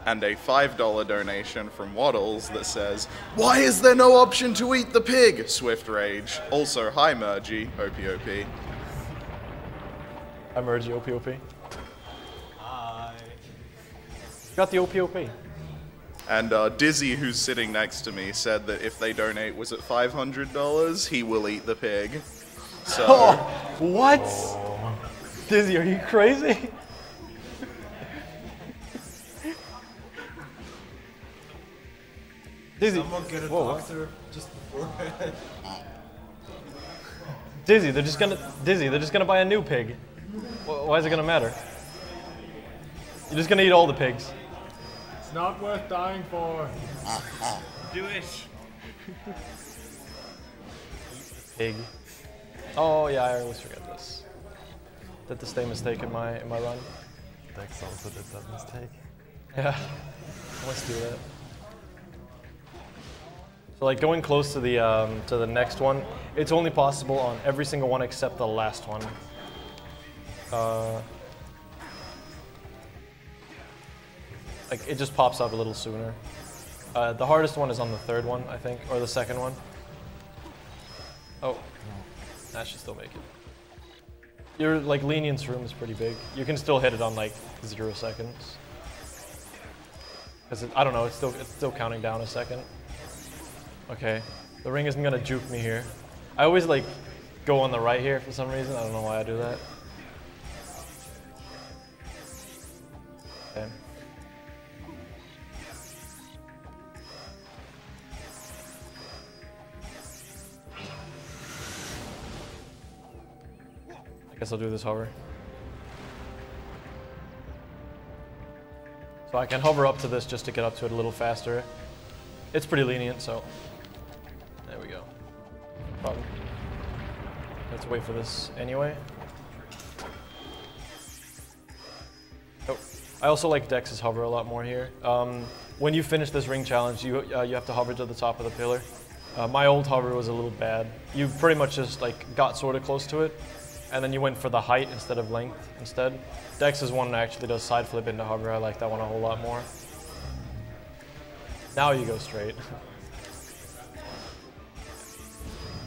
A: And a $5 donation from Waddles that says, "Why is there no option to eat the pig? Swift Rage." Also, hi Mergy, OPOP.
B: I merge the OPOP.
F: Hi.
B: Got the OPOP.
A: And Dizzy, who's sitting next to me, said that if they donate, was it $500, he will eat the pig. So.
B: Oh, what? Dizzy, are you crazy? Dizzy.
F: Someone get a
B: Whoa,
F: doctor just before.
B: Dizzy, they're just gonna buy a new pig. Why is it gonna matter? You're just gonna eat all the pigs.
J: It's not worth dying for.
G: Do it.
B: Pig. Oh yeah, I always forget this. Did the same mistake in my run.
C: Dex also did that mistake.
B: Yeah, let's do that. So like going close to the next one, it's only possible on every single one except the last one. Like it just pops up a little sooner. The hardest one is on the third one, I think, or the second one. Oh, that should still make it. Your like lenience room is pretty big. You can still hit it on like 0 seconds. Cause I don't know, it's still counting down a second. Okay, the ring isn't gonna juke me here. I always like go on the right here for some reason. I don't know why I do that. Okay. I guess I'll do this hover. So I can hover up to this just to get up to it a little faster. It's pretty lenient, so there we go. No problem. Let's wait for this anyway. Oh, I also like Dex's hover a lot more here. When you finish this ring challenge, you have to hover to the top of the pillar. My old hover was a little bad. You pretty much just like got sort of close to it, and then you went for the height instead of length instead. Dex's one actually does side flip into hover. I like that one a whole lot more. Now you go straight.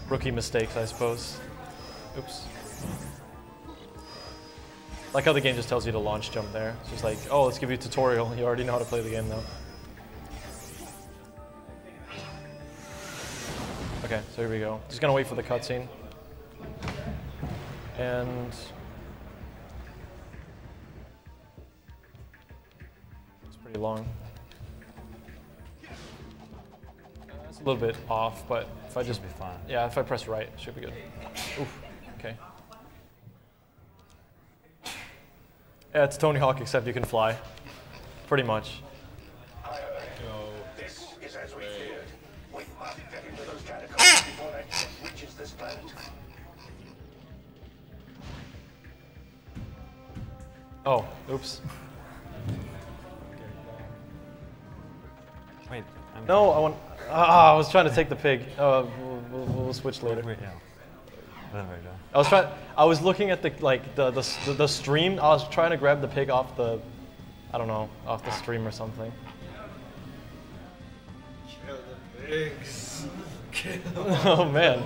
B: Rookie mistakes, I suppose. Oops. Like how the game just tells you to launch jump there. It's just like, oh, let's give you a tutorial. You already know how to play the game now. Okay, so here we go. Just gonna wait for the cutscene. And it's pretty long. It's a little bit off, but if I just
C: be fine.
B: Yeah, if I press right, it should be good. Oof. Okay. Yeah, it's Tony Hawk, except you can fly. Pretty much.
K: This is as we feared. We must get into those catacombs before that ship reaches this planet.
B: Oh, oops.
C: Wait.
B: No, I want. I was trying to take the pig. We'll switch later.
C: Wait, yeah. There we go.
B: I was looking at the stream. I was trying to grab the pig off the, I don't know, off the stream or something.
F: Kill the pigs.
B: Oh man.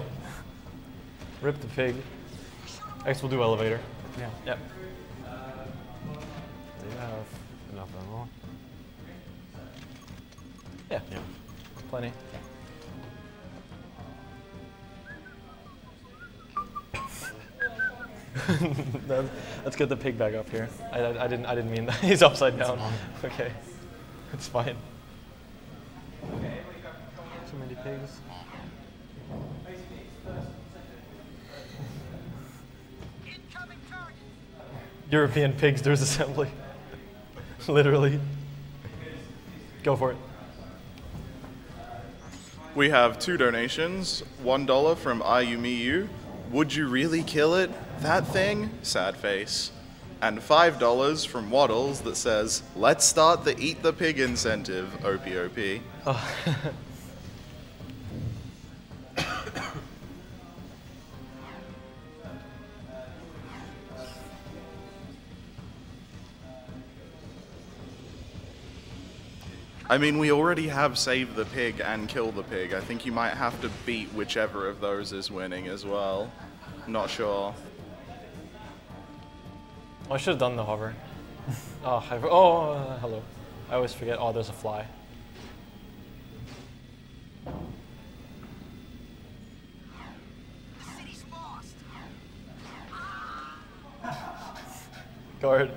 B: Rip the pig. I guess we'll do elevator.
C: Yeah.
B: Yep.
C: Do you have enough ammo?
B: Yeah.
C: Yeah.
B: Plenty. Let's get the pig back up here. I didn't mean that. He's upside down. Okay. It's fine.
C: Too many pigs.
B: European pigs there's assembly. Literally. Go for it.
A: We have 2 donations. $1 from IUMEU. Would you really kill it? That thing? Sad face. And $5 from Waddles that says, let's start the Eat the Pig incentive, OPOP.
B: Oh.
A: I mean, we already have Save the Pig and Kill the Pig. I think you might have to beat whichever of those is winning as well. Not sure.
B: I should have done the hover. Oh, hello. I always forget. Oh, there's a fly.
E: The city's lost.
B: Guard.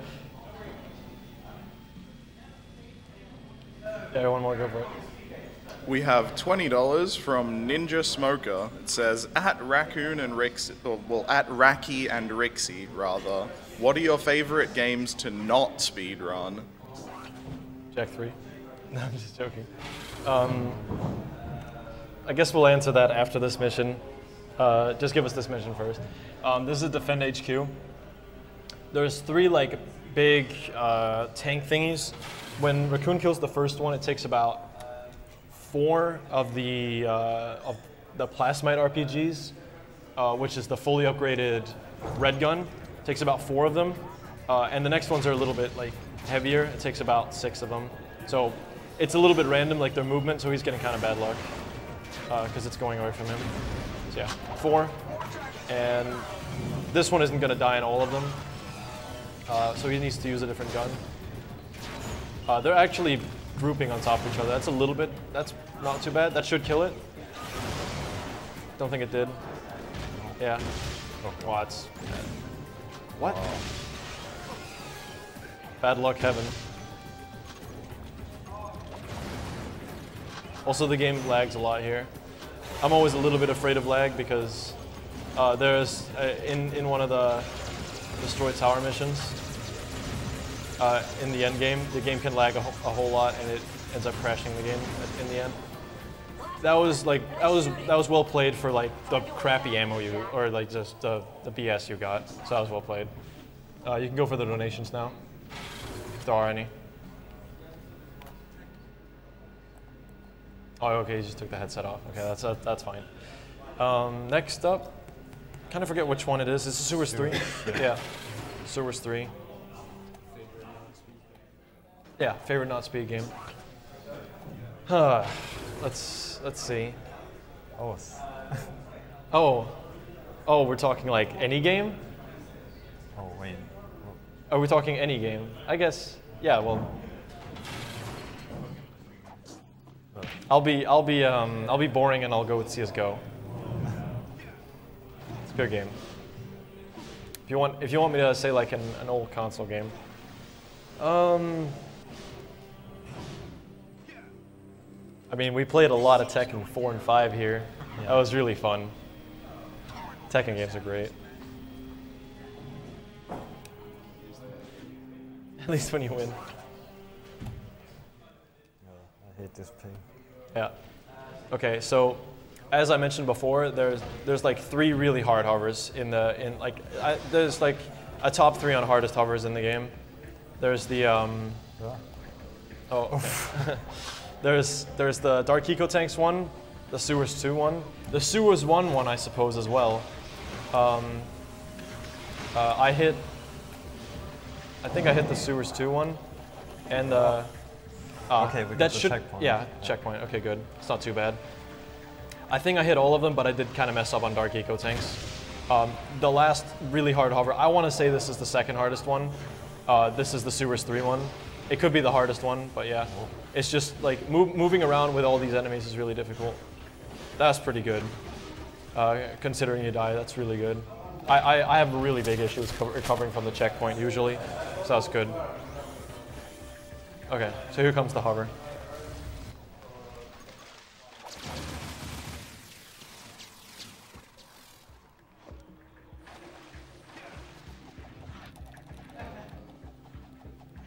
B: Yeah, one more, go for it.
A: We have $20 from Ninja Smoker. It says, at Raccoon and Rixie, well, at Racky and Rixie, rather. What are your favorite games to not speedrun?
B: Jack 3. No, I'm just joking. I guess we'll answer that after this mission. Just give us this mission first. This is Defend HQ. There's 3 like big tank thingies. When Raccoon kills the first one, it takes about 4 of the Plasmite RPGs, which is the fully upgraded red gun. It takes about 4 of them, and the next ones are a little bit like heavier. It takes about 6 of them. So it's a little bit random, like their movement. So he's getting kind of bad luck because it's going away from him. So yeah, 4, and This one isn't going to die in all of them, so he needs to use a different gun. They're actually grouping on top of each other. That's a little bit, that's not too bad. That should kill it. Don't think it did. Yeah. Oh, Watts. What? Bad luck heaven. Also, the game lags a lot here. I'm always a little bit afraid of lag because there's, in one of the Destroy Tower missions, in the end game, the game can lag a whole lot and it ends up crashing the game in the end. That was well played for like the crappy ammo you, or like just the BS you got. So that was well played. You can go for the donations now, if there are any. Oh, okay, you just took the headset off. Okay, that's fine. Next up, kind of forget which one it is. Is it Sewers 3? Yeah, Sewers 3. Yeah, favorite not speed game. Let's see. Oh, we're talking like any game?
C: Oh wait.
B: Are we talking any game? I guess. Yeah. Well, I'll be boring and I'll go with CS:GO. It's a good game. If you want me to say like an old console game. I mean, we played a lot of Tekken 4 and 5 here. Yeah. That was really fun. Tekken games are great. At least when you win.
C: I hate this ping.
B: Yeah. Okay, so as I mentioned before, there's like 3 really hard hovers there's like a top 3 on hardest hovers in the game. There's the okay. There's the Dark Eco Tanks one, the Sewers 2 one, the Sewers 1 one I suppose as well. I think I hit the Sewers 2 one, and
C: okay, we got the checkpoint.
B: Yeah, checkpoint. Okay, good. It's not too bad. I think I hit all of them, but I did kind of mess up on Dark Eco Tanks. The last really hard hover, I want to say this is the second hardest one. This is the Sewers 3 one. It could be the hardest one, but yeah. It's just like moving around with all these enemies is really difficult. That's pretty good. Considering you die, that's really good. I have really big issues recovering from the checkpoint usually, so that's good. Okay, so here comes the hover.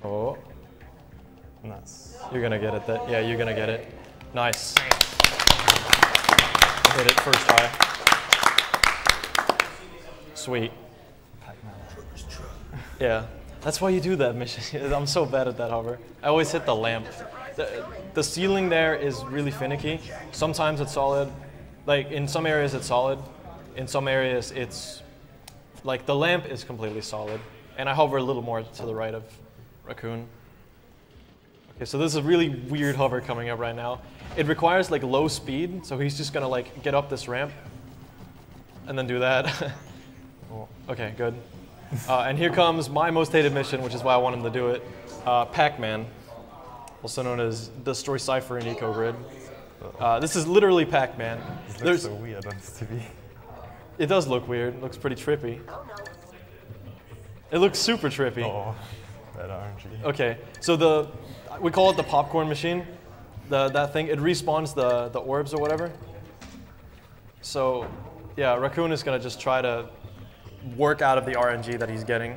B: Oh.
C: Nice.
B: You're gonna get it. Yeah, you're gonna get it. Nice. I hit it first try. Sweet. Yeah, that's why you do that mission. I'm so bad at that hover. I always hit the lamp. The ceiling there is really finicky. Sometimes it's solid. Like in some areas it's solid. In some areas it's like the lamp is completely solid. And I hover a little more to the right of Raccoon. Okay, so this is a really weird hover coming up right now. It requires like low speed, so he's just gonna like get up this ramp and then do that. Okay, good. And here comes my most hated mission, which is why I want him to do it. Pac-Man, also known as Destroy Cypher in Eco Grid. This is literally Pac-Man.
C: It looks so weird on this TV.
B: It does look weird. It looks pretty trippy. It looks super trippy.
C: Oh, bad RNG.
B: Okay, so we call it the popcorn machine. That thing, it respawns the orbs or whatever. So, yeah, Raccoon is gonna just try to work out of the RNG that he's getting.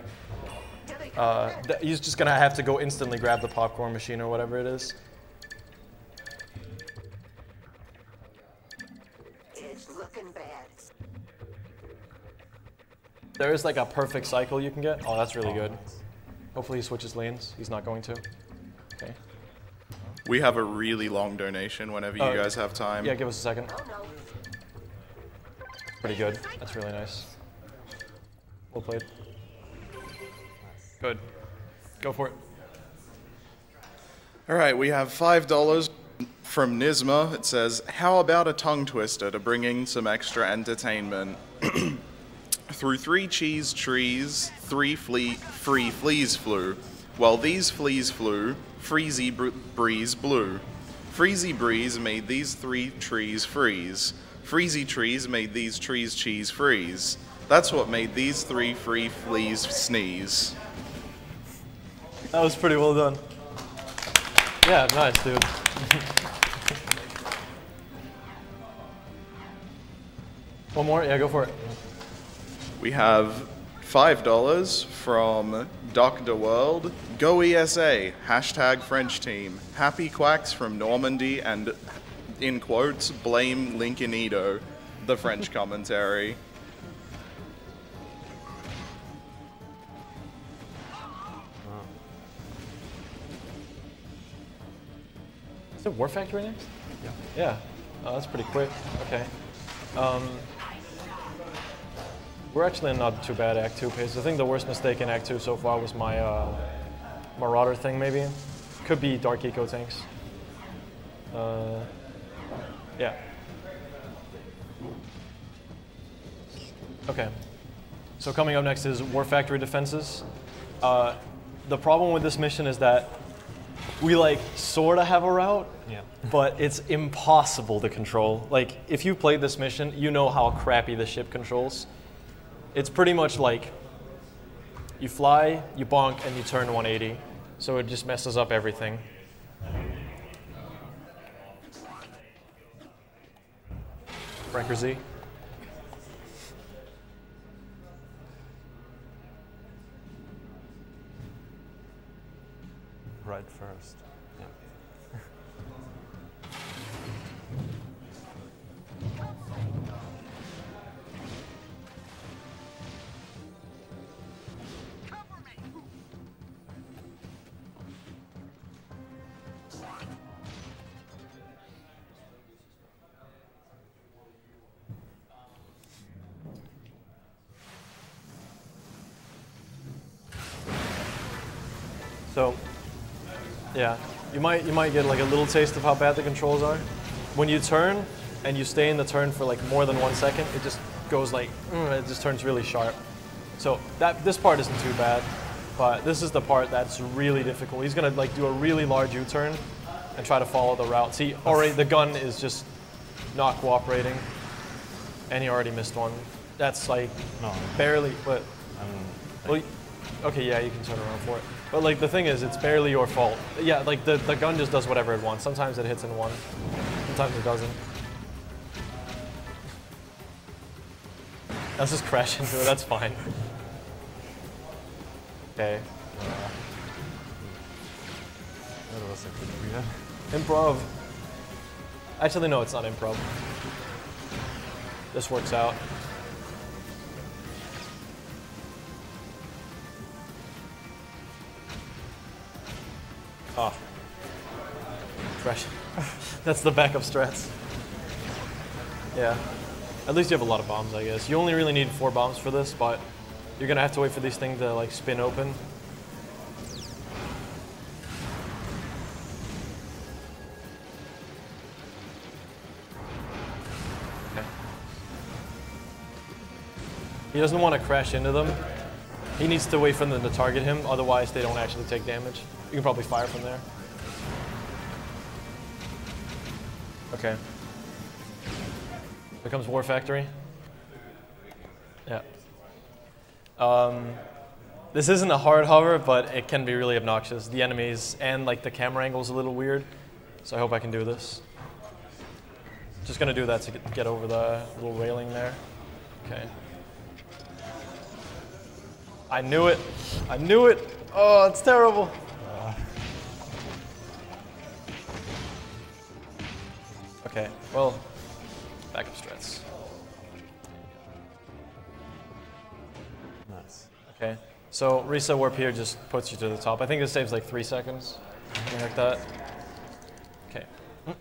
B: He's just gonna have to go instantly grab the popcorn machine or whatever it is.
E: It's looking bad.
B: There is like a perfect cycle you can get. Oh, that's really good. Hopefully he switches lanes. He's not going to. Okay.
A: We have a really long donation whenever you guys have time.
B: Yeah, give us a second. Pretty good. That's really nice. Well played. Good. Go for it.
A: All right, we have $5 from Nizma. It says, how about a tongue twister to bring in some extra entertainment? Through 3 cheese trees, 3 free fleas flew. While these fleas flew, Freezy breeze blew. Freezy breeze made these 3 trees freeze. Freezy trees made these trees cheese freeze. That's what made these 3 free fleas sneeze.
B: That was pretty well done. Yeah, nice, dude. One more? Yeah, go for it.
A: We have $5 from Dr. World. Go ESA, hashtag French team. Happy quacks from Normandy and, in quotes, blame Lincolnito, the French commentary.
B: Is it War Factory next? Yeah. Yeah. Oh, that's pretty quick. Okay. We're actually in not too bad Act 2 pace. I think the worst mistake in Act 2 so far was my Marauder thing, maybe. Could be Dark Eco tanks. Yeah. Okay. So coming up next is War Factory defenses. The problem with this mission is that we like sort of have a route, but it's impossible to control. Like if you played this mission, you know how crappy the ship controls. It's pretty much like you fly, you bonk, and you turn 180. So it just messes up everything. Ranker Z.
C: Right first. Yeah.
B: So, yeah, you might get like a little taste of how bad the controls are. When you turn and you stay in the turn for like more than 1 second, it just goes like, it just turns really sharp. So this part isn't too bad, but this is the part that's really difficult. He's gonna like do a really large U-turn and try to follow the route. See, already the gun is just not cooperating, and he already missed one. That's like barely, but well, okay, yeah, you can turn around for it. But like the thing is, it's barely your fault. Yeah, like the gun just does whatever it wants. Sometimes it hits in one, sometimes it doesn't. Let's just crash into it, that's fine. Okay.
C: That was a good read.
B: Improv. Actually, no, it's not improv. This works out. Ah. Fresh. That's the backup strats. Yeah. At least you have a lot of bombs, I guess. You only really need 4 bombs for this, but you're gonna have to wait for these things to like spin open. Okay. He doesn't want to crash into them. He needs to wait for them to target him, otherwise they don't actually take damage. You can probably fire from there. Okay. Here comes War Factory. Yeah. This isn't a hard hover, but it can be really obnoxious. The enemies and like the camera angle is a little weird, so I hope I can do this. Just gonna do that to get over the little railing there. Okay. I knew it. I knew it. Oh, it's terrible. Okay, well, backup strats.
C: Nice.
B: Okay, so reset warp here just puts you to the top. I think it saves like 3 seconds, something like that. Okay. You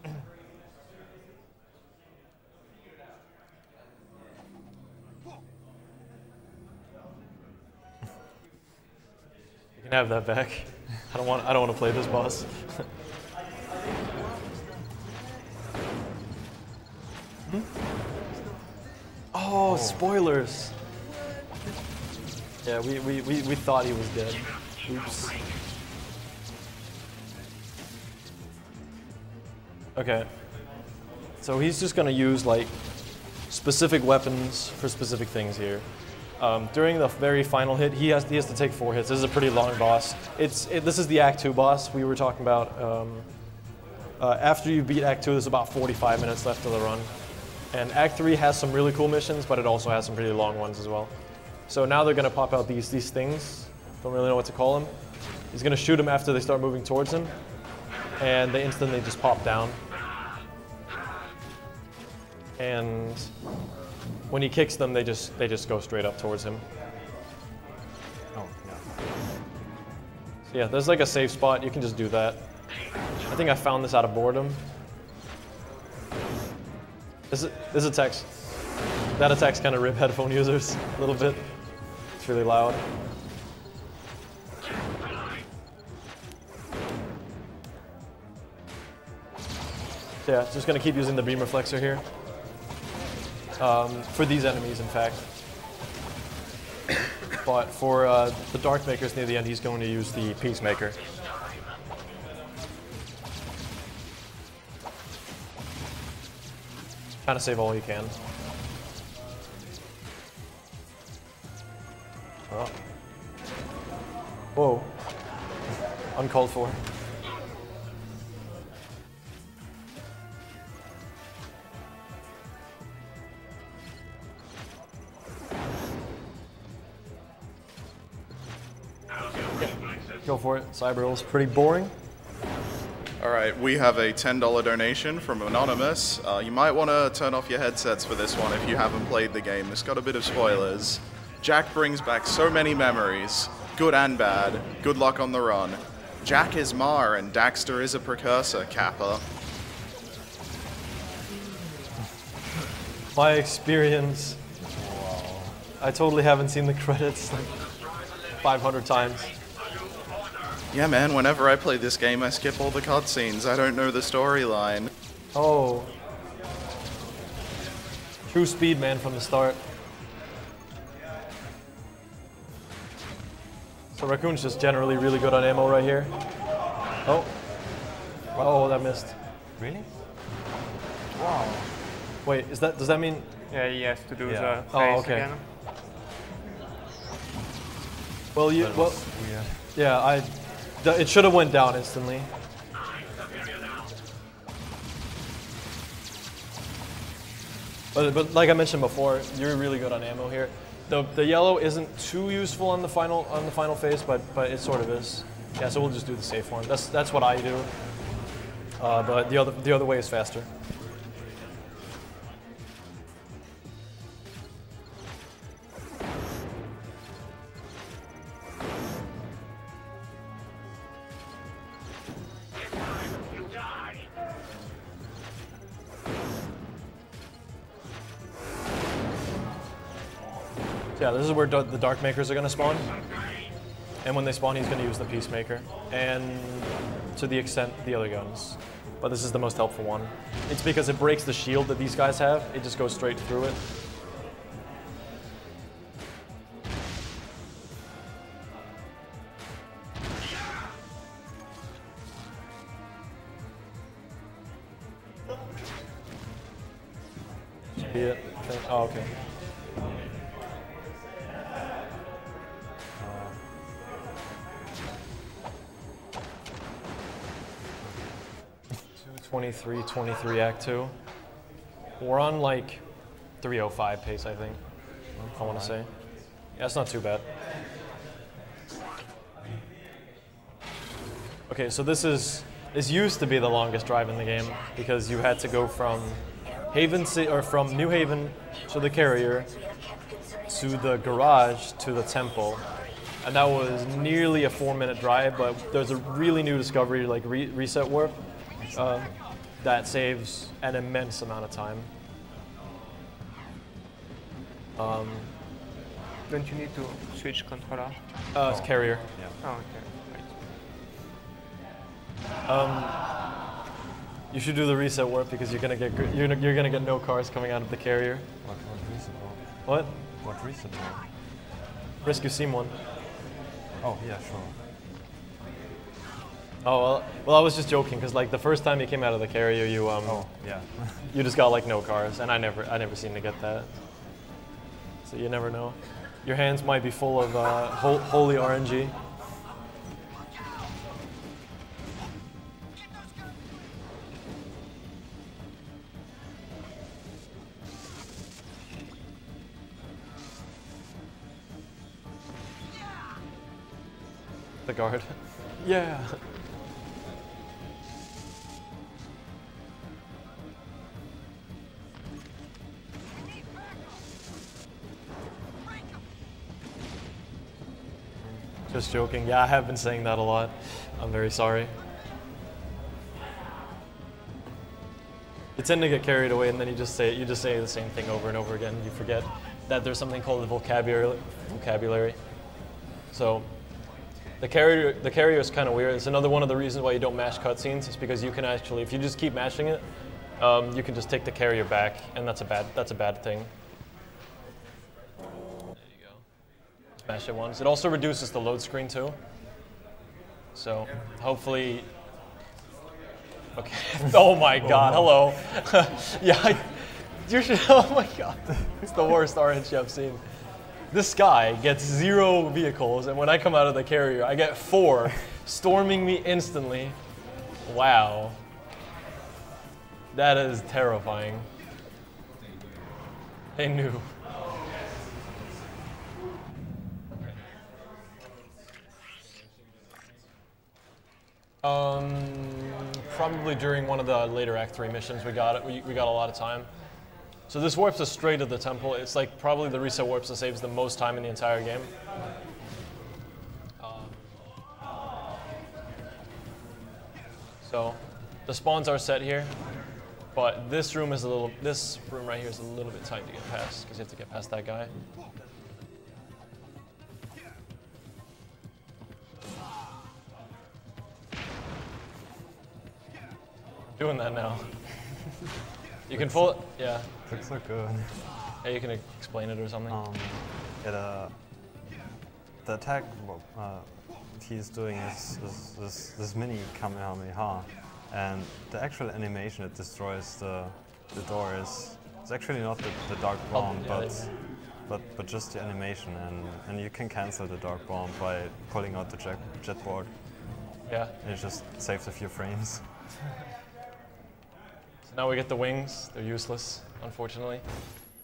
B: can have that back. I don't want to play this boss. Oh, spoilers. Yeah, we thought he was dead. Oops. Okay. So he's just gonna use like specific weapons for specific things here. During the very final hit, he has to take 4 hits. This is a pretty long boss. This is the Act 2 boss we were talking about. After you beat Act 2, there's about 45 minutes left of the run. And Act 3 has some really cool missions, but it also has some pretty long ones as well. So now they're gonna pop out these things. Don't really know what to call them. He's gonna shoot them after they start moving towards him, and they instantly just pop down. And when he kicks them, they just go straight up towards him.
C: Oh, yeah.
B: So yeah, there's like a safe spot. You can just do that. I think I found this out of boredom. This attacks. That attacks kind of rip headphone users a little bit. It's really loud. Yeah, just gonna keep using the beam reflexor here. For these enemies, in fact. But for the Dark Makers near the end, he's going to use the Peacemaker. Trying to save all you can. Oh. Whoa. Uncalled for. Go for it. Cyberill's pretty boring.
A: All right, we have a $10 donation from Anonymous. You might want to turn off your headsets for this one if you haven't played the game. It's got a bit of spoilers. Jack brings back so many memories, good and bad. Good luck on the run. Jack is Mar and Daxter is a precursor, Kappa.
B: My experience. Wow. I totally haven't seen the credits like 500 times.
A: Yeah, man, whenever I play this game, I skip all the cutscenes. I don't know the storyline.
B: Oh. True speed, man, from the start. So Raccoon's just generally really good on ammo right here. Oh. Oh, that missed.
C: Really?
B: Wow. Wait, does that mean?
D: Yeah, he has to do the face
B: okay.
D: again.
B: Well, yeah, it should have went down instantly. But like I mentioned before, you're really good on ammo here. The yellow isn't too useful on the final phase, but it sort of is. Yeah, so we'll just do the safe one. That's what I do. But the other way is faster. Yeah, this is where the Dark Makers are going to spawn. And when they spawn, he's going to use the Peacemaker. And to the extent, the other guns. But this is the most helpful one. It's because it breaks the shield that these guys have. It just goes straight through it. Should be it, I think. Oh, okay. 23 Act 2. We're on like 305 pace, I think. I want to say. Yeah, it's not too bad. Okay, so this used to be the longest drive in the game because you had to go from from New Haven to the carrier to the garage to the temple. And that was nearly a 4-minute drive, but there's a really new discovery like Reset Warp. That saves an immense amount of time.
D: Don't you need to switch controller?
B: It's carrier.
D: Yeah. Oh, okay.
B: You should do the Reset Warp because you're gonna get no cars coming out of the carrier.
C: What reset warp?
B: What?
C: What reset warp?
B: Rescue Simon.
C: Oh, yeah, sure.
B: Oh, well, I was just joking, because like the first time you came out of the carrier, you
C: Oh, yeah.
B: you just got like no cars, and I never seem to get that. So you never know. Your hands might be full of holy RNG. The guard. Yeah. Just joking. Yeah, I have been saying that a lot. I'm very sorry. You tend to get carried away, and then you just say the same thing over and over again. You forget that there's something called the vocabulary. So the carrier is kind of weird. It's another one of the reasons why you don't mash cutscenes. Is because you can actually, if you just keep mashing it, you can just take the carrier back, and that's a bad thing. Smash it once. It also reduces the load screen too. So hopefully, okay. Oh my God! Hello. Yeah, you should. Oh my God! It's the worst RNG I've seen. This guy gets 0 vehicles, and when I come out of the carrier, I get 4, storming me instantly. Wow. That is terrifying. Hey, new. Probably during one of the later Act 3 missions, we got a lot of time. So this warps us straight to the temple. It's like probably the reset warps that saves the most time in the entire game. So the spawns are set here, but this room right here is a little bit tight to get past because you have to get past that guy. Doing that now. You can pull it, yeah.
C: Looks so good.
B: Yeah, you can explain it or something.
C: The attack he's doing is this mini Kamehameha, and the actual animation that destroys the door is actually not the dark bomb, but just the animation, and you can cancel the dark bomb by pulling out the jet board.
B: Yeah.
C: And it just saves a few frames.
B: Now we get the wings. They're useless, unfortunately.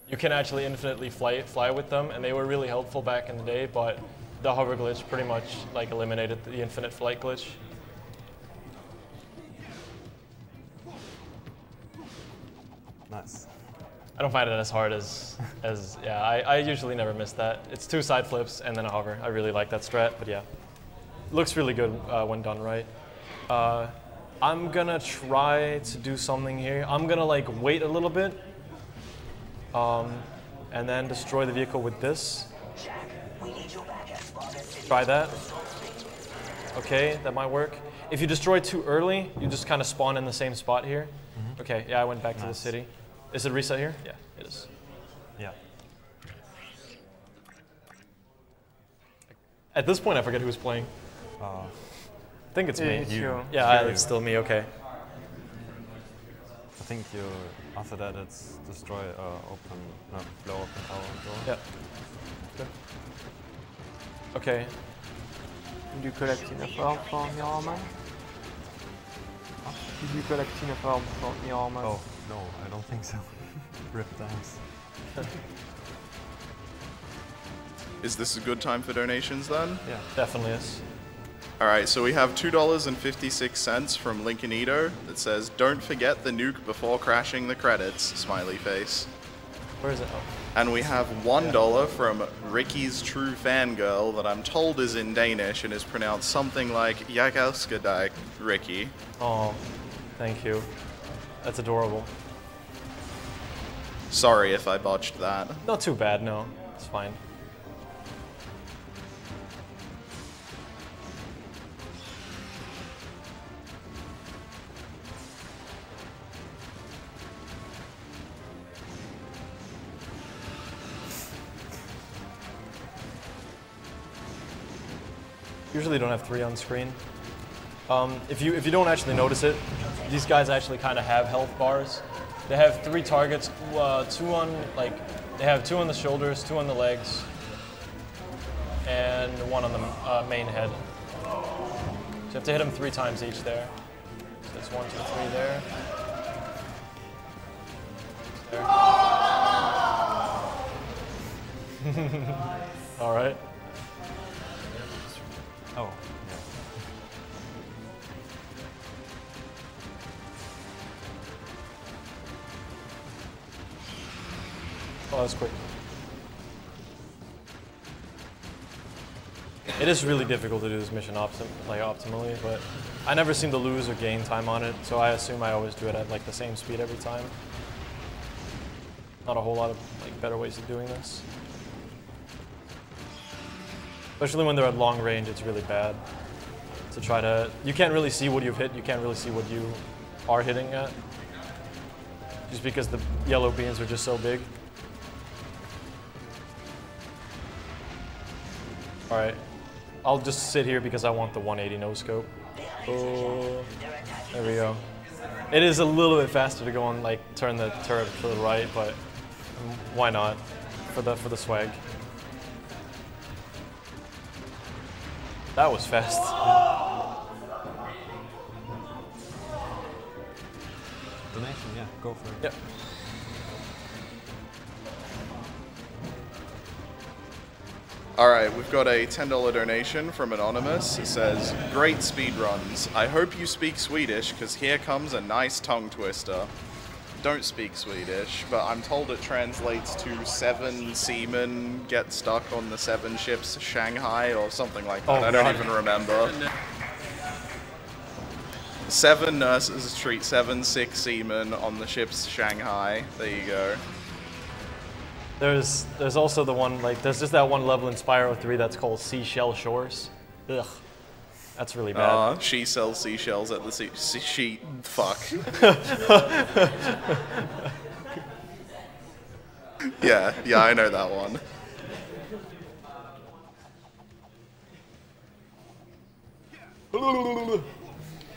B: You can actually infinitely fly with them, and they were really helpful back in the day, but the hover glitch pretty much like eliminated the infinite flight glitch.
C: Nice.
B: I don't find it as hard as yeah, I usually never miss that. It's 2 side flips and then a hover. I really like that strat, but yeah. Looks really good when done right. I'm gonna try to do something here. I'm gonna like wait a little bit, and then destroy the vehicle with this. Try that. Okay, that might work. If you destroy too early, you just kind of spawn in the same spot here. Mm-hmm. Okay, yeah, I went back to the city. Is it reset here? Yeah, it is.
C: Yeah.
B: At this point, I forget who's playing. I think it's me.
D: It's you.
B: Yeah, it's still me, okay.
C: I think after that it's destroy, blow open tower door.
B: Yeah. Good. Okay.
D: Did you collect enough orb for Mirror Man? Did you collect enough orb for Mirror Man?
C: Oh, no, I don't think so. Rip thanks.
A: Is this a good time for donations then?
B: Yeah, definitely is.
A: All right, so we have $2.56 from Lincolnito that says, "Don't forget the nuke before crashing the credits," smiley face.
B: Where is it? Oh.
A: And we have $1 from Ricky's True Fangirl that I'm told is in Danish and is pronounced something like "Jeg elsker dig, Ricky."
B: Oh, thank you. That's adorable.
A: Sorry if I botched that.
B: Not too bad, no. It's fine. Usually don't have 3 on screen. If you don't actually notice it, these guys actually kind of have health bars. They have 3 targets, 2 on they have 2 on the shoulders, 2 on the legs, and 1 on the main head. So you have to hit them 3 times each there. So that's 1, 2, 3 there. There. All right.
C: Oh,
B: Oh, that was quick. It is really difficult to do this mission optimally, but I never seem to lose or gain time on it, so I assume I always do it at like the same speed every time. Not a whole lot of better ways of doing this. Especially when they're at long range, it's really bad to try to. You can't really see what you've hit. You can't really see what you are hitting at, just because the yellow beams are just so big. All right, I'll just sit here because I want the 180 no scope. Oh, there we go. It is a little bit faster to go and turn the turret to the right, but why not? For the swag. That was fast.
C: Donation, yeah, go for it.
B: Yep.
A: Alright, we've got a $10 donation from Anonymous. It says, "Great speedruns. I hope you speak Swedish, because here comes a nice tongue twister." Don't speak Swedish, but I'm told it translates to 7 seamen get stuck on the 7 ships Shanghai or something like that.
B: Oh,
A: I don't
B: God.
A: even remember. 7 nurses treat 7 sick seamen on the ships Shanghai. There you go.
B: There's also the one there's just that one level in Spyro 3 that's called Seashell Shores. Ugh, that's really bad.
A: She sells seashells at the she fuck. yeah, I know that one.
B: I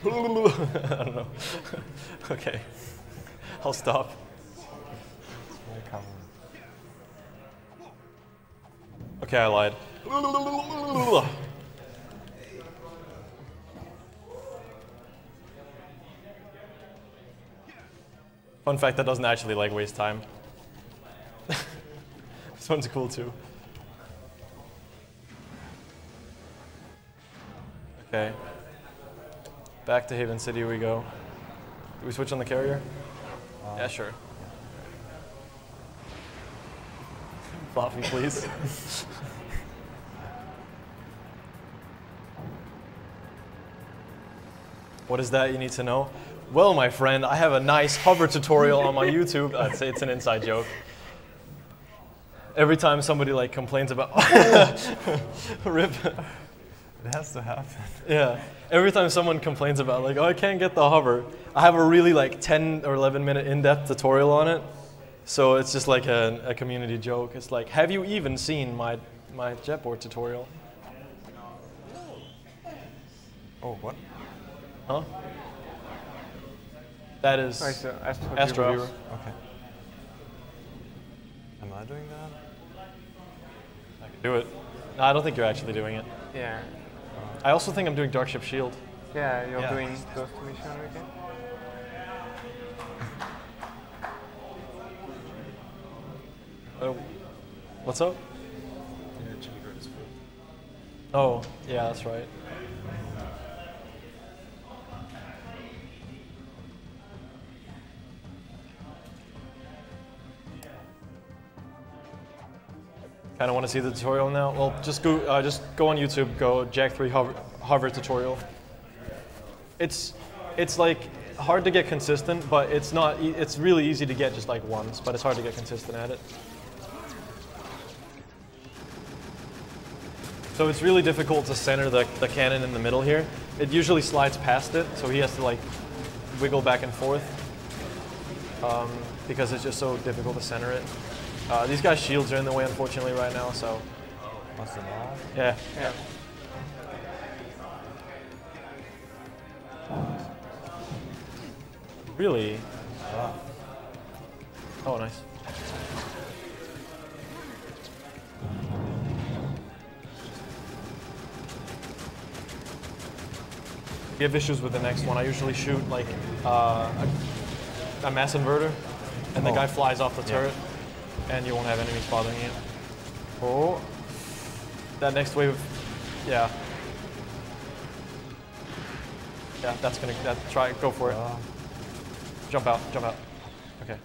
B: don't know. Okay, I'll stop. Okay, I lied. Fun fact, that doesn't actually waste time. This one's cool too. Okay. Back to Haven City we go. Do we switch on the carrier? Yeah, sure. Floppy, please. What is that you need to know? Well, my friend, I have a nice hover tutorial on my YouTube. I'd say it's an inside joke. Every time somebody complains about rip.
C: It has to happen.
B: Yeah. Every time someone complains about oh, I can't get the hover, I have a really 10 or 11 minute in-depth tutorial on it. So it's just a community joke. It's have you even seen my jetboard tutorial?
C: Oh, what?
B: Huh? That is Astro Viewer.
C: Okay. Am I doing that?
B: I can do it. No, I don't think you're actually doing it.
D: Yeah.
B: I also think I'm doing Darkship Shield.
D: Yeah, you're doing those 2 missions again?
B: What's up? Oh, yeah, that's right. Kind of want to see the tutorial now? Well, just go on YouTube, go Jak3 hover tutorial. It's hard to get consistent, but it's not. It's really easy to get just once, but it's hard to get consistent at it. So it's really difficult to center the cannon in the middle here. It usually slides past it, so he has to wiggle back and forth because it's just so difficult to center it. These guys' shields are in the way, unfortunately, right now, so.
C: What's the law?
B: Yeah. Really? Oh, nice. If you have issues with the next one, I usually shoot like a mass inverter, and the guy flies off the turret, and you won't have enemies bothering you. Oh, that next wave, yeah. Yeah, that's gonna, try, go for it. Jump out, jump out. Okay.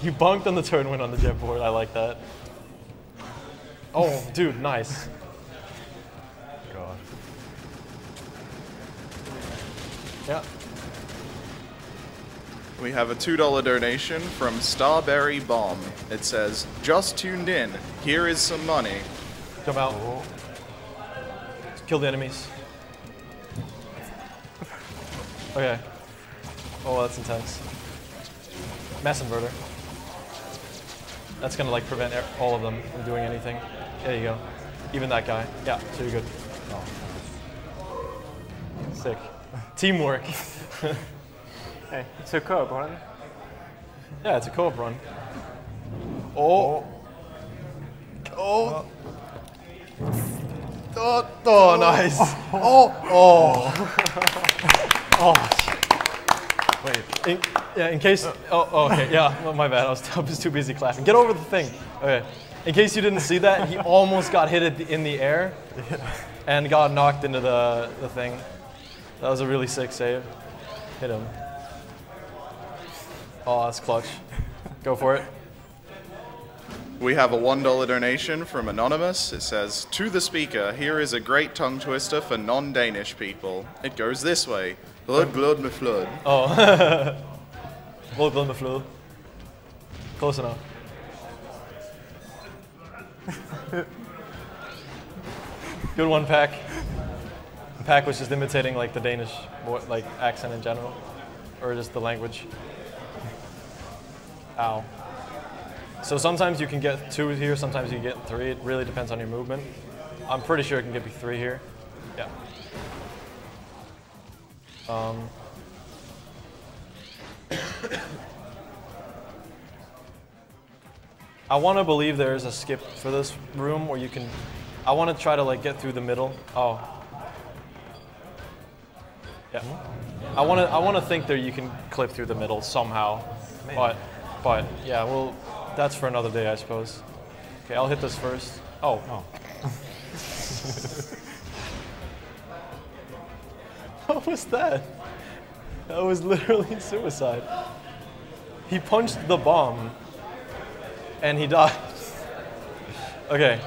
B: You bonked on the turn win on the jet board, I like that. Oh, dude, nice.
C: God.
B: Yeah.
A: We have a $2 donation from Starberry Bomb. It says, just tuned in. Here is some money.
B: Jump out. Kill the enemies. Okay. Oh, that's intense. Mass inverter. That's gonna like prevent all of them from doing anything. There you go. Even that guy. Yeah, so you're good. Sick. Teamwork.
D: Hey, it's a co-op run.
B: Yeah, it's a co-op run. Oh. Oh. Oh, oh nice. Oh. Oh. Oh. Wait. In case. Oh, okay. Yeah, well, my bad. I was too busy clapping. Get over the thing. Okay. In case you didn't see that, he almost got hit in the air and got knocked into the thing. That was a really sick save. Hit him. Oh, that's clutch. Go for it.
A: We have a $1 donation from Anonymous. It says, to the speaker, here is a great tongue twister for non-Danish people. It goes this way. Blood, blood, me flood.
B: Oh. Blood, blood, me flood. Close enough. Good one, Pack. Pack was just imitating like the Danish like accent in general, or just the language. Ow. So sometimes you can get 2 here, sometimes you can get 3. It really depends on your movement. I'm pretty sure it can get me 3 here. Yeah. I want to believe there is a skip for this room where you can. I want to try to like get through the middle. Oh. Yeah. I want to think that you can clip through the middle somehow. Maybe. But yeah, well, that's for another day, I suppose. Okay, I'll hit this first. Oh. What was that? That was literally suicide. He punched the bomb, and he died. Okay,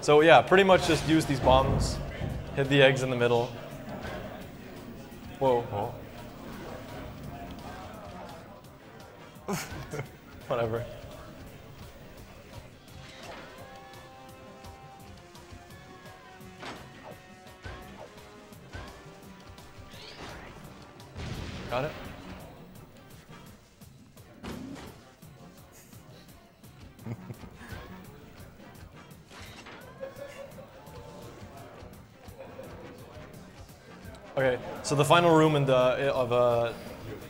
B: so yeah, pretty much just use these bombs, hit the eggs in the middle. Whoa. Whatever. Got it? Okay, so the final room in of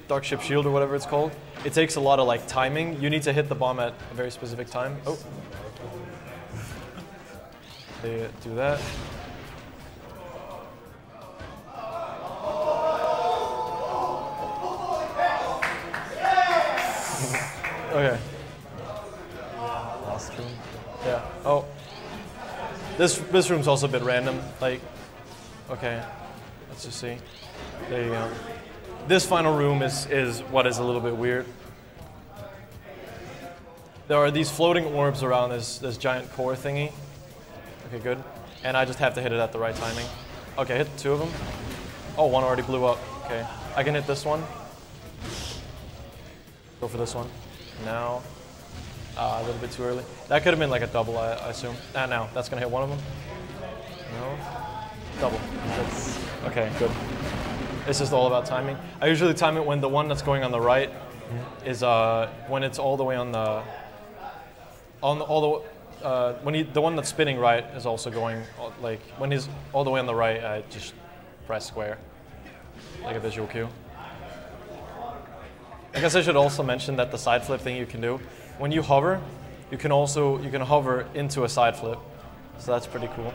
B: Dark Ship Shield or whatever it's called, it takes a lot of like timing. You need to hit the bomb at a very specific time. Oh. They do that. Okay.
C: Last room.
B: Yeah. Oh. This room's also a bit random. Like, okay. Let's just see. There you go. This final room is what is a little bit weird. There are these floating orbs around this giant core thingy. Okay, good. And I just have to hit it at the right timing. Okay, hit 2 of them. Oh, one already blew up. Okay. I can hit this one. Go for this one. Now. A little bit too early. That could have been like a double, I assume. Now. That's going to hit one of them. No. Double. Okay, good. It's just all about timing. I usually time it when the one that's going on the right is when it's all the way on the the one that's spinning right is also going like when he's all the way on the right. I just press square like a visual cue. I guess I should also mention that the side flip thing you can do, when you hover, you can hover into a side flip. So that's pretty cool.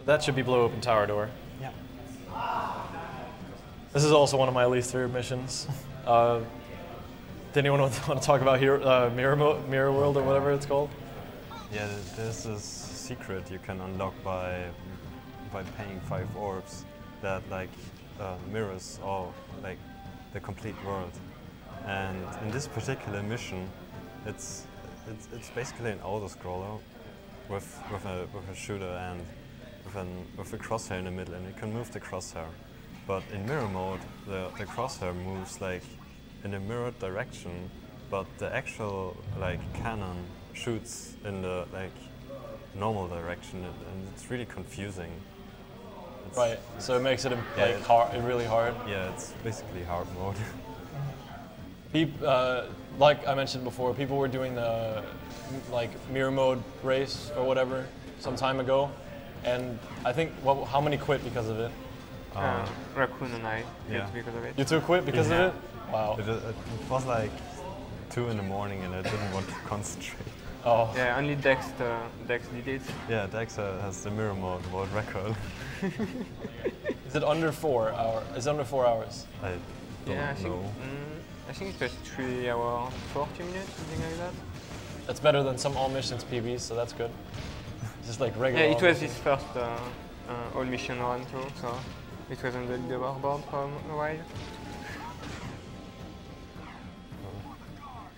B: That should be blow open tower door.
C: Yeah.
B: This is also one of my least favorite missions. Did anyone want to talk about Mirror World or whatever it's called?
C: Yeah, there's this secret you can unlock by paying 5 orbs that like mirrors all like the complete world. And in this particular mission, it's basically an auto-scroller with a shooter and with a crosshair in the middle, and you can move the crosshair. But in mirror mode, the crosshair moves like in a mirrored direction, but the actual like cannon shoots in the like normal direction, and it's really confusing.
B: Right. So it makes it like really hard.
C: Yeah, it's basically hard mode.
B: Like I mentioned before, people were doing the like mirror mode race or whatever some time ago, and I think how many quit because of it?
D: Raccoon and I quit because of it.
B: You two quit because of it? Wow.
C: It was like 2 in the morning, and I didn't want to concentrate.
B: Oh.
D: Yeah, only Dex did it.
C: Yeah, Dex has the mirror mode world record.
B: Is it under 4 hours? Is it under 4 hours?
C: I don't know.
D: I think it was 3 hours, 40 minutes, something like that.
B: That's better than some all missions PBs, so that's good. Just like regular.
D: Yeah, it was his first all mission run too, so it was on the leaderboard for a while.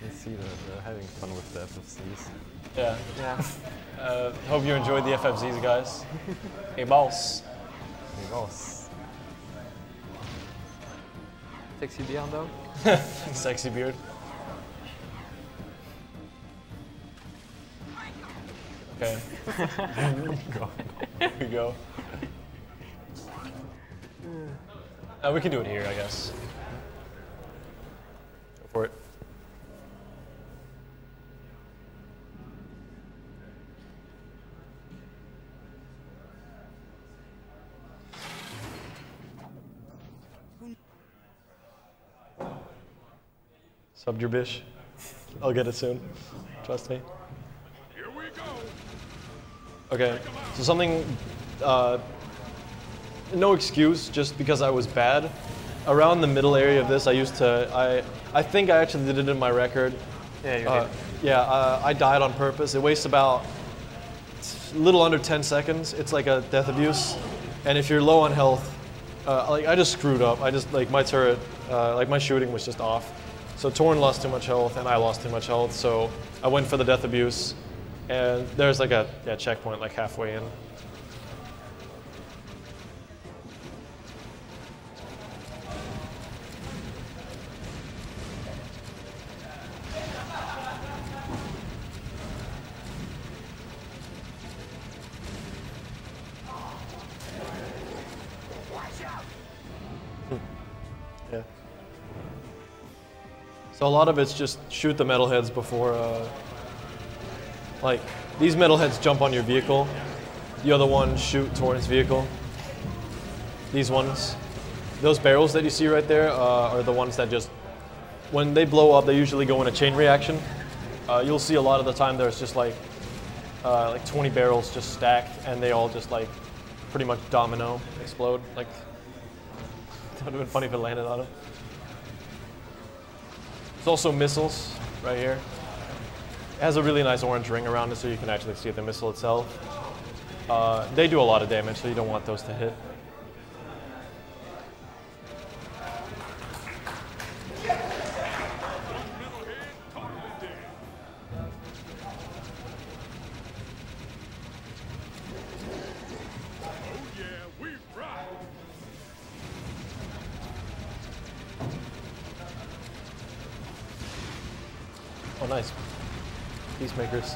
C: You see that they're having fun with the FFZs.
B: Yeah.
D: Yeah.
B: Hope you enjoyed the FFZs, guys. Hey, boss.
C: Hey, boss.
D: Sexy beard, though.
B: Sexy beard. Okay. Here we go. We can do it here, I guess. Go for it. Subbed your bish. I'll get it soon. Trust me.
I: Here we go.
B: Okay, so something, no excuse, just because I was bad. Around the middle area of this, I think I actually did it in my record.
D: Yeah, you did.
B: Yeah, I died on purpose. It wastes about a little under 10 seconds. It's like a death abuse. And if you're low on health, like I just screwed up. I just, like my turret, like my shooting was just off. So Torn lost too much health and I lost too much health. So I went for the death abuse. And there's like a checkpoint like halfway in. Yeah. So a lot of it's just shoot the metalheads before, like these metalheads jump on your vehicle. The other ones shoot Torn's vehicle. These ones, those barrels that you see right there are the ones that just, when they blow up, they usually go in a chain reaction. You'll see a lot of the time there's just like 20 barrels just stacked, and they all just like pretty much domino explode. Like, that would have been funny if it landed on them. There's also missiles right here. It has a really nice orange ring around it so you can actually see the missile itself. They do a lot of damage, so you don't want those to hit. Oh, nice. Peacemakers.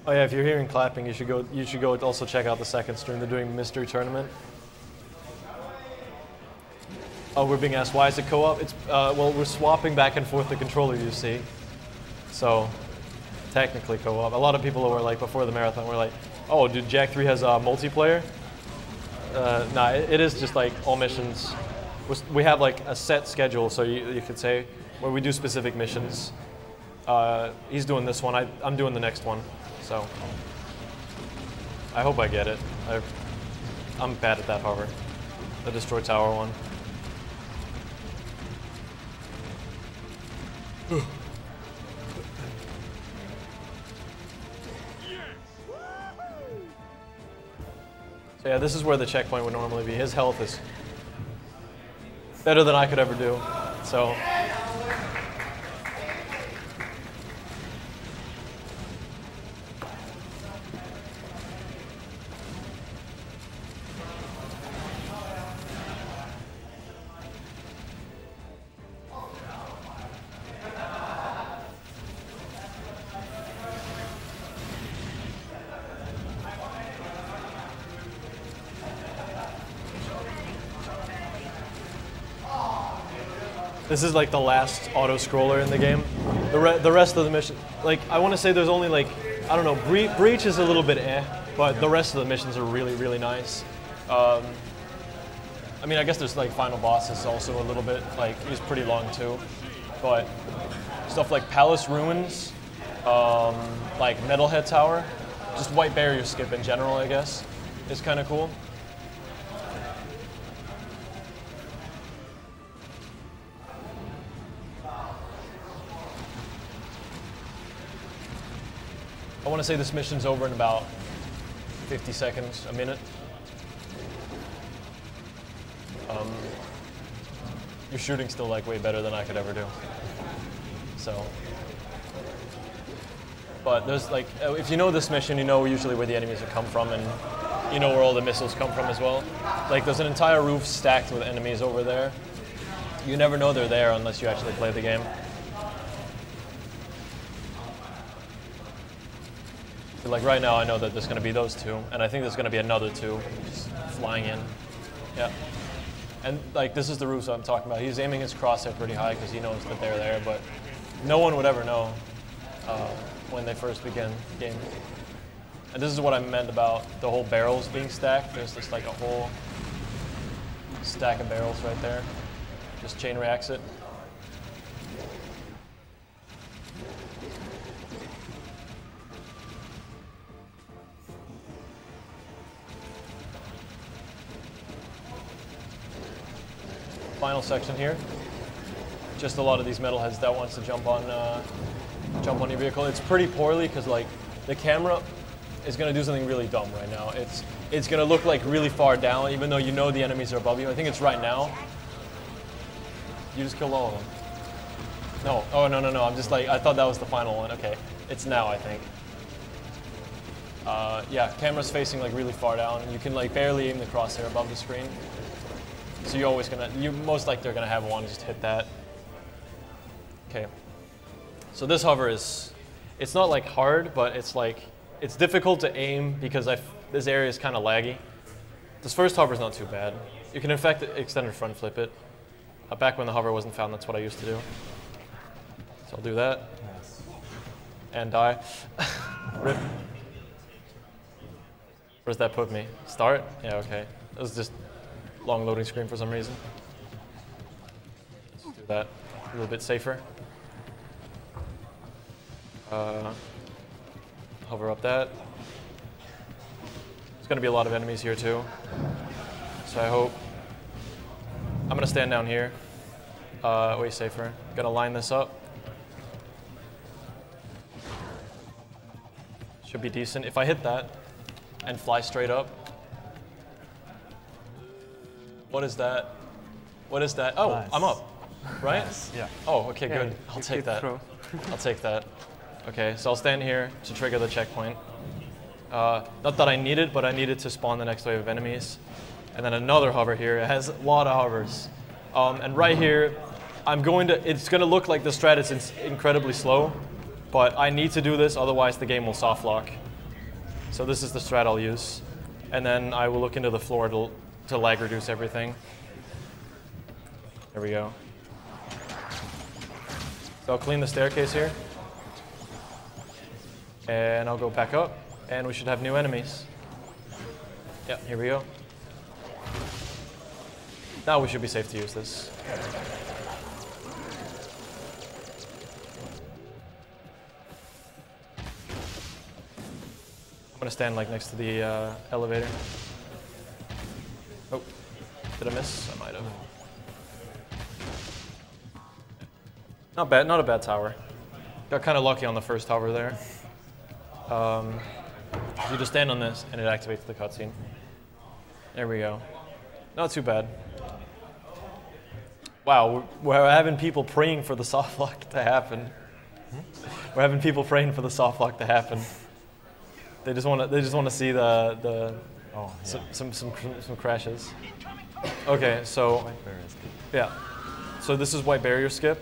B: Oh yeah, if you're hearing clapping, you should go also check out the second stream. They're doing Mystery Tournament. Oh, we're being asked why is it co-op? It's well, we're swapping back and forth the controller, you see. So technically co-op. A lot of people were like before the marathon were like, oh, dude, Jak 3 has multiplayer? Nah, it is just like all missions. We have like a set schedule, so you could say, where we do specific missions. He's doing this one, I'm doing the next one. So I hope I get it. I'm bad at that hover. The Destroy Tower one. So yeah, this is where the checkpoint would normally be. His health is better than I could ever do. So this is like the last auto-scroller in the game. The rest of the mission, like I want to say there's only like, I don't know, Breach is a little bit but the rest of the missions are really, really nice. I mean, I guess there's like final boss is also a little bit, like he's pretty long too. But stuff like Palace Ruins, like Metalhead Tower, just White Barrier skip in general, I guess, is kind of cool. I want to say this mission's over in about 50 seconds, a minute. Your shooting's still like way better than I could ever do. So, but there's like, if you know this mission, you know usually where the enemies will come from, and you know where all the missiles come from as well. Like there's an entire roof stacked with enemies over there. You never know they're there unless you actually play the game. Like right now, I know that there's going to be those two, and I think there's going to be another two just flying in. Yeah. And like this is the roofs I'm talking about. He's aiming his crosshair pretty high because he knows that they're there, but no one would ever know when they first begin the game. And this is what I meant about the whole barrels being stacked. There's just like a whole stack of barrels right there. Just chain reacts it. Final section here. Just a lot of these metalheads that wants to jump on your vehicle. It's pretty poorly because like the camera is going to do something really dumb right now. It's going to look like really far down, even though you know the enemies are above you. I think it's right now. You just killed all of them. No. Oh no. I'm just like I thought that was the final one. Okay, it's now I think. Yeah, camera's facing like really far down, and you can like barely aim the crosshair above the screen. So you're always most likely are gonna have one, just hit that. Okay. So this hover it's not like hard, but it's difficult to aim because this area is kind of laggy. This first hover is not too bad. You can in fact extended front flip it. Back when the hover wasn't found, that's what I used to do. So I'll do that. Yes. And die. Rip. Where's that put me? Start? Yeah, okay. It was just long loading screen for some reason. Let's do that a little bit safer. Hover up that. There's going to be a lot of enemies here too. So I hope. I'm going to stand down here. Way safer. Going to line this up. Should be decent. If I hit that and fly straight up. What is that? What is that? Oh, nice. I'm up, right? Nice. Yeah. Oh, okay, good. I'll take that. I'll take that. Okay, so I'll stand here to trigger the checkpoint. Not that I need it, but I need it to spawn the next wave of enemies. And then another hover here. It has a lot of hovers. And right here, it's going to look like the strat is incredibly slow, but I need to do this, otherwise the game will soft lock. So this is the strat I'll use. And then I will look into the floor to lag reduce everything. There we go. So I'll clean the staircase here. And I'll go back up, and we should have new enemies. Yep, here we go. Now we should be safe to use this. I'm gonna stand like next to the elevator. Oh, did I miss? I might have. Not bad, not a bad tower. Got kind of lucky on the first tower there. You just stand on this and it activates the cutscene. There we go. Not too bad. Wow, we're having people praying for the soft lock to happen. We're having people praying for the soft lock to happen. They just want to see the some crashes. Okay, so yeah. So this is white barrier skip.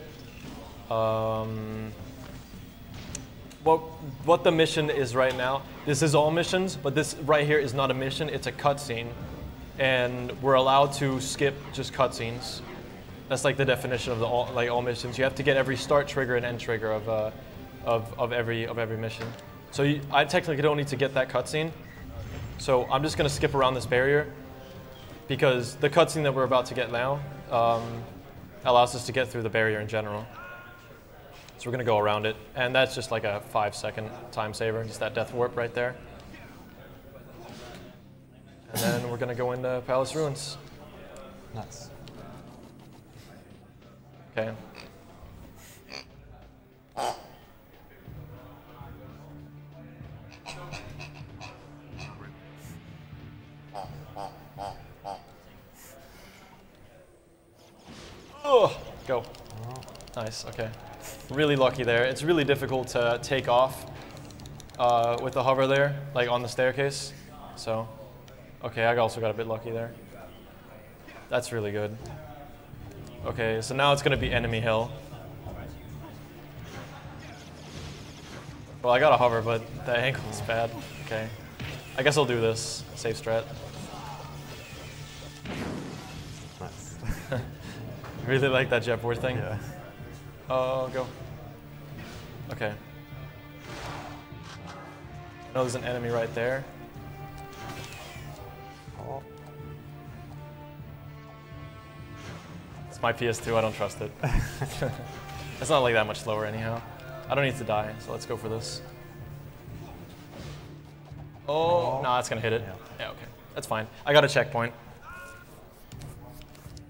B: What the mission is right now, this is all missions, but this right here is not a mission, it's a cutscene. And we're allowed to skip just cutscenes. That's like the definition of the all missions. You have to get every start trigger and end trigger of every mission. So I technically don't need to get that cutscene. So I'm just gonna skip around this barrier because the cutscene that we're about to get now allows us to get through the barrier in general. So we're gonna go around it, and that's just like a 5-second time saver, just that death warp right there. And then we're gonna go into Palace Ruins.
C: Nice.
B: Okay. Oh, go. Nice, okay. Really lucky there. It's really difficult to take off with the hover there, like on the staircase. So, okay, I also got a bit lucky there. That's really good. Okay, so now it's gonna be enemy hell. Well, I got a hover, but the angle is bad. Okay. I guess I'll do this. Safe strat.
C: Nice.
B: Really like that jetboard thing?
C: Yeah.
B: Oh, go. Okay. Oh, there's an enemy right there.
C: Oh.
B: It's my PS2, I don't trust it. It's not like that much slower anyhow. I don't need to die, so let's go for this. Oh, no, that's gonna hit it. Yeah, okay. That's fine. I got a checkpoint.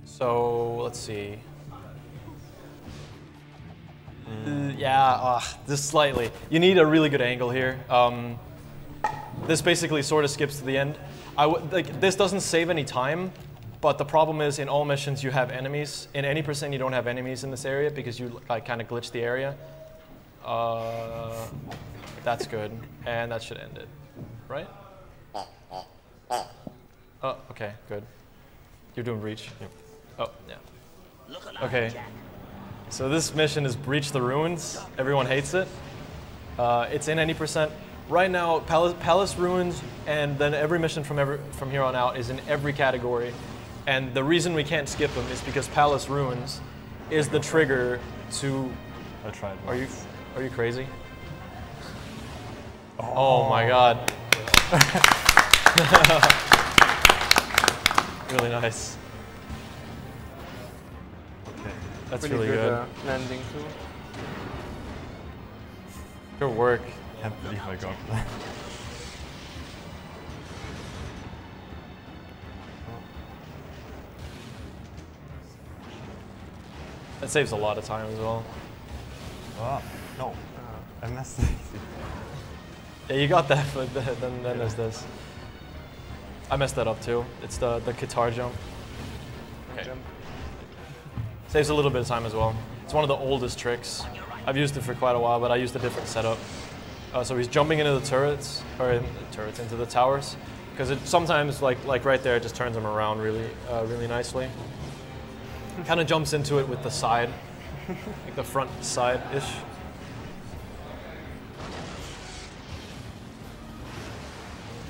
B: So, let's see. Yeah, just slightly. You need a really good angle here. This basically sort of skips to the end. This doesn't save any time, but the problem is in all missions you have enemies. In any percent you don't have enemies in this area because you kind of glitch the area. That's good, and that should end it, right? Oh, okay, good. You're doing breach. Yep. Oh, yeah. Okay. So this mission is Breach the Ruins. Everyone hates it. It's in any percent. Right now, Palace Ruins, and then every mission from here on out is in every category. And the reason we can't skip them is because Palace Ruins is the trigger to.
C: I tried.
B: Are you crazy? Oh my God. Really nice.
C: Okay.
B: That's really good.
D: Landing too.
B: Good work.
C: I can't believe I got that.
B: That saves a lot of time as well.
C: Oh, no. I messed it.
B: Yeah, you got that, but then there's this. I messed that up too. It's the guitar jump. Okay. Saves a little bit of time as well. It's one of the oldest tricks. I've used it for quite a while, but I used a different setup. So he's jumping into the turrets, or into the towers, because it sometimes, like right there, it just turns him around really, really nicely. Kind of jumps into it with the side, like the front side-ish.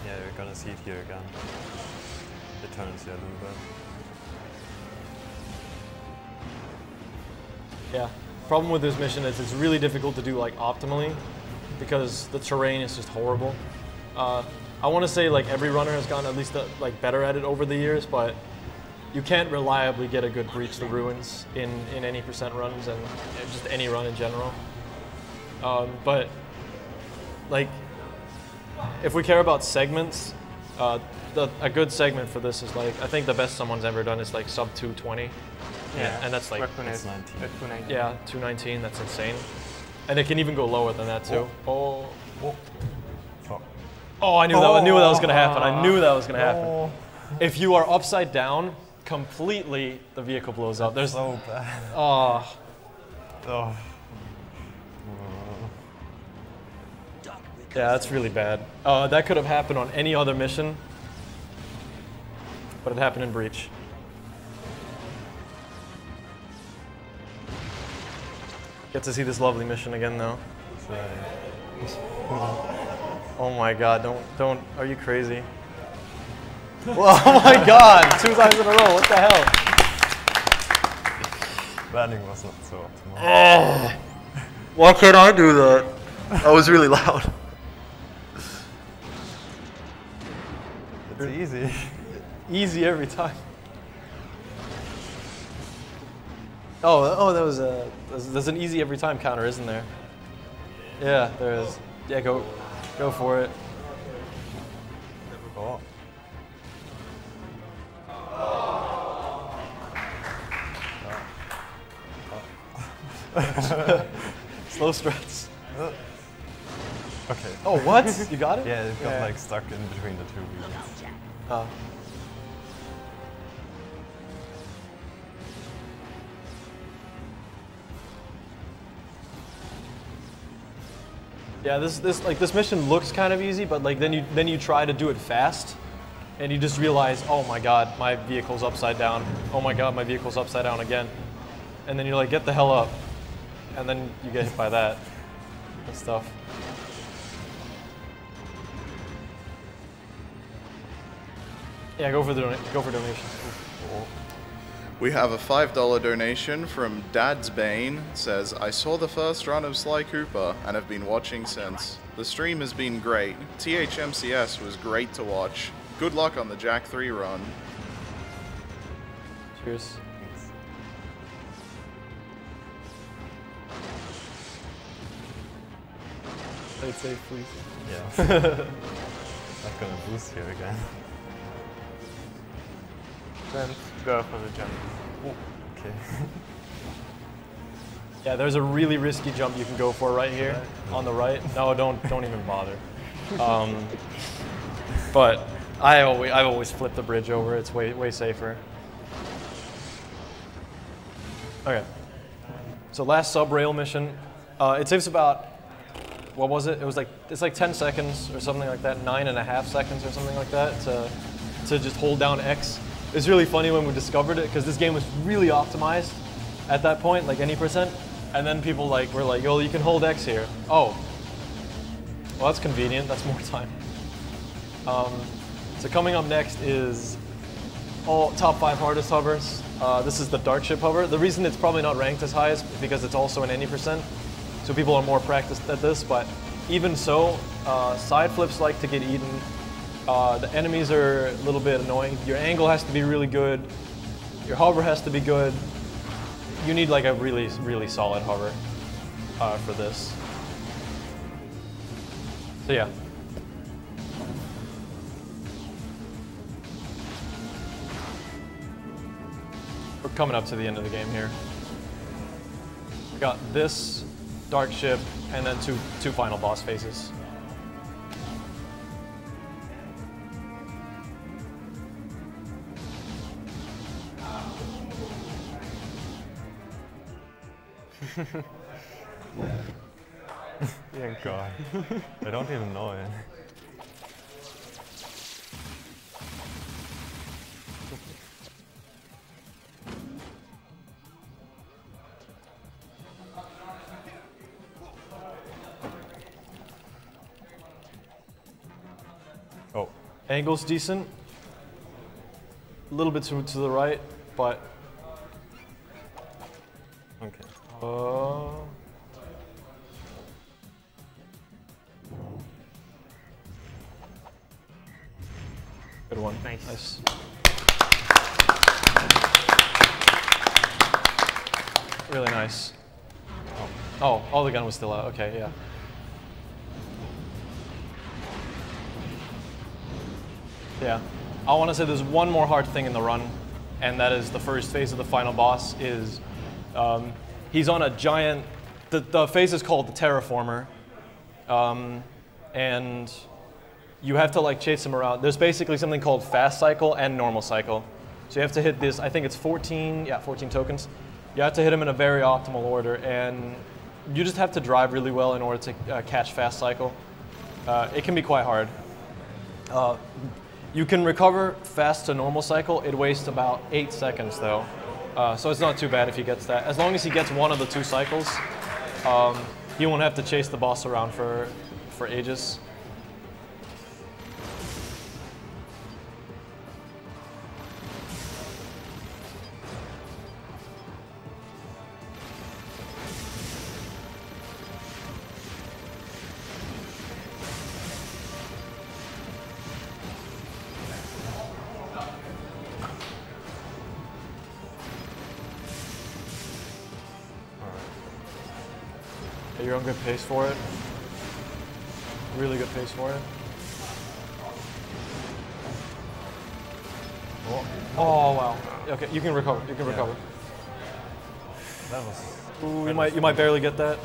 C: Yeah, you're gonna see it here again. It turns here a little bit.
B: Yeah. Problem with this mission is it's really difficult to do like optimally because the terrain is just horrible. I want to say like every runner has gotten at least like better at it over the years, but you can't reliably get a good Breach the Ruins in any percent runs and just any run in general. But like if we care about segments, a good segment for this is like I think the best someone's ever done is like sub 220.
D: Yeah,
B: and that's like
C: It's 19.
D: 219.
B: Yeah, 219. That's insane, and it can even go lower than that too. Oh,
C: Fuck.
B: oh! I knew that. I knew that was gonna happen. I knew that was gonna happen.
C: Oh.
B: If you are upside down, completely, the vehicle blows up. There's
C: So bad.
B: oh,
C: Oh.
B: yeah, that's really bad. That could have happened on any other mission, but it happened in Breach. Get to see this lovely mission again, though. Oh my God! Don't! Are you crazy? Well, oh my God! 2 times in a row. What the hell?
C: Landing was not so optimal.
B: Oh, why can't I do that? That was really loud.
C: It's easy.
B: Easy every time. Oh, that was a. There's an easy every time counter, isn't there? Yeah, there is. Yeah, go for it.
C: Oh.
B: Slow struts.
C: Okay.
B: Oh, what? You got it?
C: Yeah, it got like stuck in between the 2 wheels.
B: Oh. Yeah, this mission looks kind of easy, but like then you try to do it fast, and you just realize, oh my God, my vehicle's upside down. Oh my God, my vehicle's upside down again, and then you're like, get the hell up, and then you get hit by that and stuff. Yeah, go for donations.
A: We have a $5 donation from Dad's Bane. It says, I saw the first run of Sly Cooper and have been watching since. The stream has been great. THMCS was great to watch. Good luck on the Jack 3 run.
B: Cheers. Play it safe, please.
C: Yeah. Not gonna boost here again.
D: Then go for the jump.
C: Okay.
B: Yeah, there's a really risky jump you can go for right here on the right. No, don't even bother. But I've always flipped the bridge over. It's way safer. Okay. So last sub-rail mission. It takes about, what was it? It's like 10 seconds or something like that, 9.5 seconds or something like that to just hold down X. It's really funny when we discovered it because this game was really optimized at that point, like any percent. And then people were like, yo, you can hold X here. Oh, well that's convenient, that's more time. So coming up next is top 5 hardest hovers. This is the Dark Ship hover. The reason it's probably not ranked as high is because it's also an any percent. So people are more practiced at this, but even so, side flips like to get eaten. The enemies are a little bit annoying. Your angle has to be really good. Your hover has to be good. You need like a really, really solid hover for this. So yeah. We're coming up to the end of the game here. We got this Dark Ship and then two final boss phases.
C: Yeah, God. I don't even know it. Oh.
B: Angle's decent. A little bit to the right, but
C: okay.
B: Good one.
D: Nice.
B: Really nice. Oh, the gun was still out. Okay, yeah. Yeah. I want to say there's one more hard thing in the run, and that is the first phase of the final boss is, he's on a giant, the phase is called the Terraformer, and you have to like chase him around. There's basically something called fast cycle and normal cycle. So you have to hit this, I think it's 14 tokens. You have to hit him in a very optimal order, and you just have to drive really well in order to catch fast cycle. It can be quite hard. You can recover fast to normal cycle. It wastes about 8 seconds though. So it's not too bad if he gets that. As long as he gets one of the 2 cycles, he won't have to chase the boss around for ages. You're on good pace for it. Really good pace for it. Oh wow. Okay, you can recover. You can recover.
C: That was.
B: Ooh, you might barely get that.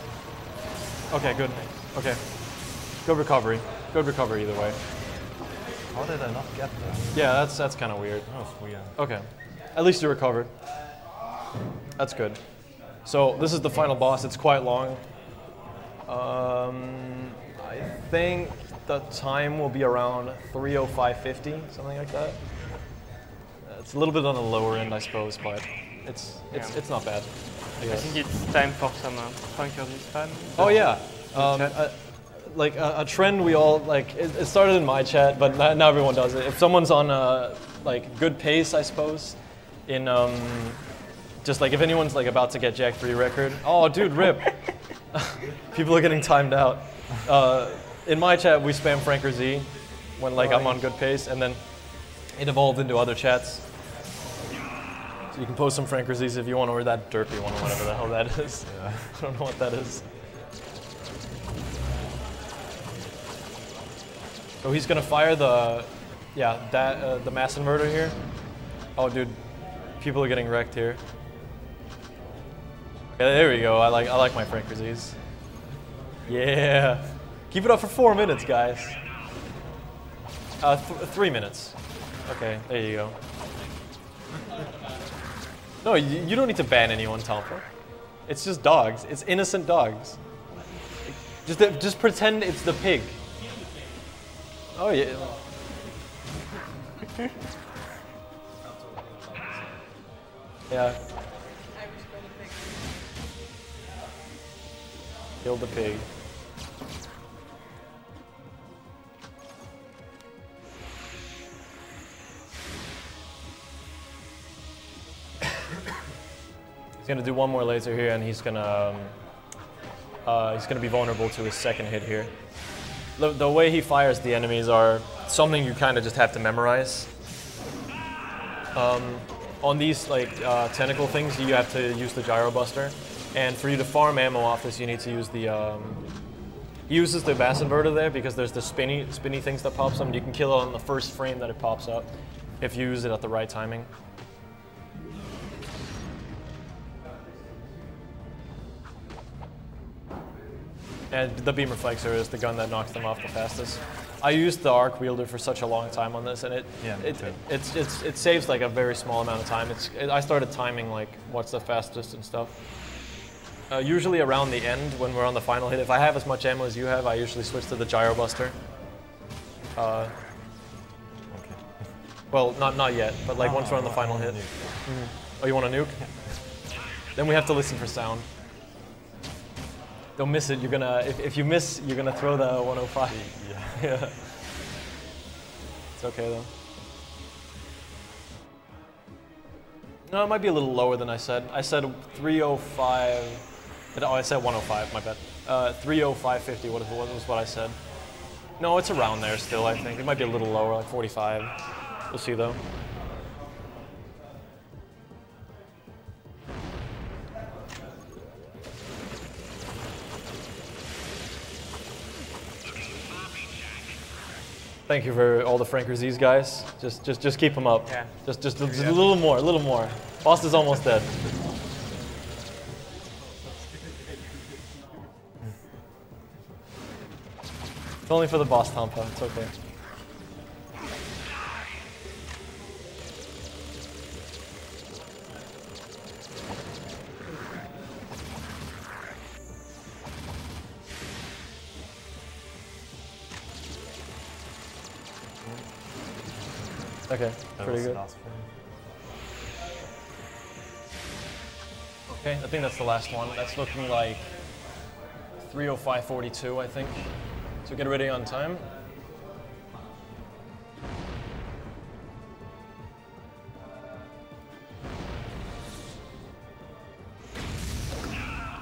B: Okay, good. Okay. Good recovery. Good recovery either way.
C: How did I not get that?
B: Yeah, that's kind of weird.
C: That was weird.
B: Okay. At least you recovered. That's good. So this is the final boss. It's quite long. I think the time will be around 3:05:50, something like that. It's a little bit on the lower end, I suppose, but it's not bad.
D: I think it's time for some Frankerzy's fan.
B: Oh yeah, like a trend we all like. It started in my chat, but now everyone does it. If someone's on like good pace, I suppose, in just like if anyone's like about to get Jack 3 record. Oh, dude, rip. People are getting timed out. In my chat, we spam Frankerzy when like I'm on good pace, and then it evolved into other chats. So you can post some Frankerzys if you want, or that derpy one, or whatever the hell that is. Yeah. I don't know what that is. So he's gonna fire the, the mass inverter here. Oh, dude, people are getting wrecked here. Yeah, there we go. I like my Frankerzys. Yeah. Keep it up for 4 minutes, guys. 3 minutes. Okay, there you go. No, you don't need to ban anyone, Talpa. It's just dogs. It's innocent dogs. Just pretend it's the pig. Oh yeah. Yeah. Kill the pig. He's gonna do one more laser here, and he's gonna be vulnerable to his second hit here. The way he fires the enemies are something you kind of just have to memorize. On these like tentacle things, you have to use the gyro buster, and for you to farm ammo off this, you need to use the. He uses the mass inverter there because there's the spinny things that pops up, and you can kill it on the first frame that it pops up if you use it at the right timing. And the Beam Reflexor is the gun that knocks them off the fastest. I used the Arc Wielder for such a long time on this, and it saves like a very small amount of time. I started timing like what's the fastest and stuff. Usually around the end when we're on the final hit, if I have as much ammo as you have, I usually switch to the Gyro Buster. Okay. Well, not yet, but like once we're on the final hit. Oh, you want a nuke? Then we have to listen for sound. Don't miss it. You're gonna if you miss, you're gonna throw the 105. Yeah. It's okay though. No, it might be a little lower than I said. I said 305. Oh, I said 105, my bad. 305.50, what was what I said. No, it's around there still, I think. It might be a little lower, like 45. We'll see, though. Thank you for all the Frankerz's, guys. Just keep them up.
D: Yeah.
B: Just a little more, a little more. Boss is almost dead. It's only for the boss, Tampa. It's okay. Okay, pretty good. Okay, I think that's the last one. That's looking like 305.42, I think. So get ready on time.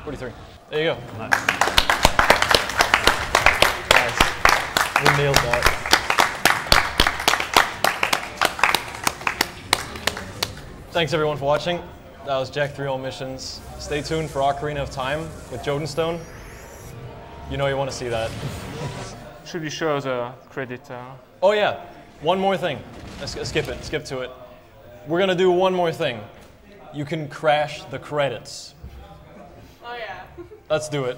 B: $43. There you go.
C: Nice.
B: Nice. We nailed that. Thanks everyone for watching. That was Jak 3 All Missions. Stay tuned for Ocarina of Time with Jotunstone. You know you want to see that.
D: Should we show the credit?
B: Oh yeah, one more thing. Skip to it. We're gonna do one more thing. You can crash the credits.
L: Oh yeah.
B: Let's do it.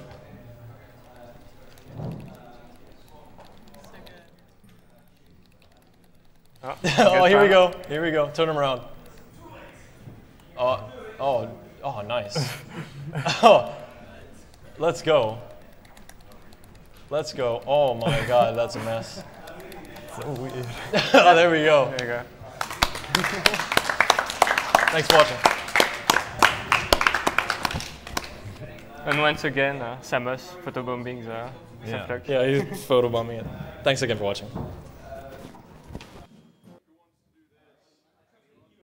B: Oh, here we go. Here we go. Turn them around. Oh, nice. Oh, let's go. Let's go. Oh my God, that's a mess.
C: So weird.
B: Oh, there we go.
D: There you go.
B: Thanks for watching.
D: And once again, Samus photobombing the softlock.
B: Yeah, he's photobombing it. Thanks again for watching.